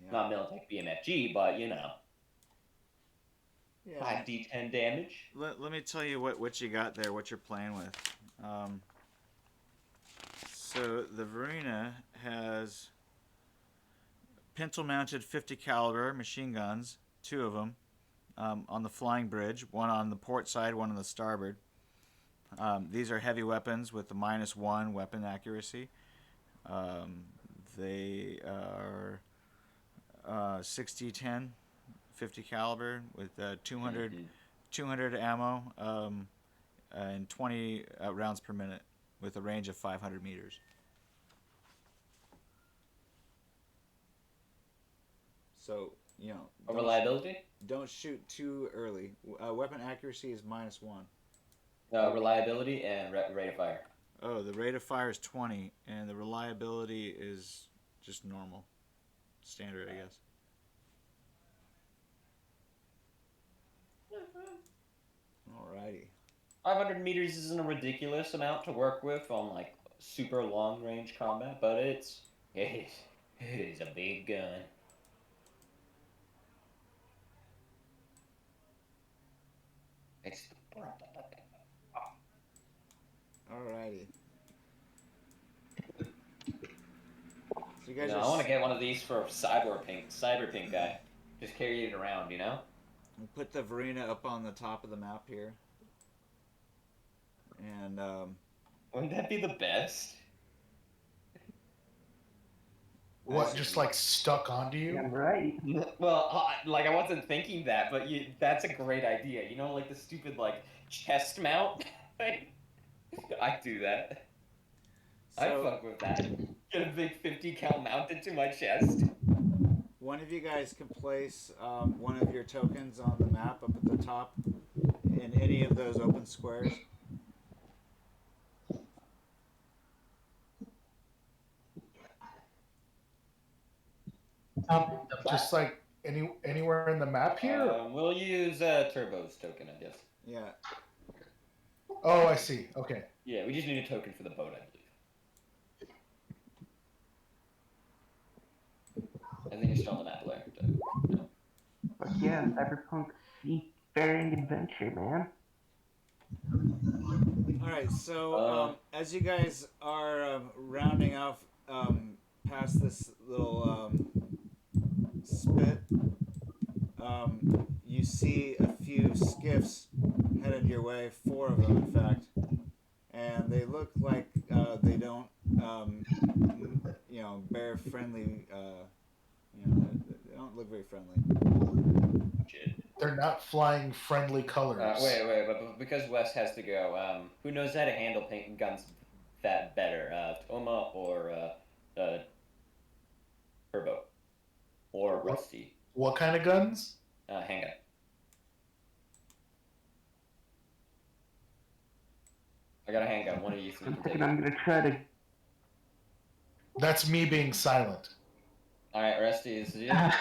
Yeah. Not Militech BMFG, but you know. Yeah. 5d10 damage. Let me tell you what you got there, what you're playing with. So the Varina has pintle-mounted 50 caliber machine guns, 2 of them, on the flying bridge, one on the port side, one on the starboard. These are heavy weapons with the -1 weapon accuracy. They are 60-10, 50 caliber with 200 ammo and 20 rounds per minute with a range of 500 meters. So, you know, Reliability? Don't shoot too early. Weapon accuracy is -1. Reliability and rate of fire. Oh, the rate of fire is 20, and the reliability is just normal. Standard, I guess. Alrighty. 500 meters isn't a ridiculous amount to work with on like super long range combat, but it is a big gun. It's Alrighty. So you guys I want to get one of these for Cyberpink guy. Just carry it around, you know? Put the Varina up on the top of the map here. And, Wouldn't that be the best? What, just like stuck onto you? Yeah, right. Well, like I wasn't thinking that, but that's a great idea. You know, like the stupid like chest mount thing? I'd do that. I'd fuck with that. Get a big 50 cal mounted to my chest. one of you guys can place one of your tokens on the map up at the top in any of those open squares. Just like anywhere in the map here? We'll use Turbo's token, I guess. Yeah. Oh, I see. Okay. Yeah, we just need a token for the boat, I believe. I think it's still on the map layer. No. But yeah, Cyberpunk seafaring adventure, man. Alright, so as you guys are rounding off past this little spit, you see a few skiffs headed your way, 4 of them in fact, and they look like they don't bear friendly, they don't look very friendly. They're not flying friendly colors. Wait, but because Wes has to go, who knows how to handle paint guns that better, Toma or Turbo? Or Rusty? What kind of guns? Handgun. I got a handgun. One of you three can take it. I'm gonna try to. That's me being silent. All right, Rusty, is it you? Yeah,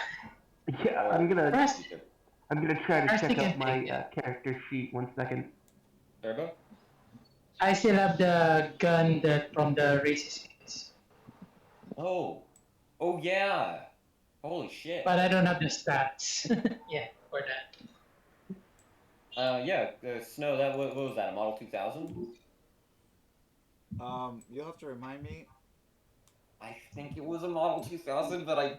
I'm gonna try to Rusty check can out my take it. character sheet. 1 second. Turbo? I still have the gun that from the racist kids, Oh yeah. Holy shit. but I don't have the stats. Yeah, for that. Yeah, Snow. What was that? A Model 2000? You'll have to remind me. I think it was a Model 2000, but I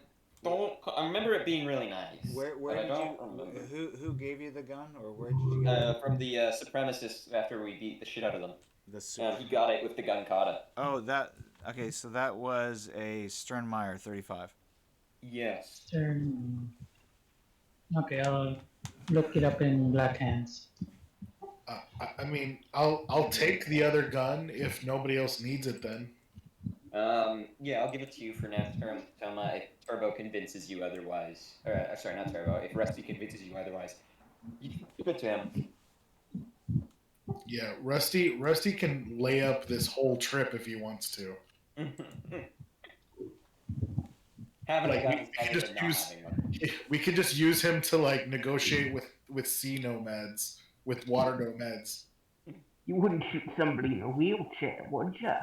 remember it being really nice. Where but did I don't remember. Who gave you the gun, or where did you get it? From the supremacists after we beat the shit out of them. The He got it with the gun kata. Oh, okay. So that was a Sternmeyer 35. Yes. Okay, I'll look it up in Black Hands. I mean, I'll take the other gun if nobody else needs it then. Yeah, I'll give it to you for now, Toma. Turbo convinces you otherwise, or sorry, not Turbo, if Rusty convinces you otherwise, you can give it to him. Yeah, Rusty can lay up this whole trip if he wants to. Having Like a gun is better than not having one. we could just use him to like negotiate with sea nomads, with water nomads. You wouldn't shoot somebody in a wheelchair, would ya?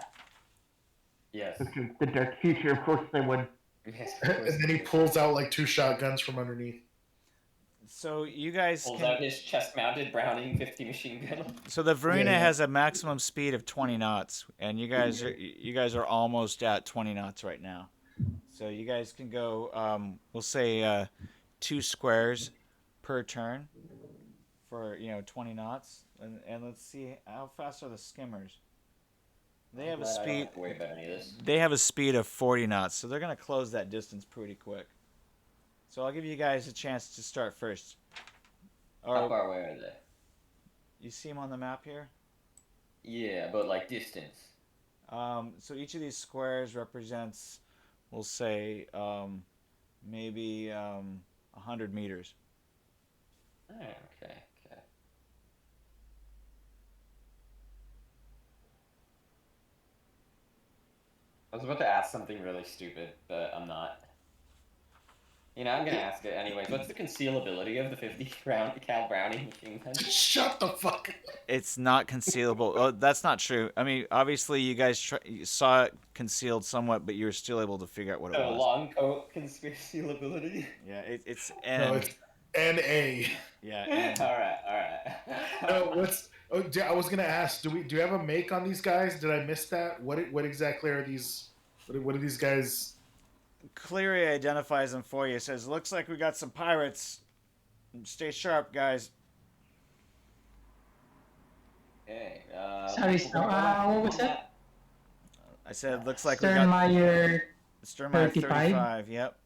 Yes. Which is the dark future, of course they would. Yes, And then he pulls out like 2 shotguns from underneath. So you guys pulls can... out his chest-mounted Browning 50 machine gun. So the Varuna Yeah. has a maximum speed of 20 knots, and you guys are almost at 20 knots right now. So you guys can go, we'll say 2 squares per turn for 20 knots, and let's see how fast are the skimmers. They have a Glad I don't speed. have to worry about any of this. They have a speed of 40 knots, so they're gonna close that distance pretty quick. So I'll give you guys a chance to start first. How far away are they? You see them on the map here? Yeah, but like distance. So each of these squares represents, we'll say, maybe 100 meters. Oh, okay. I was about to ask something really stupid, but I'm not. I'm gonna ask it anyways. What's the concealability of the 50 cal Browning machine gun? Shut the fuck up. It's not concealable. Oh, that's not true. I mean, obviously you guys you saw it concealed somewhat, but you were still able to figure out what it was. Long coat concealability? Yeah, it's N. No, it's NA. Yeah, N. All right. I was gonna ask, do you have a make on these guys? Did I miss that? What exactly are these? What are these guys? Cleary identifies them for you. Says, "Looks like we got some pirates. Stay sharp, guys." Okay. Sorry, what was that? I said, "Looks like we got." Sternmeyer. Sternmeyer 35? 35. Yep.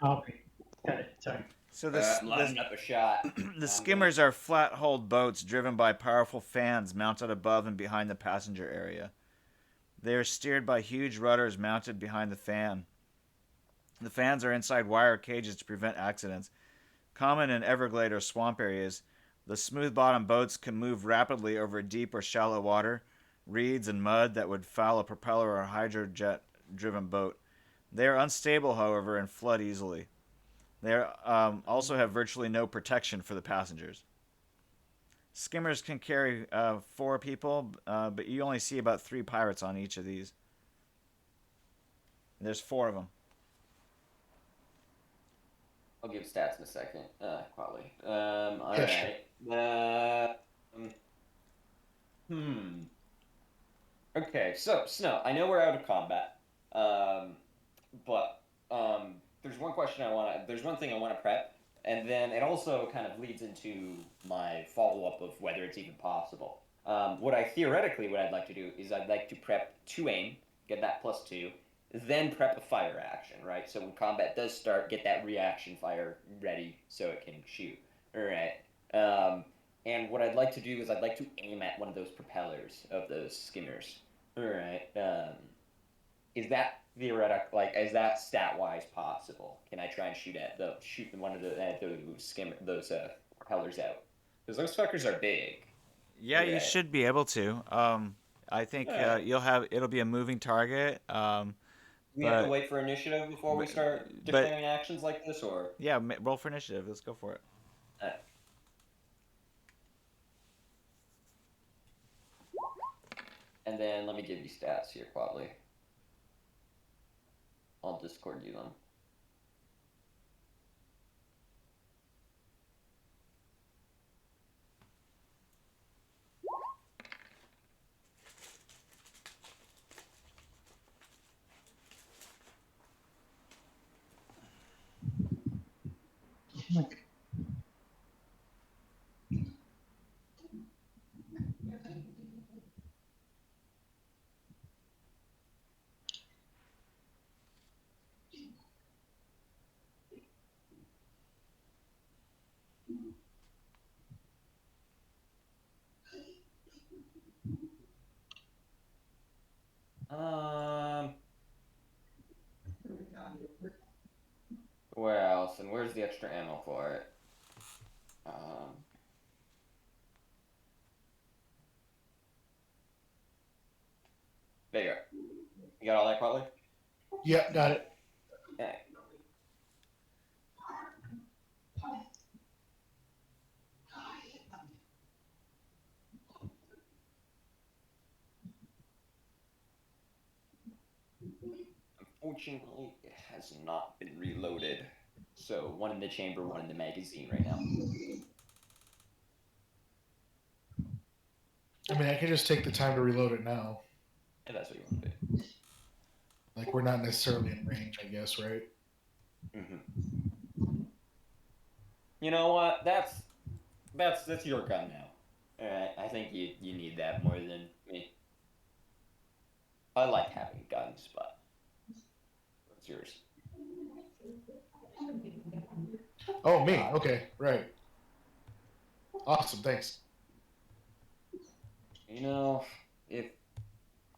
Okay, got it. Sorry. So lining up a shot. The skimmers are flat-hulled boats driven by powerful fans mounted above and behind the passenger area. They are steered by huge rudders mounted behind the fan. The fans are inside wire cages to prevent accidents. Common in Everglade or swamp areas, the smooth-bottomed boats can move rapidly over deep or shallow water, reeds and mud that would foul a propeller or hydrojet-driven boat. They are unstable, however, and flood easily. They also have virtually no protection for the passengers. Skimmers can carry 4 people, but you only see about 3 pirates on each of these. There's 4 of them. I'll give stats in a second. Quality. Alright. Okay, so, Snow, I know we're out of combat. But there's one thing I want to prep, and then it also kind of leads into my follow-up of whether it's even possible. What I'd like to do is I'd like to prep 2 aim, get that +2, then prep a fire action, right? So when combat does start, get that reaction fire ready so it can shoot. Alright. And what I'd like to do is I'd like to aim at one of those propellers of those skimmers. Alright. Is that theoretical? Like, is that stat-wise possible? Can I try and shoot one of those propellers out? Because those fuckers are big. Yeah, you should be able to. I think it'll be a moving target. We have to wait for initiative before we start declaring actions like this, or? Yeah, roll for initiative. Let's go for it. And then let me give you stats here, Quadley. I'll Discord you them. You got all that, Cutler? Yep, got it. Yeah. Unfortunately, it has not been reloaded. So one in the chamber, one in the magazine right now. I mean, I can just take the time to reload it now. If that's what you want to do. Like, we're not necessarily in range, I guess, right? Mm-hmm. You know what? That's your gun now. Alright, I think you need that more than me. I like having guns, but it's yours. Oh, me. Okay, right. Awesome, thanks. You know, if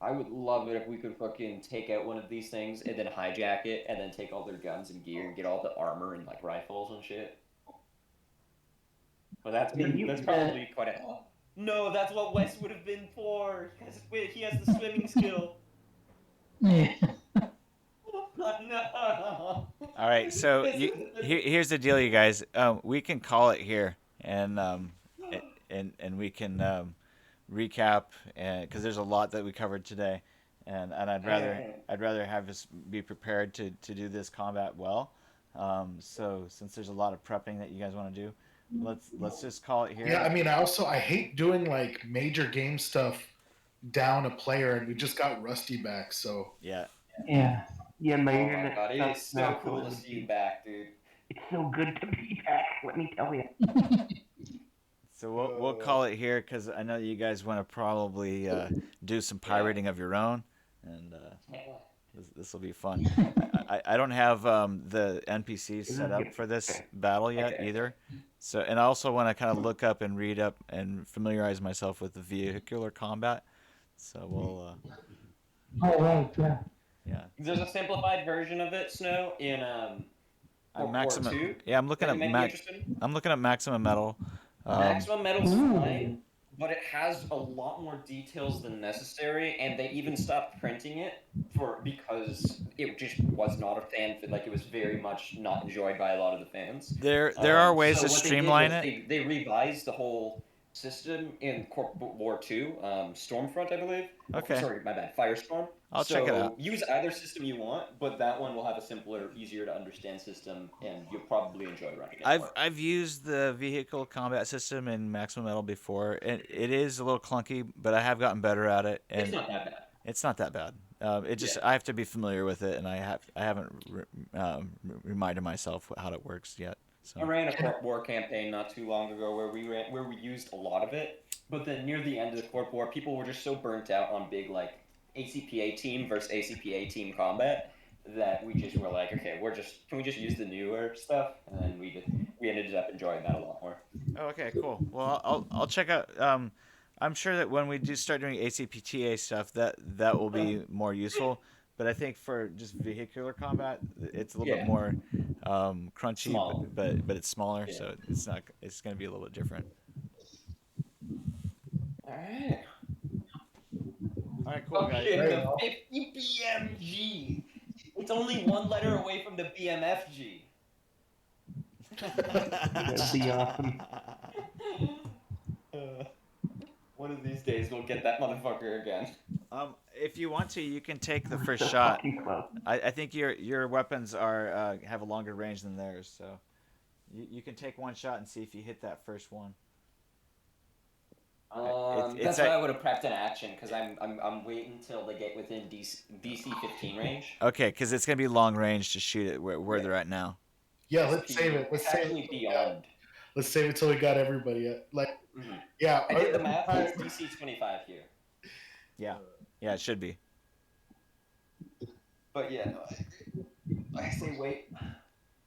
I would love it if we could fucking take out one of these things and then hijack it and then take all their guns and gear and get all the armor and like rifles and shit. But that's probably quite a No, that's what Wes would have been for. He has the swimming skill. Yeah. No. All right, so here's the deal, you guys. We can call it here, and we can recap, because there's a lot that we covered today, and I'd rather have us be prepared to do this combat well. So since there's a lot of prepping that you guys want to do, let's just call it here. Yeah, I mean, I hate doing like major game stuff down a player, and we just got Rusty back, so Yeah. Yeah. Yeah, my Oh my internet god, it sucks is so now, cool to see you back, dude. It's so good to be back, let me tell you. So we'll call it here, because I know you guys want to probably do some pirating of your own, and this will be fun. I don't have the NPCs set up for this battle yet either. So, and I also want to kind of look up and read up and familiarize myself with the vehicular combat. So we'll. Oh right, yeah. Yeah. There's a simplified version of it, Snow, in World War II. Yeah, I'm looking that at you might be interested in. I'm looking at Maximum Metal. Maximum Metal's fine, but it has a lot more details than necessary, and they even stopped printing it because it just was not a fan. Like, it was very much not enjoyed by a lot of the fans. There are ways so to what streamline they did it. was they revised the whole system in World War II, Stormfront, I believe. Okay. Oh, sorry, my bad. Firestorm. I'll check it out. Use either system you want, but that one will have a simpler, easier to understand system, and you'll probably enjoy running it. I've used the vehicle combat system in Maximum Metal before, and it is a little clunky, but I have gotten better at it. And it's not that bad. It's not that bad. It just I have to be familiar with it, and I haven't reminded myself how it works yet. So. I ran a Corp War campaign not too long ago where we used a lot of it, but then near the end of the Corp War, people were just so burnt out on big like ACPA team versus ACPA team combat that we just were like, okay, can we just use the newer stuff? And then we ended up enjoying that a lot more. Oh, okay, cool. Well, I'll check out. I'm sure that when we do start doing ACPTA stuff, that will be more useful. But I think for just vehicular combat, it's a little bit more crunchy, but it's smaller, so it's going to be a little bit different. All right. All right, cool, guys. The 50 BMG. It's only one letter away from the BMFG. That'd be awesome. One of these days we'll get that motherfucker again. If you want to, you can take the first shot. I think your weapons are have a longer range than theirs, so you can take one shot and see if you hit that first one. That's why I would have prepped an action, because I'm waiting until they get within DC 15 range. Okay, because it's gonna be long range to shoot it where they're at now. Yeah, let's save it. Let's save it beyond. Let's save it till we got everybody. Yeah. I did the math. It's DC 25 here. Yeah, it should be. But yeah, I say wait,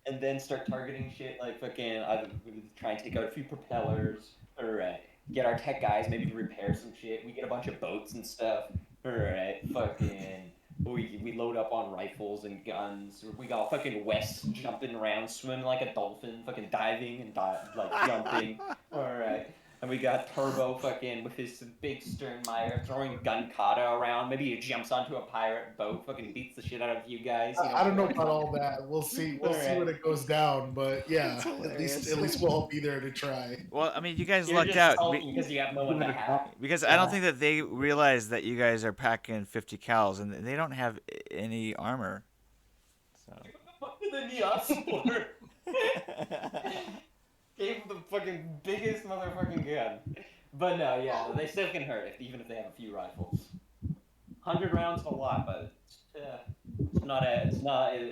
and then start targeting shit like fucking. I try and take out a few propellers, or get our tech guys maybe to repair some shit. We get a bunch of boats and stuff. Alright, fucking. We load up on rifles and guns. We got fucking Wes jumping around, swimming like a dolphin, fucking diving and like jumping. Alright. And we got Turbo fucking with his big Sternmeyer throwing gun kata around. Maybe he jumps onto a pirate boat, fucking beats the shit out of you guys. You know, I don't know about all that. We'll see. We'll see when Alright. it goes down. But yeah, That's hilarious. at least we'll all be there to try. Well, I mean, you guys You're lucked just out salty because you have no one to hack. because I don't think that they realize that you guys are packing 50 cals and they don't have any armor. So. What the fuck did the Neos Gave him the fucking biggest motherfucking gun. But no, yeah, they still can hurt even if they have a few rifles. 100 rounds is a lot, but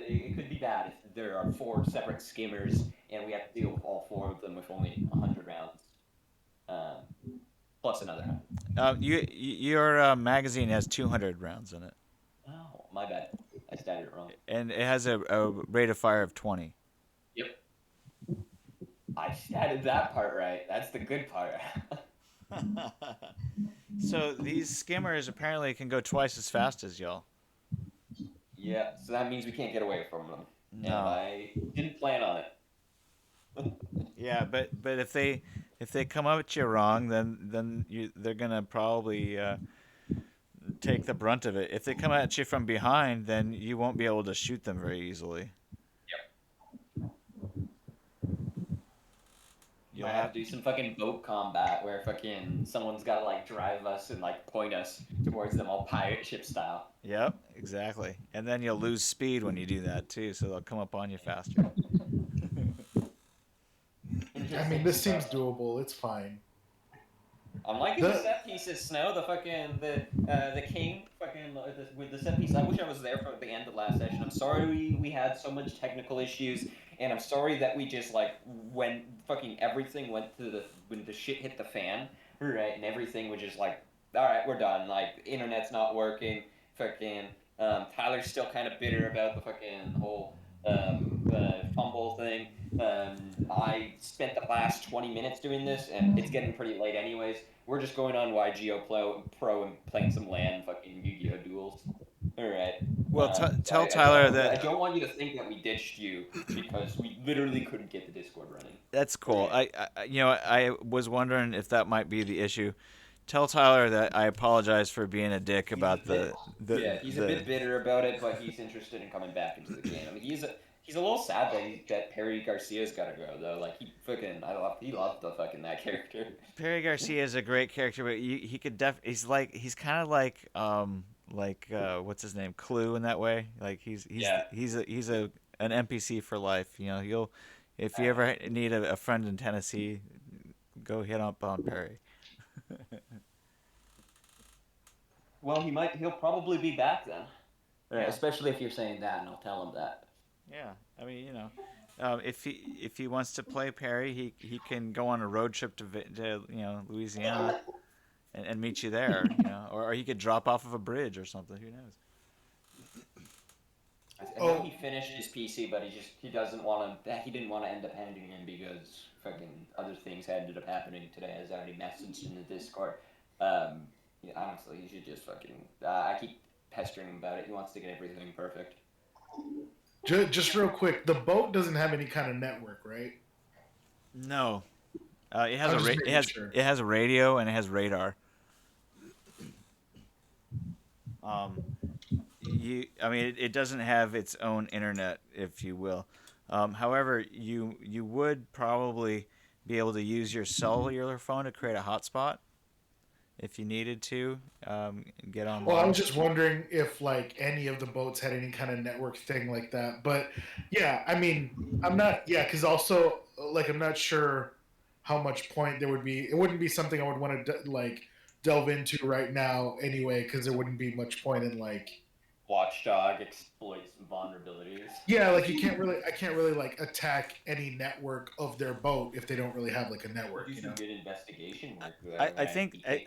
it could be bad if there are 4 separate skimmers and we have to deal with all 4 of them with only 100 rounds. Plus another 100. Your magazine has 200 rounds in it. Oh, my bad. I stated it wrong. And it has a rate of fire of 20. Yep. I statted that part right. That's the good part. So these skimmers apparently can go twice as fast as y'all. Yeah, so that means we can't get away from them. No. And I didn't plan on it. Yeah, but if they come up at you wrong, then they're gonna probably take the brunt of it. If they come at you from behind, then you won't be able to shoot them very easily. You'll have to do some fucking boat combat where fucking someone's gotta like drive us and like point us towards them all pirate ship style. Yep, exactly. And then you'll lose speed when you do that too, so they'll come up on you faster. I mean, this seems doable. It's fine. I'm liking the set pieces, Snow. The fucking the king fucking with the set piece. I wish I was there for the end of last session. I'm sorry we had so much technical issues, and I'm sorry that we just like when fucking everything went to when the shit hit the fan, right? And everything was just like, all right, we're done. Like internet's not working. Fucking Tyler's still kind of bitter about the fucking whole fumble thing. I spent the last 20 minutes doing this, and it's getting pretty late anyways. We're just going on YGO Pro and playing some LAN fucking Yu-Gi-Oh duels. Alright. Well, tell Tyler that... I don't want you to think that we ditched you, because we literally couldn't get the Discord running. That's cool. I was wondering if that might be the issue. Tell Tyler that I apologize for being a dick about Yeah, he's a bit bitter about it, but he's interested in coming back into the game. I mean, he's a little sad that Perry Garcia's got to go though. Like he loved the fucking that character. Perry Garcia is a great character, but he could he's kind of like what's his name, Clue in that way. Like he's an NPC for life. You know, if you ever need a friend in Tennessee, go hit up on Perry. Well, he'll probably be back then. Right, especially if you're saying that, and I'll tell him that. Yeah, I mean, if he wants to play Perry, he can go on a road trip to Louisiana and meet you there, or he could drop off of a bridge or something. Who knows? I know he finished his PC, but he didn't want to end up handing him because fucking other things ended up happening today, as I already messaged in the Discord. Honestly, he should just fucking. I keep pestering him about it. He wants to get everything perfect. Just real quick, the boat doesn't have any kind of network, right? No, it has a radio and it has radar. It doesn't have its own internet, if you will. However, you would probably be able to use your cellular phone to create a hotspot if you needed to get on. Well, I was just wondering if like any of the boats had any kind of network thing like that. But yeah, I mean, I'm not. Yeah, because also like I'm not sure how much point there would be. It wouldn't be something I would want to delve into right now anyway, because there wouldn't be much point in Watchdog exploits vulnerabilities. Yeah, like I can't really like attack any network of their boat if they don't really have like a network. Do some good investigation work. I think that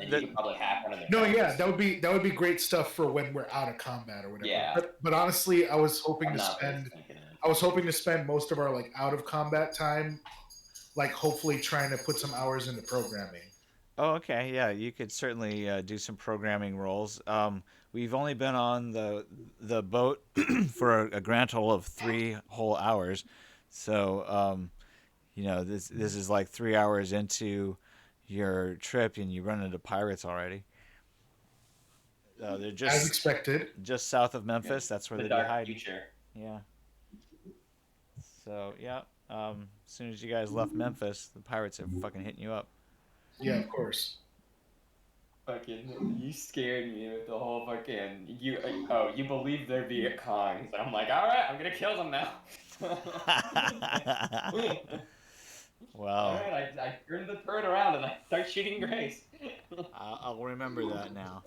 you could probably hack one of their yeah, that would be great stuff for when we're out of combat or whatever. Yeah. But honestly, I was hoping to spend most of our like out of combat time, like hopefully trying to put some hours into programming. Oh, okay, yeah, you could certainly do some programming roles. We've only been on the boat for a grand total of 3 whole hours, so this is like 3 hours into your trip and you run into pirates already. They're As expected. just south of Memphis. That's where The they'd be dark hiding. future. Yeah. So yeah, as soon as you guys left Memphis, the pirates are fucking hitting you up. Yeah, of course. Fucking, you scared me with the whole fucking you believe they're Viet Congs. And I'm like, all right, I'm gonna kill them now. All Well, right, I turn the turret around and I start shooting Grace. I'll remember that now.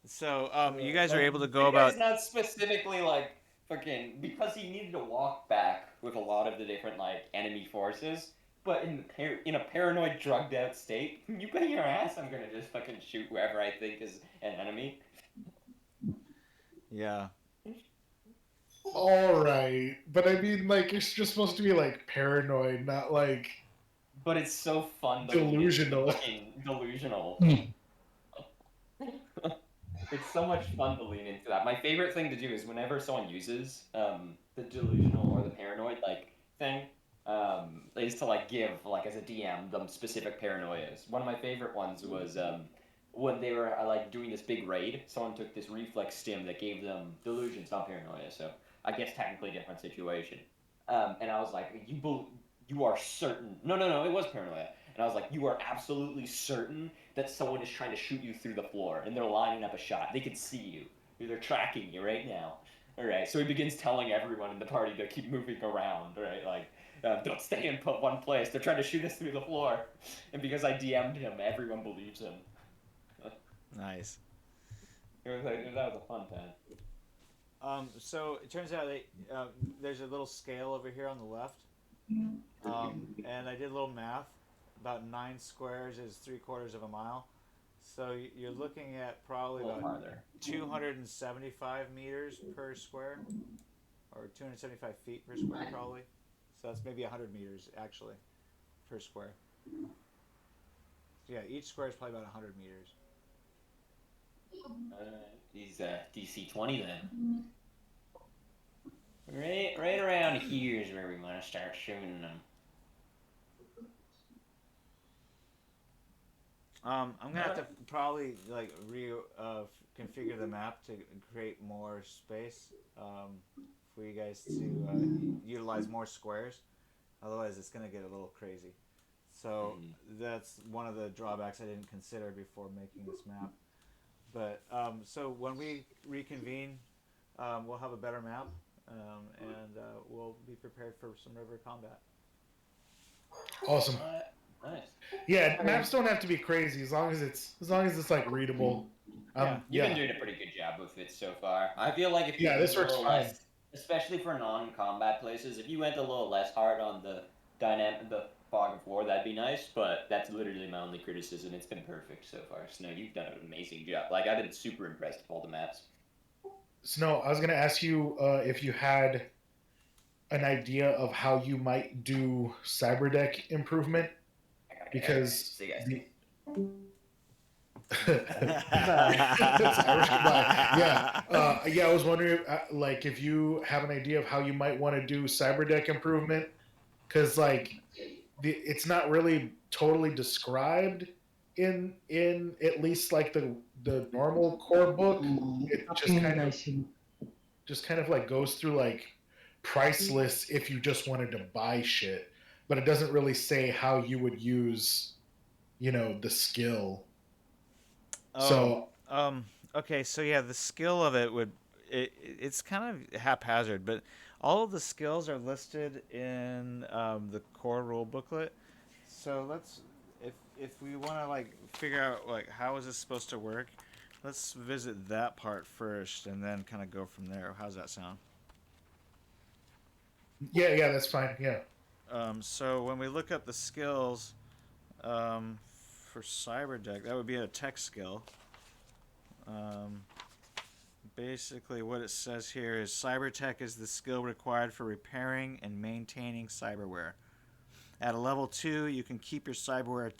So, you guys are Like, able to go the about. guy's not specifically like fucking because he needed to walk back with a lot of the different like enemy forces. But in a paranoid, drugged out state, you bet your ass I'm gonna just fucking shoot whoever I think is an enemy. Yeah. All right, but I mean, like, you're just supposed to be like paranoid, not like But it's so fun to delusional. fucking delusional. It's so much fun to lean into that. My favorite thing to do is whenever someone uses the delusional or the paranoid like thing, is to like give like as a DM them specific paranoias. One of my favorite ones was when they were like doing this big raid. Someone took this reflex stim that gave them delusions, not paranoia. So I guess technically different situation. And I was like, you are certain? No, it was paranoia. And I was like, you are absolutely certain that someone is trying to shoot you through the floor and they're lining up a shot. They can see you. They're tracking you right now. All right. So he begins telling everyone in the party to keep moving around. Right. Like, don't stay in one place. They're trying to shoot us through the floor. And because I DM'd him, everyone believes him. Nice. That was a fun time. So it turns out that there's a little scale over here on the left, and I did a little math. About 9 squares is 3/4 of a mile. So you're looking at probably about Farther. 275 meters per square, or 275 feet per square, probably. So that's maybe 100 meters actually per square. So yeah, each square is probably about 100 meters. He's DC 20 then. Right around here is where we want to start shooting them. I'm gonna have to probably like configure the map to create more space for you guys to utilize more squares. Otherwise, it's gonna get a little crazy. So that's one of the drawbacks I didn't consider before making this map. But so when we reconvene, we'll have a better map, and we'll be prepared for some river combat. Awesome. Nice. Yeah, maps don't have to be crazy as long as it's like readable. You've been doing a pretty good job with it so far. I feel like if you this went works a little fine. less, especially for non-combat places, if you went a little less hard on the fog of war, that'd be nice. But that's literally my only criticism. It's been perfect so far. Snow, you've done an amazing job. Like I've been super impressed with all the maps. Snow, I was gonna ask you if you had an idea of how you might do cyberdeck improvement, because See you guys. That's Irish goodbye. Yeah, I was wondering, like, if you have an idea of how you might want to do cyberdeck improvement, because like, it's not really totally described in at least like the normal core book. It just kind of like goes through like price lists if you just wanted to buy shit, but it doesn't really say how you would use, the skill. Okay, so yeah, the skill of it it's kind of haphazard, but all of the skills are listed in the core rule booklet. So if we want to like figure out like how is this supposed to work, let's visit that part first and then kind of go from there. How's that sound? Yeah, that's fine. Yeah. So when we look up the skills for cyberdeck, that would be a tech skill. Basically, what it says here is cybertech is the skill required for repairing and maintaining cyberware. At a level 2, you can keep your cyberware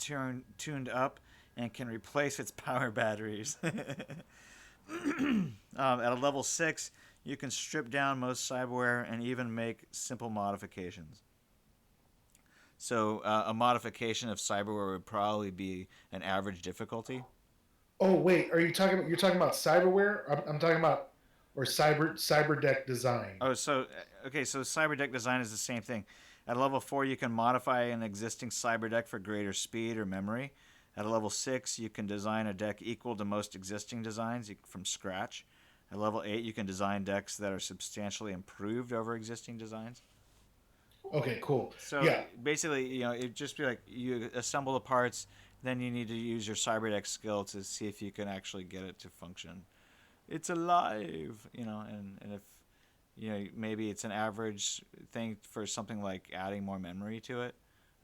tuned up and can replace its power batteries. At a level 6, you can strip down most cyberware and even make simple modifications. So a modification of cyberware would probably be an average difficulty. Oh wait, are you talking? You're talking about cyberware? I'm talking about or cyber deck design. Oh, so okay, so cyber deck design is the same thing. At level 4, you can modify an existing cyber deck for greater speed or memory. At level 6, you can design a deck equal to most existing designs from scratch. At level 8, you can design decks that are substantially improved over existing designs. Okay, cool. So Yeah. basically, it'd just be like you assemble the parts, then you need to use your cyber deck skill to see if you can actually get it to function. It's alive, and if maybe it's an average thing for something like adding more memory to it.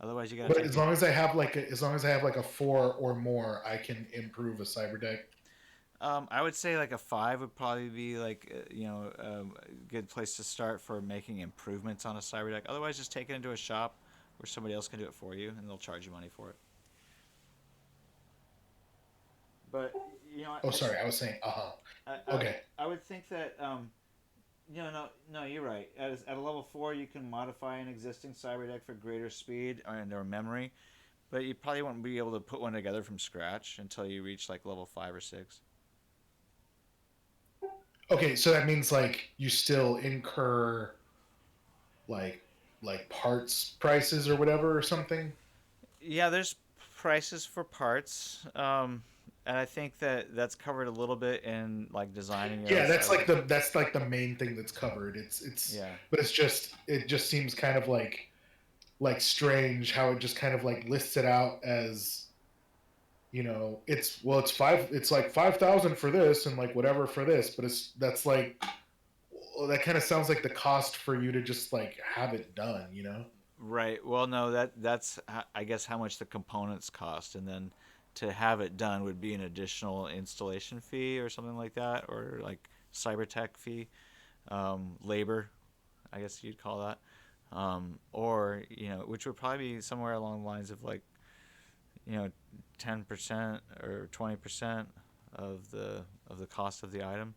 Otherwise, you gotta But take as the. long as I have as long as I have like a 4 or more, I can improve a cyber deck. I would say like a 5 would probably be like a good place to start for making improvements on a cyber deck. Otherwise, just take it into a shop where somebody else can do it for you, and they'll charge you money for it. But Oh, sorry, I was saying, okay. I would think that no, you're right. At a level 4, you can modify an existing cyber deck for greater speed or memory, but you probably won't be able to put one together from scratch until you reach like level 5 or 6. Okay, so that means like you still incur like parts prices or whatever or something. Yeah, there's prices for parts, and I think that that's covered a little bit in like designing your own Yeah, cyber deck. that's like the main thing that's covered. It's Yeah. but it just seems kind of like strange how it just kind of like lists it out as it's like 5,000 for this and like whatever for this, but that's like well, that kind of sounds like the cost for you to just like have it done. Right. Well, no, that's I guess how much the components cost, and then to have it done would be an additional installation fee or something like that, or like cyber tech fee, labor, I guess you'd call that, or which would probably be somewhere along the lines of like 10% or 20% of the cost of the item,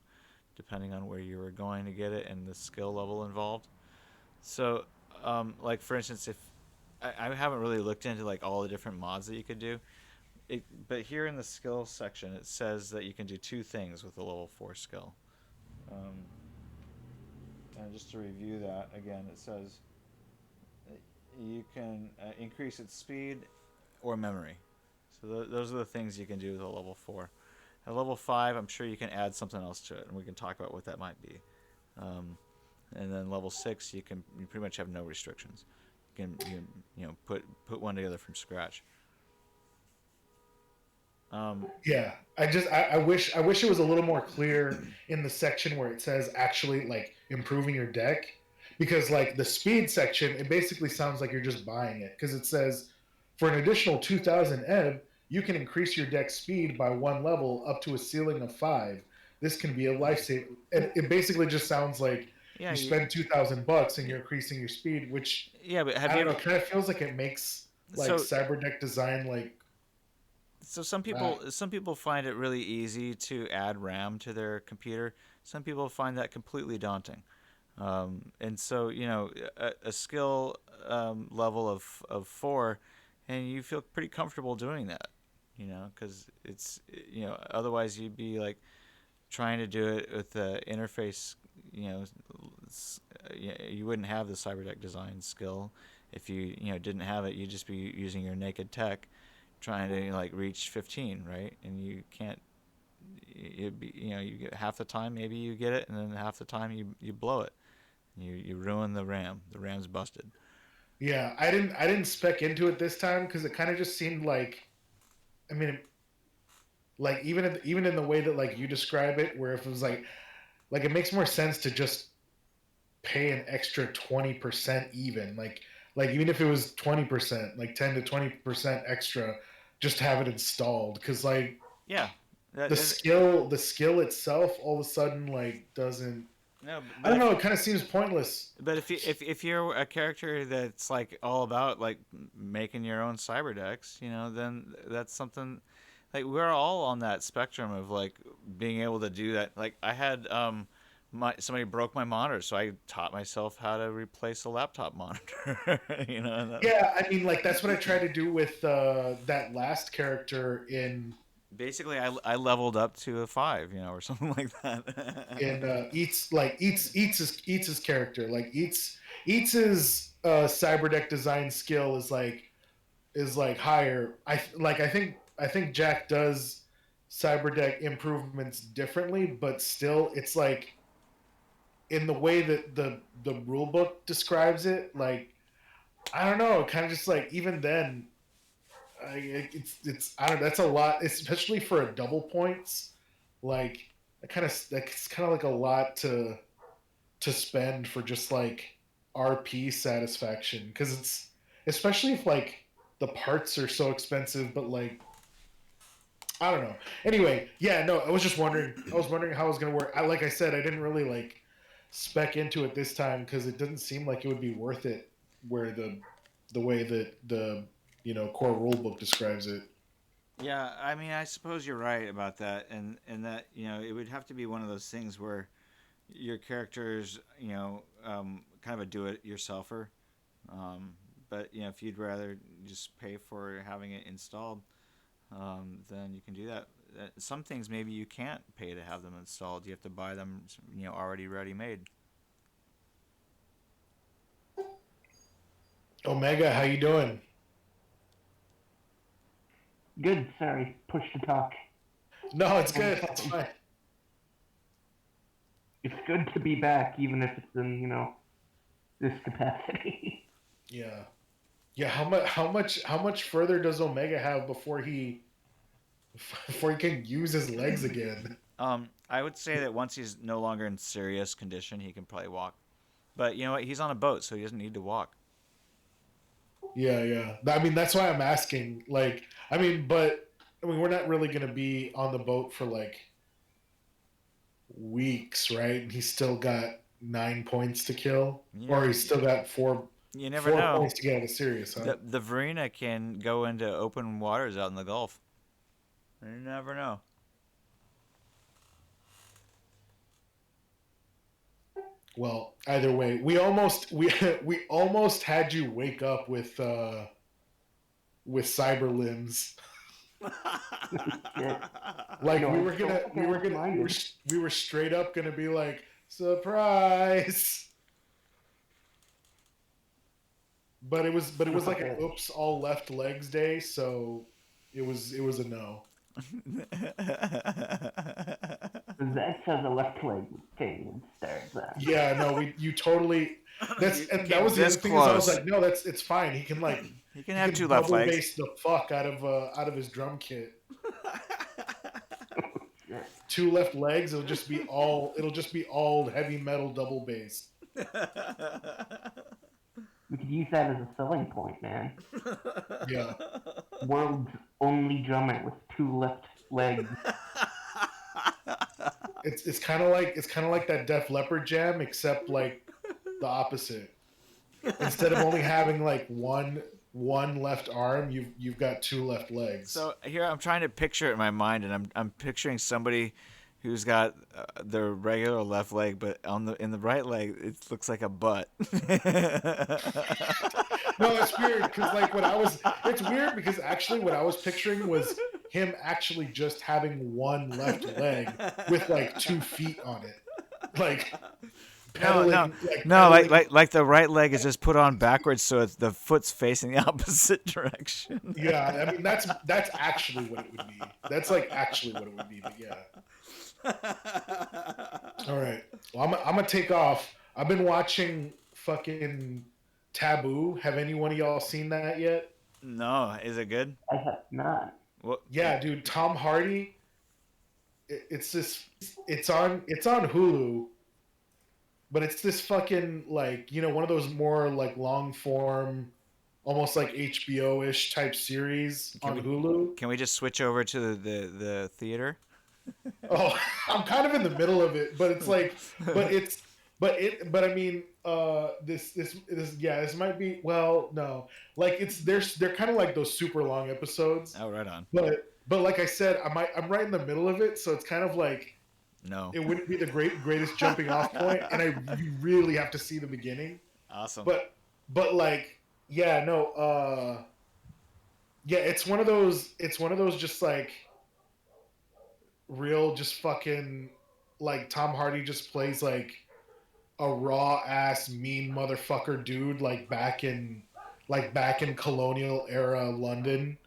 depending on where you were going to get it and the skill level involved. So, like for instance, if I haven't really looked into like all the different mods that you could do, but here in the skill section it says that you can do two things with a level 4 skill. Um, and just to review that again, it says you can increase its speed or memory. So those are the things you can do with a level 4. At level 5, I'm sure you can add something else to it, and we can talk about what that might be. And then level 6, you pretty much have no restrictions. You can put one together from scratch. Yeah, I wish it was a little more clear in the section where it says actually like improving your deck, because like the speed section, it basically sounds like you're just buying it because it says for an additional 2,000 ebb, you can increase your deck speed by 1 level up to a ceiling of 5. This can be a lifesaver, and it basically just sounds like Yeah, you spend $2,000 and you're increasing your speed, which yeah, but have I you don't know, ever? kind of feels like it makes like So cyber deck design like So that. some people find it really easy to add RAM to their computer. Some people find that completely daunting. And so a skill level of 4, and you feel pretty comfortable doing that. Because it's otherwise you'd be like trying to do it with the interface. You wouldn't have the cyberdeck design skill if you didn't have it. You'd just be using your naked tech trying to like reach 15, right? And you can't. You get half the time maybe you get it, and then half the time you blow it. You ruin the RAM. The RAM's busted. Yeah, I didn't spec into it this time because it kind of just seemed like, I mean, like even in the way that like you describe it, where if it was like it makes more sense to just pay an extra 20% even like even if it was 20%, like 10 to 20% extra, just have it installed because like Yeah, that the is skill itself all of a sudden like doesn't. no, I but don't if know. It kind of seems pointless. but if you're a character that's like all about like making your own cyber decks, then that's something like we're all on that spectrum of like being able to do that. Like I had somebody broke my monitor, so I taught myself how to replace a laptop monitor. And Yeah, I mean, like that's what I tried to do with that last character in basically I leveled up to a 5, or something like that. Eats his character. Like Eats's cyberdeck design skill is like higher. I think Jack does cyberdeck improvements differently, but still it's like in the way that the rule book describes it, like I don't know, kind of just like even then, it's I don't. That's a lot, especially for a double points. Like that's kind of like a lot to spend for just like RP satisfaction because it's especially if like the parts are so expensive, but like I don't know. Anyway, yeah, no, I was just wondering. I was wondering how it was gonna work. Like I said, I didn't really like spec into it this time because it doesn't seem like it would be worth it. Where the way that the core rulebook describes it. Yeah, I mean, I suppose you're right about that, and that it would have to be one of those things where your character's kind of a do-it-yourselfer. But if you'd rather just pay for having it installed, then you can do that. Some things maybe you can't pay to have them installed. You have to buy them, already ready-made. Omega, how you doing? Good. Sorry, push to talk. No, it's good. It's fine. It's good to be back, even if it's in this capacity. Yeah, yeah. How much further does Omega have before he can use his legs again? I would say that once he's no longer in serious condition, he can probably walk. But you know what? He's on a boat, so he doesn't need to walk. Yeah, yeah. I mean, that's why I'm asking. Like, we're not really gonna be on the boat for like weeks, right? And he's still got 9 points to kill, Yeah. or he's still got four. You never 4 know. points to get out of serious, huh? The Varina can go into open waters out in the Gulf. You never know. Well, either way, we almost we almost had you wake up with cyber limbs. Like No, we were straight up gonna be like surprise. But it was like an oops all left legs day, so it was a no. That says a left leg thing instead. Yeah, no, you totally. That was the other this thing. Is I was close. like, no, it's fine. He can like He can have 2 left double legs. bass the fuck out of his drum kit. 2 left legs. It'll just be all heavy metal double bass. We could use that as a selling point, man. Yeah. World's only drummer with 2 left legs. It's kind of like that Def Leppard jam, except like the opposite. Instead of only having like one left arm, you've got 2 left legs. So here I'm trying to picture it in my mind, and I'm picturing somebody who's got their regular left leg, but in the right leg it looks like a butt. No, it's weird because it's weird because actually what I was picturing was him actually just having one left leg with like 2 feet on it, like pedaling, like the right leg is just put on backwards, so the foot's facing the opposite direction. Yeah, I mean that's actually what it would be. That's like actually what it would be, but yeah. All right. Well, I'm gonna take off. I've been watching fucking Taboo. Have anyone of y'all seen that yet? No, is it good? I have not. What? Yeah, dude. Tom Hardy. It's on Hulu, but it's this fucking like one of those more like long form, almost like HBO-ish type series on Hulu. Can we just switch over to the theater? Oh, I'm kind of in the middle of it, but it's like, but I mean, this might be, well, no, like they're kind of like those super long episodes. Oh, right on. But like I said, I'm right in the middle of it, so it's kind of like No. It wouldn't be the greatest jumping off point, and you really have to see the beginning. Awesome. But like, yeah, no, yeah, it's one of those. It's one of those just like real, just fucking like Tom Hardy just plays like a raw ass mean motherfucker dude like back in colonial era London.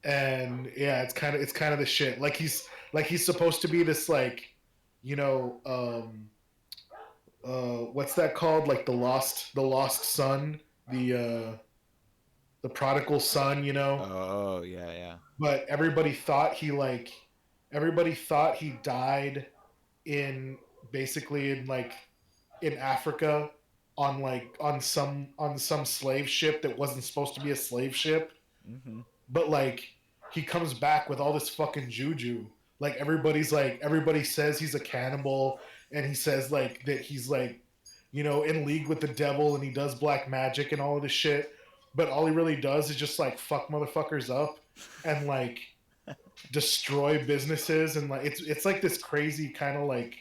And yeah, it's kind of the shit. Like he's supposed to be this like, you know, what's that called? Like the lost son, the prodigal son, you know. Oh yeah, yeah. But everybody thought he died in basically in like in Africa on some slave ship that wasn't supposed to be a slave ship. Mm-hmm. But like he comes back with all this fucking juju. Like everybody says he's a cannibal, and he says like that he's like, you know, in league with the devil, and he does black magic and all of this shit. But all he really does is just like fuck motherfuckers up and like destroy businesses, and like it's like this crazy kind of like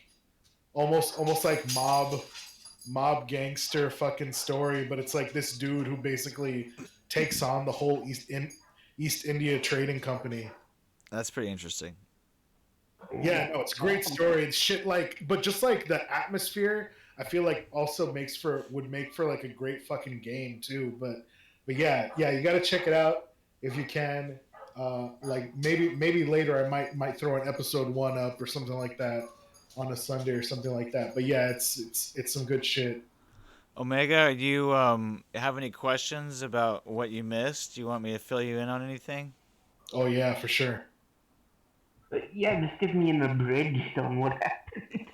almost like mob gangster fucking story, but it's like this dude who basically takes on the whole East India Trading Company. That's pretty interesting. Yeah, no, it's a great story. It's shit like, but just like the atmosphere, I feel like also would make for like a great fucking game too. But yeah, you got to check it out if you can. Like maybe later I might throw an episode 1 up or something like that on a Sunday or something like that. But yeah, it's some good shit. Omega, do you have any questions about what you missed? Do you want me to fill you in on anything? Oh yeah, for sure. Yeah, just give me an abridged on what happened.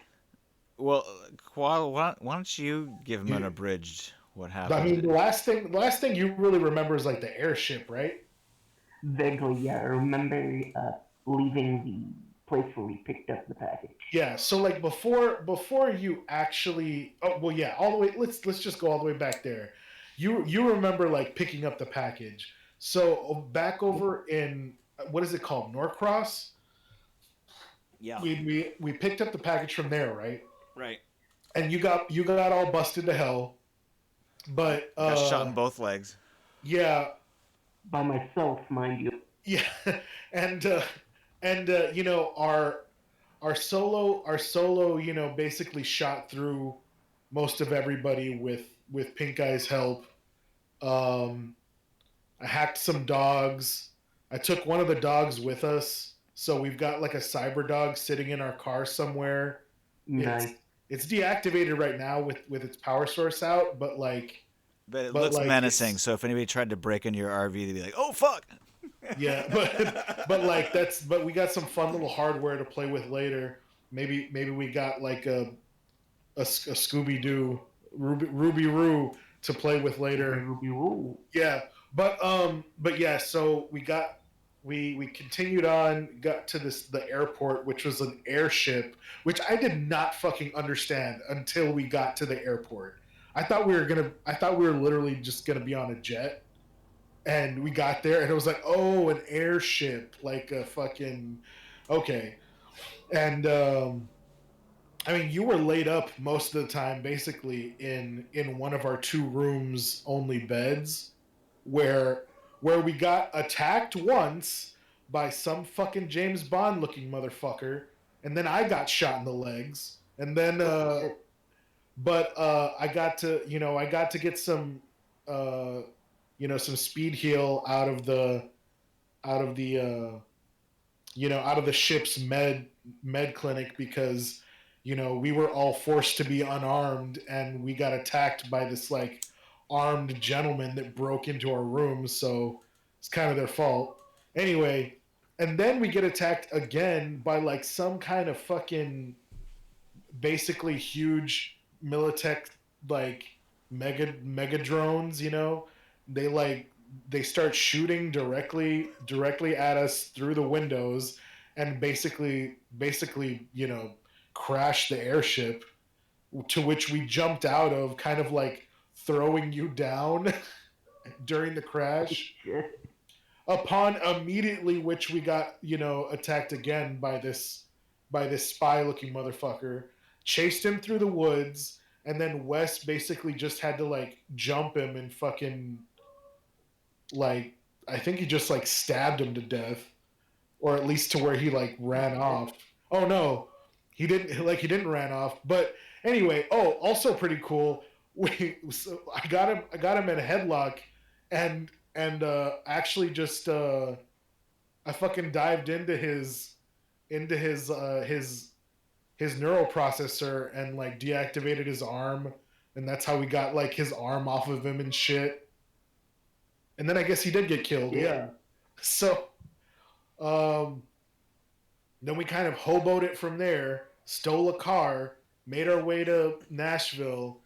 Well, Koala, why don't you give him an abridged what happened? I mean, the last thing you really remember is like the airship, right? Vaguely, yeah. I remember leaving the place where we picked up the package. Yeah. So like before you actually, oh well, yeah, all the way. Let's just go all the way back there. You remember like picking up the package. So back over in what is it called, Norcross? Yeah. We picked up the package from there, right? Right. And you got all busted to hell, but Got shot in both legs. Yeah. By myself, mind you. Yeah, and you know our solo you know basically shot through most of everybody with Pink Eye's help. I hacked some dogs. I took one of the dogs with us, so we've got like a cyber dog sitting in our car somewhere. Nice. It's deactivated right now with its power source out, but it looks like menacing. So if anybody tried to break into your RV, they'd be like, "Oh fuck!" Yeah, but we got some fun little hardware to play with later. Maybe we got like a Scooby Doo Ruby Roo to play with later. Ruby Roo. Yeah, but yeah. So we continued on, got to the airport, which was an airship, which I did not fucking understand until we got to the airport. I thought we were literally just gonna be on a jet, and we got there, and it was like, oh, an airship, like a fucking, okay, and I mean, you were laid up most of the time, basically in one of our 2 rooms only beds, where we got attacked once by some fucking James Bond looking motherfucker, and then I got shot in the legs, and then but I got to get some some speed heal out of the ship's med clinic, because we were all forced to be unarmed, and we got attacked by this like armed gentleman that broke into our room, so it's kind of their fault. Anyway, and then we get attacked again by like some kind of basically huge Militech like mega drones, they start shooting directly at us through the windows, and basically crash the airship, to which we jumped out of, kind of like throwing you down during the crash. Upon immediately which we got attacked again by this by this spy-looking motherfucker, chased him through the woods, and then Wes basically just had to like jump him and fucking like I think he just like stabbed him to death, or at least to where he like ran off. Oh no, he didn't ran off. But anyway, also pretty cool. I got him in a headlock, and actually just I fucking dived into his neural processor and like deactivated his arm, and that's how we got like his arm off of him and shit. And then I guess he did get killed. Yeah. So, then we kind of hoboed it from there, stole a car, made our way to Nashville,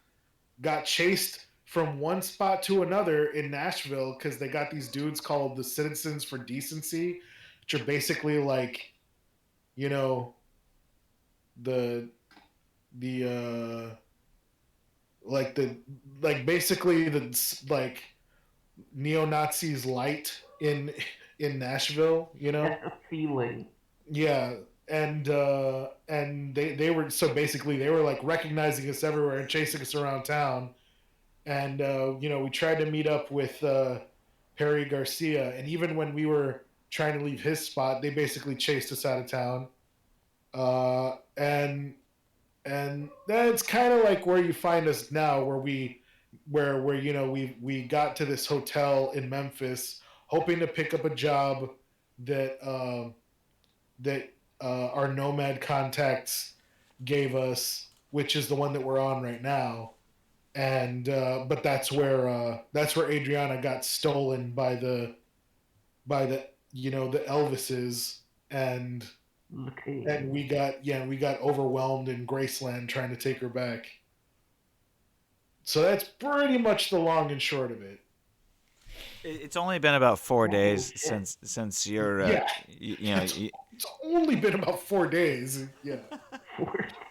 got chased from one spot to another in Nashville because they got these dudes called the Citizens for Decency, which are basically like, you know, the basically the like neo-Nazis light in Nashville, you know. That's a feeling. Yeah, and they were so basically they were like recognizing us everywhere and chasing us around town, and we tried to meet up with Perry Garcia, and even when we were trying to leave his spot, they basically chased us out of town, and that's kind of like where you find us now, where we got to this hotel in Memphis, hoping to pick up a job that our Nomad contacts gave us, which is the one that we're on right now. And but that's where Adriana got stolen by the the Elvises, and we got overwhelmed in Graceland trying to take her back. So that's pretty much the long and short of it. It's only been about 4 days since you're It's only been about 4 days. Yeah.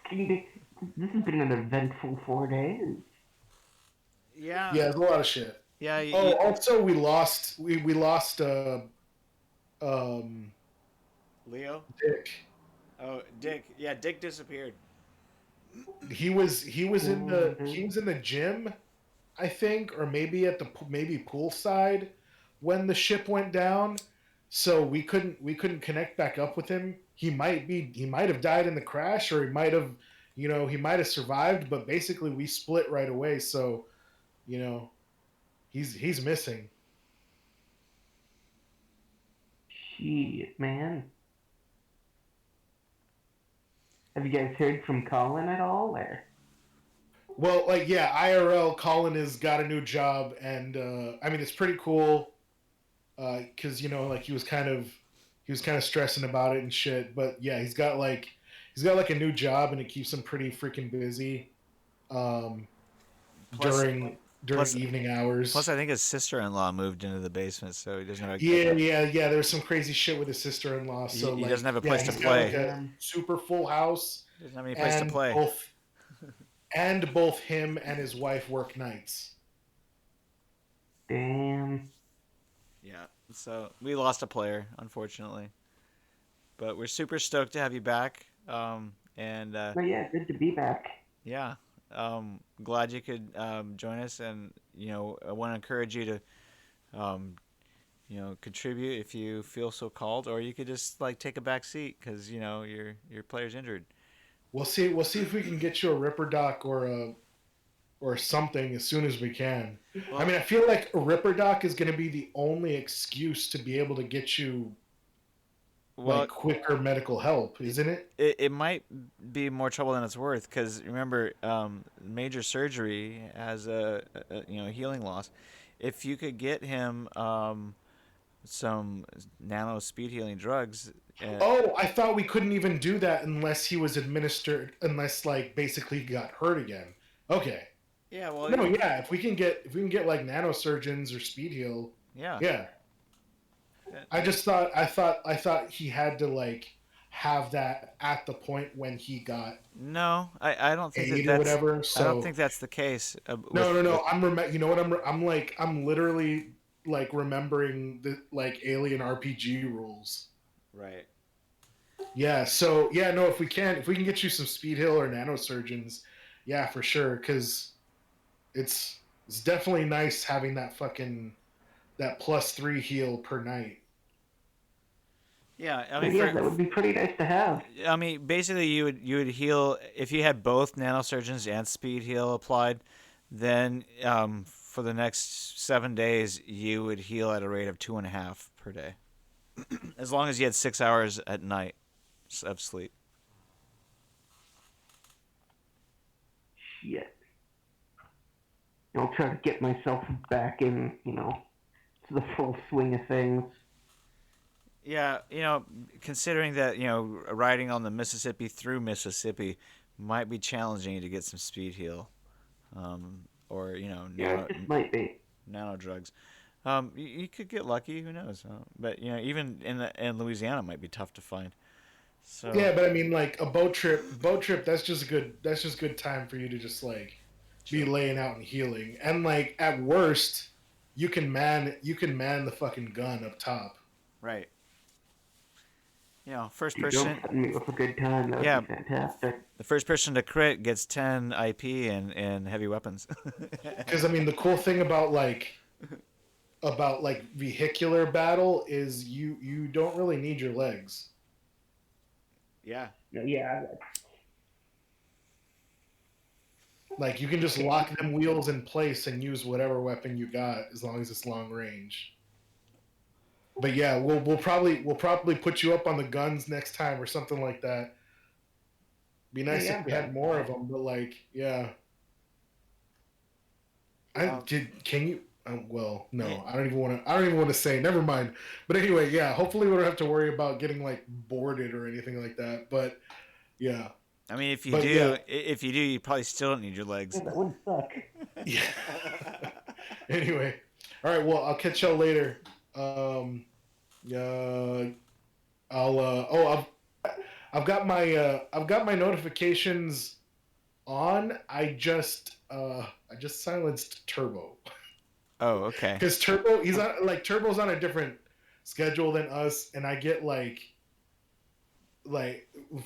This has been an eventful 4 days. Yeah. Yeah, there's a lot of shit. Yeah. Also we lost Leo? Dick. Oh, Dick. Yeah, Dick disappeared. He was in the gym, I think, or maybe at the poolside when the ship went down. So we couldn't connect back up with him. He might have died in the crash, or he might have survived, but basically we split right away. So, he's missing. Shit, man. Have you guys heard from Colin at all, or? Well, IRL, Colin has got a new job, and it's pretty cool, because he was kind of stressing about it and shit. But yeah, he's got a new job, and it keeps him pretty freaking busy, during evening hours. Plus, I think his sister-in-law moved into the basement, so he doesn't have. Yeah. There's some crazy shit with his sister-in-law. So he doesn't have a place to play. Got a super full house. He doesn't have any place to play. Both him and his wife work nights. Damn. Yeah. So we lost a player, unfortunately, but we're super stoked to have you back. But yeah, good to be back. Yeah. Glad you could join us, and I want to encourage you to contribute if you feel so called, or you could just take a back seat because your player's injured. We'll see if we can get you a Ripper Doc or something as soon as we can. Well, I feel like a Ripper Doc is going to be the only excuse to be able to get you quicker medical help, isn't it? It might be more trouble than it's worth, because remember, major surgery has a healing loss. If you could get him some nano speed healing drugs. I thought we couldn't even do that unless he was administered, unless basically he got hurt again. Okay. Yeah, well. No, yeah. If we can get nanosurgeons or speed heal. Yeah. Yeah. I thought he had to have that at the point when he got. No, I don't think that's. Or whatever. So, I don't think that's the case. No. You know what? I'm literally remembering the Alien RPG rules. Right. Yeah. So yeah, no. If we can get you some speed heal or nanosurgeons, yeah, for sure. Because it's definitely nice having that +3 heal per night. Yeah, I Well, mean, yeah, that would be pretty nice to have. basically you would heal if you had both nanosurgeons and speed heal applied. Then for the next 7 days, you would heal at a rate of 2.5 per day, as long as you had 6 hours at night of sleep. Shit. I'll try to get myself back in, to the full swing of things. Yeah, considering that riding on the Mississippi through Mississippi might be challenging to get some speed heal, or Yeah, it just might be. nano drugs. You could get lucky. Who knows? But even in Louisiana, it might be tough to find. So Yeah, but I mean, like a boat trip. That's just good. That's just good time for you to just like be laying out and healing. And like at worst, you can man the fucking gun up top. right, first If you don't person. set me up a good time, that would Yeah, be fantastic. the first person to crit gets 10 IP and heavy weapons. Because I mean, the cool thing about vehicular battle is you don't really need your legs. Yeah. Yeah, Like you can just lock them wheels in place and use whatever weapon you got as long as it's long range. But yeah, we'll probably put you up on the guns next time or something like that. Be nice yeah, if we had more of them, but like, yeah. Can you? Well, no, I don't even want to. I don't even want to say. Never mind. But anyway, yeah. Hopefully, we don't have to worry about getting like boarded or anything like that. But yeah, I mean, if you But, do, yeah. you probably still don't need your legs. that would suck. yeah. Anyway, all right. Well, I'll catch y'all later. Yeah. I'll. I've got my notifications on. I just silenced Turbo. Oh, okay. Because Turbo's on a different schedule than us, and I get like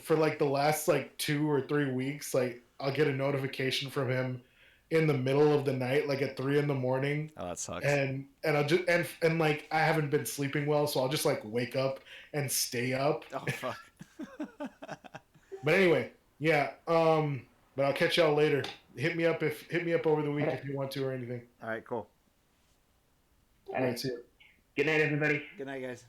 for like the last like 2 or 3 weeks, like I'll get a notification from him in the middle of the night, like at 3 in the morning, Oh, that sucks. and I'll just and like I haven't been sleeping well, so I'll just like wake up and stay up. Oh, fuck. But anyway, yeah. But I'll catch y'all later. Hit me up over the week if you want to or anything. All right, cool. All right, see ya. Good night, everybody. Good night, guys.